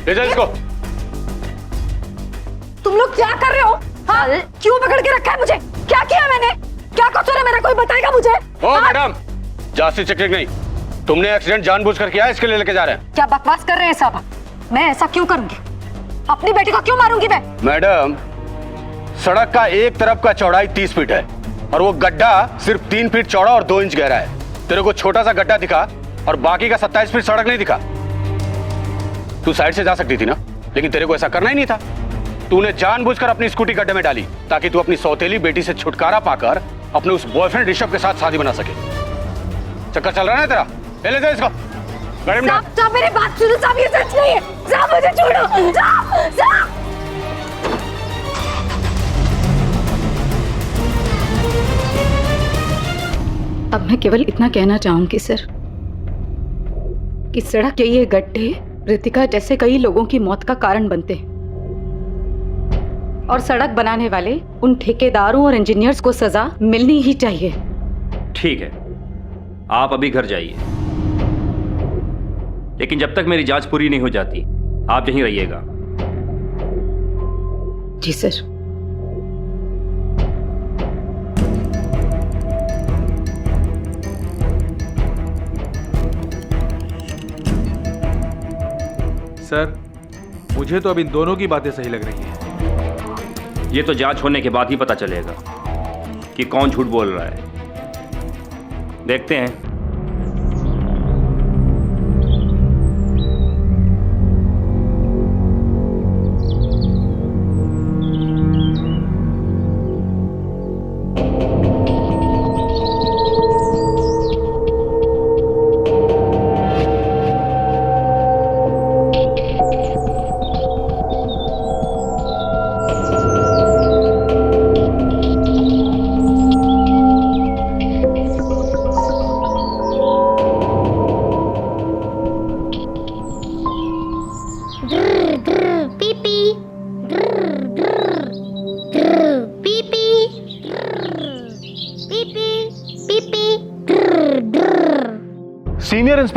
ले जा इसको। तुम लोग क्या कर रहे हो? हाँ? क्यों पकड़ के रखा है मुझे? क्या किया मैंने? क्या कसूर है मेरा? कोई बताएगा मुझे? ओ मैडम, जांच चेक नहीं, तुमने एक्सीडेंट जानबूझकर किया है, इसके लिए लेके जा रहे हैं। क्या बकवास कर रहे हैं साहब? मैं ऐसा क्यों करूंगी? अपनी बेटी को क्यों मारूंगी मैं? मैडम, सड़क का एक तरफ का चौड़ाई 30 फीट है और वो गड्ढा सिर्फ 3 फीट चौड़ा और 2 इंच गहरा है। तेरे को छोटा सा गड्ढा दिखा और बाकी का 27 फीट सड़क नहीं दिखा। तू साइड से जा सकती थी ना, लेकिन तेरे को ऐसा करना ही नहीं था। तूने जानबूझकर अपनी स्कूटी गड्ढे में डाली ताकि तू अपनी सौतेली बेटी से छुटकारा पाकर अपने उस बॉयफ्रेंड ऋषभ के साथ शादी बना सके। चक्कर चल रहा है तेरा? ले जा इसको गाड़ी में डाल। साहब मेरी बात सुनो साहब, ये सच नहीं है। साहब मुझे छोड़ो। साहब अब मैं केवल इतना कहना चाहूंगी सर कि सड़क के ये गड्ढे रितिका जैसे कई लोगों की मौत का कारण बनते हैं और सड़क बनाने वाले उन ठेकेदारों और इंजीनियर्स को सजा मिलनी ही चाहिए। ठीक है, आप अभी घर जाइए, लेकिन जब तक मेरी जांच पूरी नहीं हो जाती आप यहीं रहिएगा। जी सर। सर, मुझे तो अब इन दोनों की बातें सही लग रही हैं। ये तो जांच होने के बाद ही पता चलेगा कि कौन झूठ बोल रहा है। देखते हैं।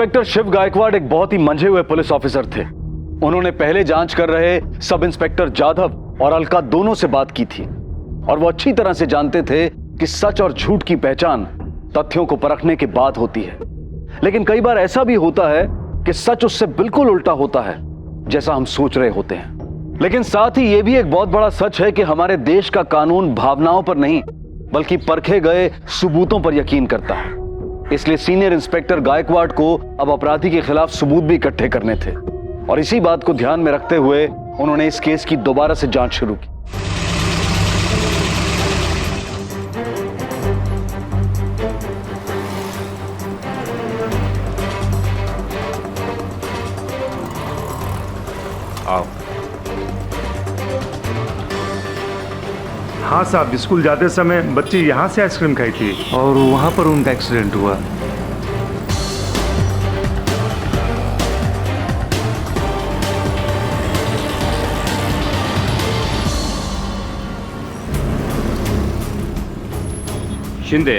इंस्पेक्टर शिव गायकवाड़ एक बहुत ही मंझे हुए पुलिस ऑफिसर थे। उन्होंने पहले जांच कर रहे सब इंस्पेक्टर जाधव और अलका दोनों से बात की थी और वो अच्छी तरह से जानते थे कि सच और झूठ की पहचान तथ्यों को परखने के बाद होती है। लेकिन कई बार ऐसा भी होता है कि सच उससे बिल्कुल उल्टा होता है जैसा हम सोच रहे होते हैं। लेकिन साथ ही यह भी एक बहुत बड़ा सच है कि हमारे देश का कानून भावनाओं पर नहीं बल्कि परखे गए सबूतों पर यकीन करता है। इसलिए सीनियर इंस्पेक्टर गायकवाड़ को अब अपराधी के खिलाफ सबूत भी इकट्ठे करने थे और इसी बात को ध्यान में रखते हुए उन्होंने इस केस की दोबारा से जांच शुरू की। आओ। हाँ साहब, स्कूल जाते समय बच्ची यहाँ से आइसक्रीम खाई थी और वहाँ पर उनका एक्सीडेंट हुआ। शिंदे,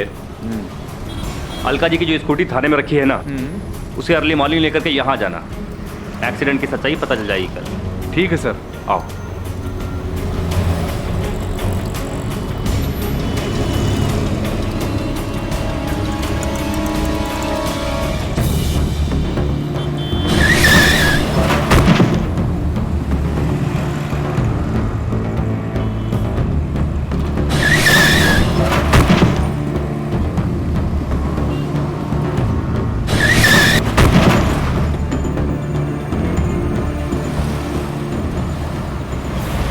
अलका जी की जो स्कूटी थाने में रखी है ना, उसे अर्ली मॉर्निंग लेकर के यहाँ जाना। एक्सीडेंट की सच्चाई पता चल जाएगी कल। ठीक है सर, आओ।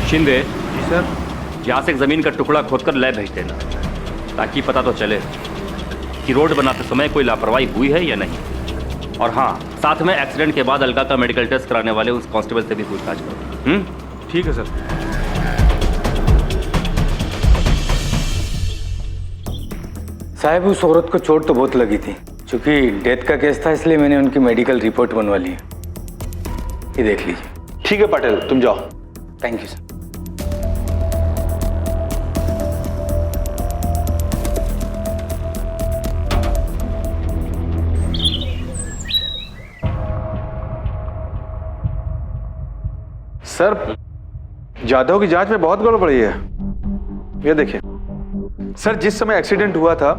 शिंदे जी सर, यहाँ से एक जमीन का टुकड़ा खोदकर लैब भेज देना ताकि पता तो चले कि रोड बनाते समय कोई लापरवाही हुई है या नहीं। और हाँ, साथ में एक्सीडेंट के बाद अलका का मेडिकल टेस्ट कराने वाले उस कांस्टेबल से भी पूछताछ करो। ठीक है सर। साहब, उस औरत को चोट तो बहुत लगी थी। चूंकि डेथ का केस था इसलिए मैंने उनकी मेडिकल रिपोर्ट बनवा ली है। ये देख लीजिए। ठीक है पटेल, तुम जाओ। Thank you sir. Sir, Jadhav की जांच में बहुत गड़बड़ी है। ये देखिए सर, जिस समय एक्सीडेंट हुआ था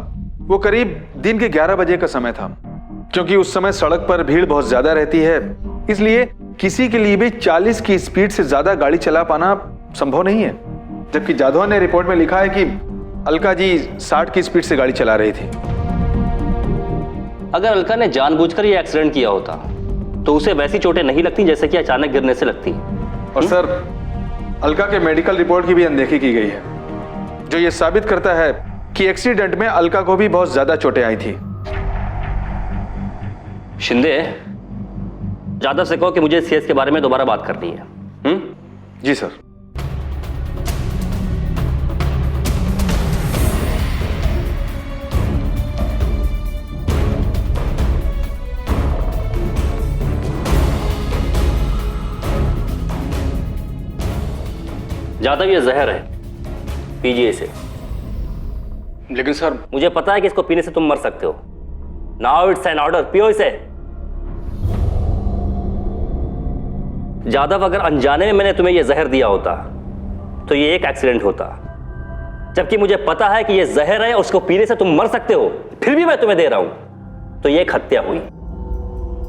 वो करीब दिन के 11 बजे का समय था। क्योंकि उस समय सड़क पर भीड़ बहुत ज्यादा रहती है, इसलिए किसी के लिए भी 40 की स्पीड से ज्यादा गाड़ी चला पाना संभव नहीं है। जबकि जाधव ने रिपोर्ट में लिखा है कि अलका जी 60 की स्पीड से गाड़ी चला रही थी। अगर अलका ने जानबूझकर ये एक्सीडेंट किया होता तो उसे वैसी चोटें नहीं लगती जैसे कि अचानक गिरने से लगती। और सर, अलका के मेडिकल रिपोर्ट की भी अनदेखी की गई है, जो ये साबित करता है कि एक्सीडेंट में अलका को भी बहुत ज्यादा चोटें आई थी। शिंदे, जाधव से कहो कि मुझे इस केस के बारे में दोबारा बात करनी है। जी सर। जाधव, ये जहर है, पीजिए इसे। लेकिन सर, मुझे पता है कि इसको पीने से तुम मर सकते हो। नाउ इट्स एन ऑर्डर, पियो इसे। जाधव, अगर अनजाने में मैंने तुम्हें यह जहर दिया होता तो ये एक एक्सीडेंट होता, जबकि मुझे पता है कि यह जहर है और उसको पीने से तुम मर सकते हो, फिर भी मैं तुम्हें दे रहा हूं, तो यह एक हत्या हुई।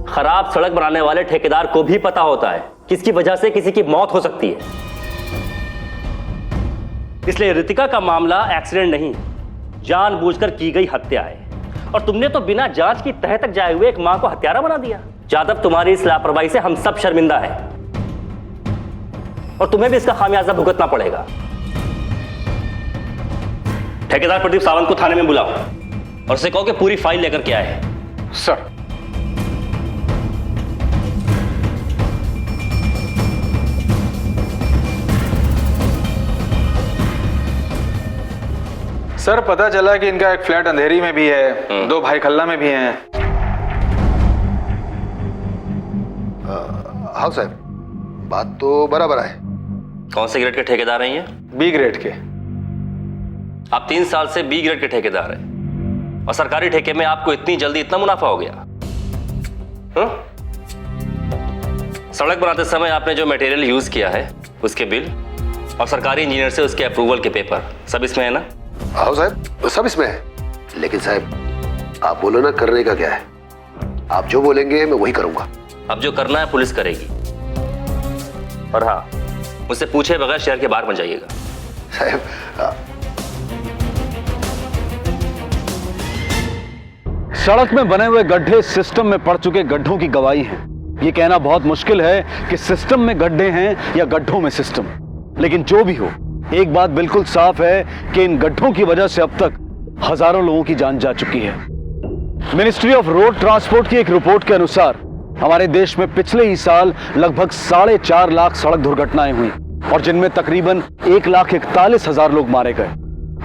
खराब सड़क बनाने वाले ठेकेदार को भी पता होता है किसकी वजह से किसी की मौत हो सकती है। इसलिए रितिका का मामला एक्सीडेंट नहीं, जानबूझकर की गई हत्या है। और तुमने तो बिना जांच की तह तक जाए हुए एक मां को हत्यारा बना दिया। जाधव, तुम्हारी इस लापरवाही से हम सब शर्मिंदा हैं और तुम्हें भी इसका खामियाजा भुगतना पड़ेगा। ठेकेदार प्रदीप सावंत को थाने में बुलाओ और उसे कहो कि पूरी फाइल लेकर के आए। सर। सर, पता चला कि इनका एक फ्लैट अंधेरी में भी है, 2 भाई खल्ला में भी हैं। हाँ साहब, बात तो बराबर है। कौन से ग्रेड के ठेकेदार हैं ये? बी ग्रेड के। आप 3 साल से बी ग्रेड के ठेकेदार हैं और सरकारी ठेके में आपको इतनी जल्दी इतना मुनाफा हो गया। सड़क बनाते समय आपने जो मटेरियल यूज किया है उसके बिल और सरकारी इंजीनियर से उसके अप्रूवल के पेपर सब इसमें है ना? हाँ साहब, सब इसमें है। लेकिन साहब आप बोलो ना, करने का क्या है? आप जो बोलेंगे मैं वही करूंगा। अब जो करना है पुलिस करेगी। और हाँ, मुझसे पूछे बगैर शहर के बाहर मत जाइएगा। साहब सड़क में बने हुए गड्ढे सिस्टम में पड़ चुके गड्ढों की गवाही हैं। ये कहना बहुत मुश्किल है कि सिस्टम में गड्ढे हैं या गड्ढों में सिस्टम। लेकिन जो भी हो, एक बात बिल्कुल साफ है कि इन गड्ढों की वजह से अब तक हजारों लोगों की जान जा चुकी है। मिनिस्ट्री ऑफ रोड ट्रांसपोर्ट की एक रिपोर्ट के अनुसार हमारे देश में पिछले ही साल लगभग 4.5 लाख सड़क दुर्घटनाएं हुई और जिनमें तकरीबन 1,41,000 लोग मारे गए।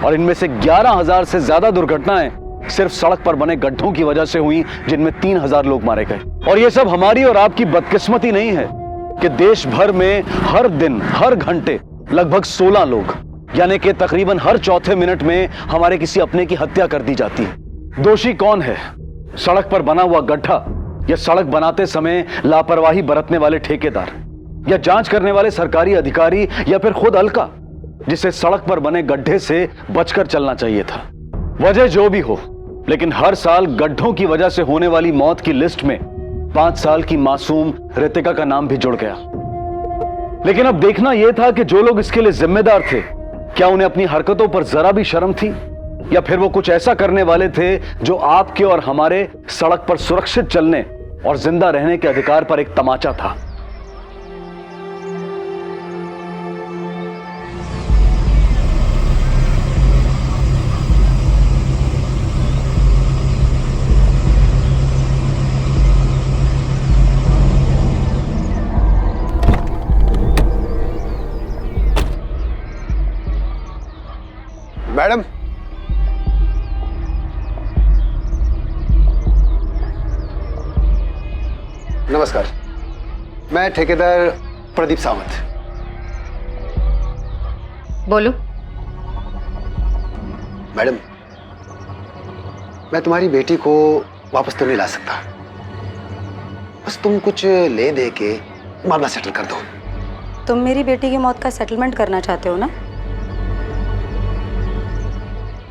और इनमें से 11,000 से ज्यादा दुर्घटनाएं सिर्फ सड़क पर बने गड्ढों की वजह से हुई, जिनमें 3,000 लोग मारे गए। और यह सब हमारी और आपकी बदकिस्मती नहीं है कि देश भर में हर दिन हर घंटे लगभग 16 लोग, यानी कि तकरीबन हर चौथे मिनट में हमारे किसी अपने की हत्या कर दी जाती है। दोषी कौन है? सड़क पर बना हुआ गड्ढा, या सड़क बनाते समय लापरवाही बरतने वाले ठेकेदार, या जांच करने वाले सरकारी अधिकारी, या फिर खुद अलका, जिसे सड़क पर बने गड्ढे से बचकर चलना चाहिए था? वजह जो भी हो, लेकिन हर साल गड्ढों की वजह से होने वाली मौत की लिस्ट में 5 साल की मासूम रितिका का नाम भी जुड़ गया। लेकिन अब देखना यह था कि जो लोग इसके लिए जिम्मेदार थे, क्या उन्हें अपनी हरकतों पर जरा भी शर्म थी, या फिर वो कुछ ऐसा करने वाले थे जो आपके और हमारे सड़क पर सुरक्षित चलने और जिंदा रहने के अधिकार पर एक तमाचा था। मैडम, नमस्कार। मैं ठेकेदार प्रदीप सावंत। बोलो। मैडम, मैं तुम्हारी बेटी को वापस तो नहीं ला सकता, बस तुम कुछ ले दे के मामला सेटल कर दो। तुम मेरी बेटी की मौत का सेटलमेंट करना चाहते हो ना?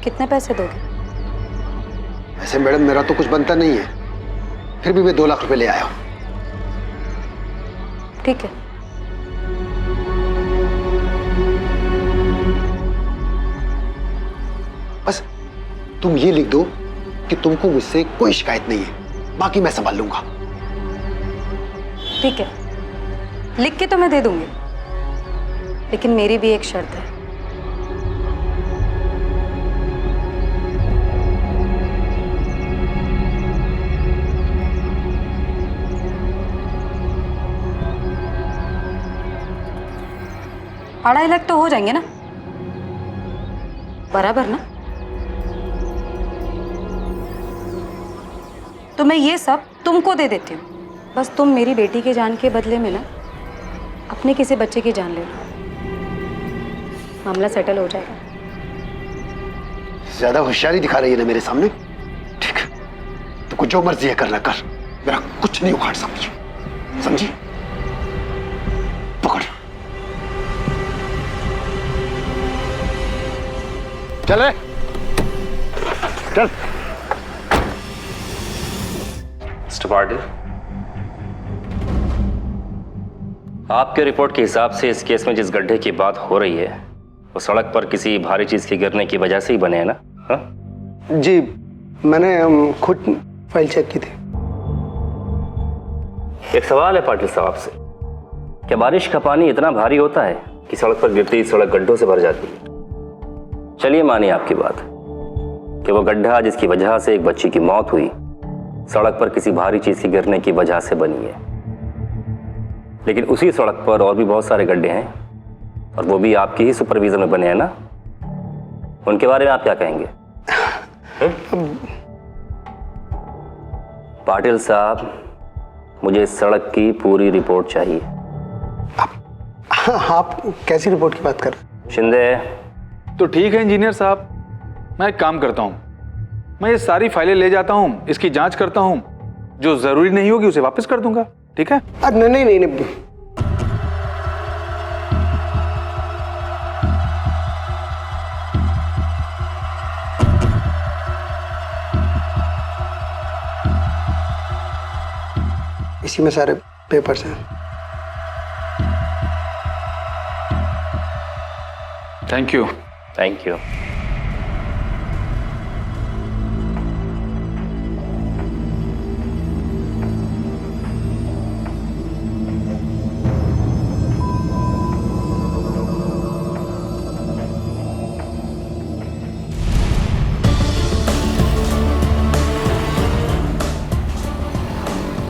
कितने पैसे दोगे? ऐसे मैडम मेरा तो कुछ बनता नहीं है, फिर भी मैं 2 लाख रुपए ले आया हूं। ठीक है। बस तुम ये लिख दो कि तुमको मुझसे कोई शिकायत नहीं है, बाकी मैं संभाल लूंगा। ठीक है, लिख के तो मैं दे दूंगी, लेकिन मेरी भी एक शर्त है। $2.5 लाख तो हो जाएंगे ना? बराबर ना? तो मैं ये सब तुमको दे देती हूँ, बस तुम मेरी बेटी की जान के बदले में ना अपने किसी बच्चे की जान ले लो, मामला सेटल हो जाएगा। ज्यादा होशियारी दिखा रही है ना मेरे सामने? ठीक है, तो जो मर्जी है करना कर, मेरा कुछ नहीं उखाड़ सकती, समझी? पकड़। चल रे, चल। मिस्टर पाटिल, आपके रिपोर्ट के हिसाब से इस केस में जिस गड्ढे की बात हो रही है वो सड़क पर किसी भारी चीज के गिरने की वजह से ही बने हैं ना? हा? जी, मैंने खुद फाइल चेक की थी। एक सवाल है पाटिल साहब से, क्या बारिश का पानी इतना भारी होता है कि सड़क पर गिरते ही सड़क गड्ढों से भर जाती है? चलिए मानिए आपकी बात कि वो गड्ढा जिसकी वजह से एक बच्ची की मौत हुई सड़क पर किसी भारी चीज के गिरने की वजह से बनी है, लेकिन उसी सड़क पर और भी बहुत सारे गड्ढे हैं और वो भी आपकी ही सुपरविजन में बने हैं ना? उनके बारे में आप क्या कहेंगे? पाटिल साहब, मुझे इस सड़क की पूरी रिपोर्ट चाहिए। आप कैसी रिपोर्ट की बात कर रहे हैं? शिंदे। तो ठीक है इंजीनियर साहब, मैं एक काम करता हूँ, मैं ये सारी फाइलें ले जाता हूँ, इसकी जांच करता हूँ जो जरूरी नहीं होगी उसे वापस कर दूंगा, ठीक है? नहीं नहीं नहीं नहीं। इसी में सारे पेपर्स हैं। Thank you. Thank you.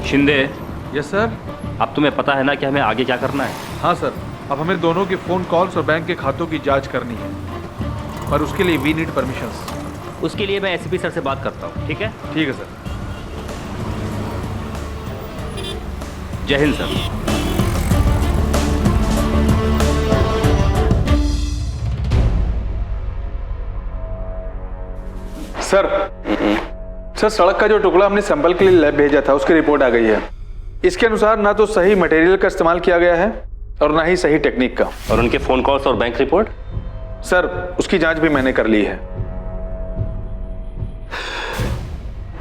Shinde. Yes sir. अब तुम्हें पता है ना कि हमें आगे क्या करना है? हाँ सर, अब हमें दोनों के फोन कॉल्स और बैंक के खातों की जांच करनी है, पर उसके लिए वी नीड परमिशंस। उसके लिए मैं एसपी सर से बात करता हूँ, ठीक है? ठीक है सर। जय हिंद सर। सर सड़क का जो टुकड़ा हमने सैंपल के लिए लैब भेजा था उसकी रिपोर्ट आ गई है। इसके अनुसार ना तो सही मटेरियल का इस्तेमाल किया गया है और ना ही सही टेक्निक का। और उनके फोन कॉल्स और बैंक रिपोर्ट? सर उसकी जांच भी मैंने कर ली है।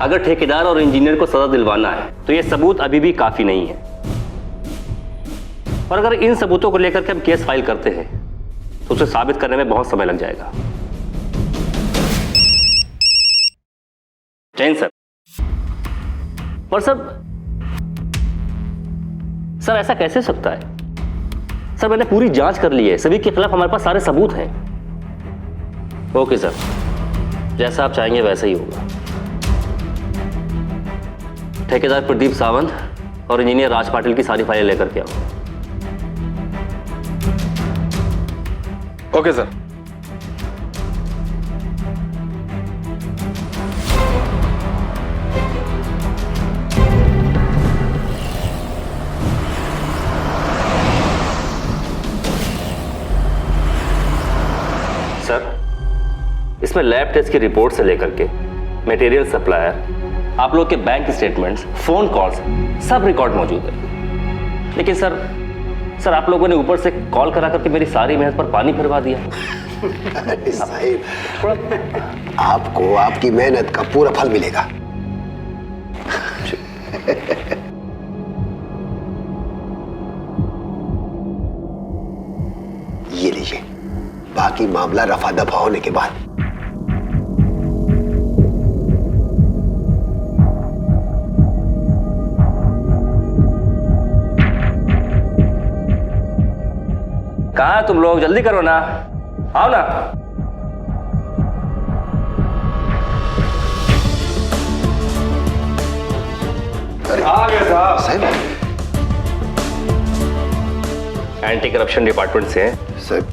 अगर ठेकेदार और इंजीनियर को सजा दिलवाना है तो ये सबूत अभी भी काफी नहीं है, और अगर इन सबूतों को लेकर के हम केस फाइल करते हैं तो उसे साबित करने में बहुत समय लग जाएगा। जैन सर। और सर ऐसा कैसे हो सकता है? सर मैंने पूरी जांच कर ली है, सभी के खिलाफ हमारे पास सारे सबूत हैं। ओके सर, जैसा आप चाहेंगे वैसा ही होगा। ठेकेदार प्रदीप सावंत और इंजीनियर राज पाटिल की सारी फाइलें लेकर के आओ। Okay sir. सर इसमें लैब टेस्ट की रिपोर्ट से लेकर के मटेरियल सप्लायर, आप लोग के बैंक स्टेटमेंट्स, फोन कॉल्स, सब रिकॉर्ड मौजूद है। लेकिन सर आप लोगों ने ऊपर से कॉल करा करके मेरी सारी मेहनत पर पानी फिरवा दिया। साहिब, आपको आपकी मेहनत का पूरा फल मिलेगा। ये लीजिए, बाकी मामला रफा दफा होने के बाद। कहाँ तुम लोग? जल्दी करो ना, आओ ना। आ गए साहब। एंटी करप्शन डिपार्टमेंट से हैं सर।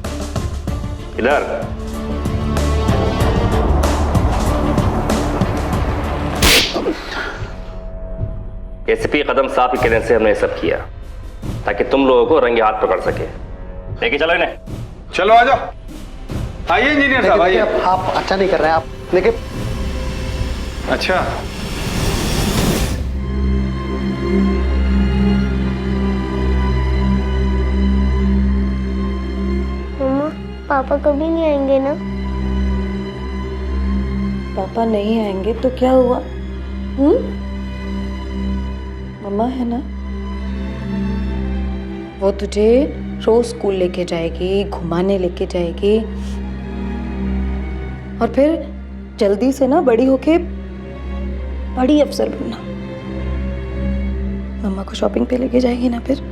इधर एसपी कदम साहब के कहने से हमने सब किया ताकि तुम लोगों को रंगे हाथ पकड़ सके। लेके चलो इन्हें। चलो आ जाओ। आइए इंजीनियर साहब, आइए। आप अच्छा नहीं कर रहे हैं आप, लेकिन अच्छा मम्मा, पापा कभी नहीं आएंगे ना? पापा नहीं आएंगे तो क्या हुआ? मम्मा है ना, वो तुझे रोज स्कूल लेके जाएगी, घुमाने लेके जाएगी, और फिर जल्दी से ना बड़ी होके बड़ी अफसर बनना। मम्मा को शॉपिंग पे लेके जाएगी ना फिर।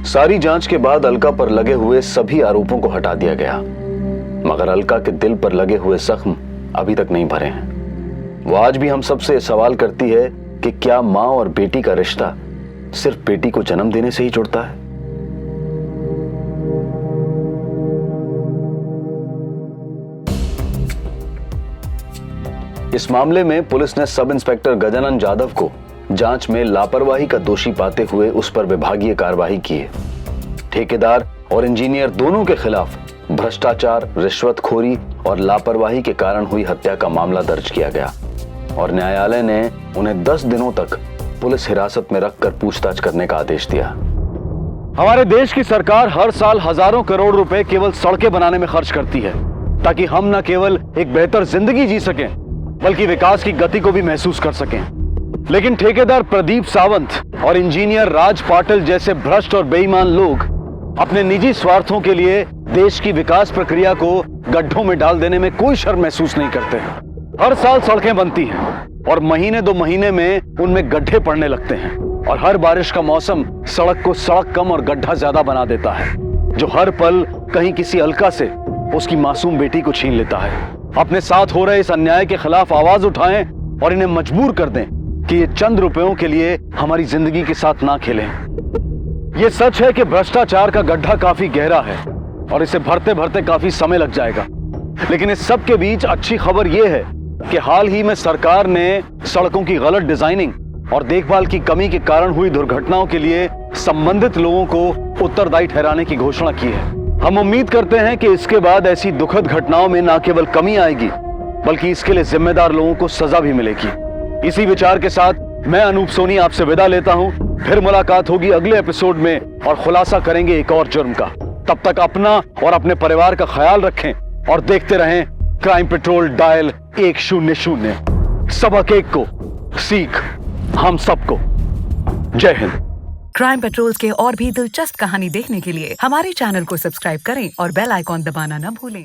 सारी जांच के बाद अलका पर लगे हुए सभी आरोपों को हटा दिया गया, मगर अलका के दिल पर लगे हुए जख्म अभी तक नहीं भरे हैं। वो आज भी हम सबसे सवाल करती है कि क्या मां और बेटी का रिश्ता सिर्फ बेटी को जन्म देने से ही जुड़ता है? इस मामले में पुलिस ने सब इंस्पेक्टर गजानन जाधव को जांच में लापरवाही का दोषी पाते हुए उस पर विभागीय कार्रवाई की है। ठेकेदार और इंजीनियर दोनों के खिलाफ भ्रष्टाचार, रिश्वतखोरी और लापरवाही के कारण हुई हत्या का मामला दर्ज किया गया और न्यायालय ने उन्हें 10 दिनों तक पुलिस हिरासत में रखकर पूछताछ करने का आदेश दिया। हमारे देश की सरकार हर साल हजारों करोड़ रुपए केवल सड़कें बनाने में खर्च करती है ताकि हम न केवल एक बेहतर जिंदगी जी सकें बल्कि विकास की गति को भी महसूस कर सकें। लेकिन ठेकेदार प्रदीप सावंत और इंजीनियर राज पाटिल जैसे भ्रष्ट और बेईमान लोग अपने निजी स्वार्थों के लिए देश की विकास प्रक्रिया को गड्ढों में डाल देने में कोई शर्म महसूस नहीं करते। हर साल सड़कें बनती हैं और महीने 2 महीने में उनमें गड्ढे पड़ने लगते हैं और हर बारिश का मौसम सड़क को सड़क कम और गड्ढा ज्यादा बना देता है, जो हर पल कहीं किसी अलका से उसकी मासूम बेटी को छीन लेता है। अपने साथ हो रहे इस अन्याय के खिलाफ आवाज उठाएं और इन्हें मजबूर कर दें कि ये चंद रुपयों के लिए हमारी जिंदगी के साथ ना खेलें। ये सच है कि भ्रष्टाचार का गड्ढा काफी गहरा है और इसे भरते भरते काफी समय लग जाएगा, लेकिन इस सब के बीच अच्छी खबर यह है कि हाल ही में सरकार ने सड़कों की गलत डिजाइनिंग और देखभाल की कमी के कारण हुई दुर्घटनाओं के लिए संबंधित लोगों को उत्तरदायी ठहराने की घोषणा की है। हम उम्मीद करते हैं कि इसके बाद ऐसी दुखद घटनाओं में न केवल कमी आएगी बल्कि इसके लिए जिम्मेदार लोगों को सजा भी मिलेगी। इसी विचार के साथ मैं अनूप सोनी आपसे विदा लेता हूं। फिर मुलाकात होगी अगले एपिसोड में और खुलासा करेंगे एक और जुर्म का। तब तक अपना और अपने परिवार का ख्याल रखें और देखते रहें क्राइम पेट्रोल डायल 100। सबक एक को, सीख हम सबको। जय हिंद। क्राइम पेट्रोल के और भी दिलचस्प कहानी देखने के लिए हमारे चैनल को सब्सक्राइब करें और बेल आइकॉन दबाना न भूलें।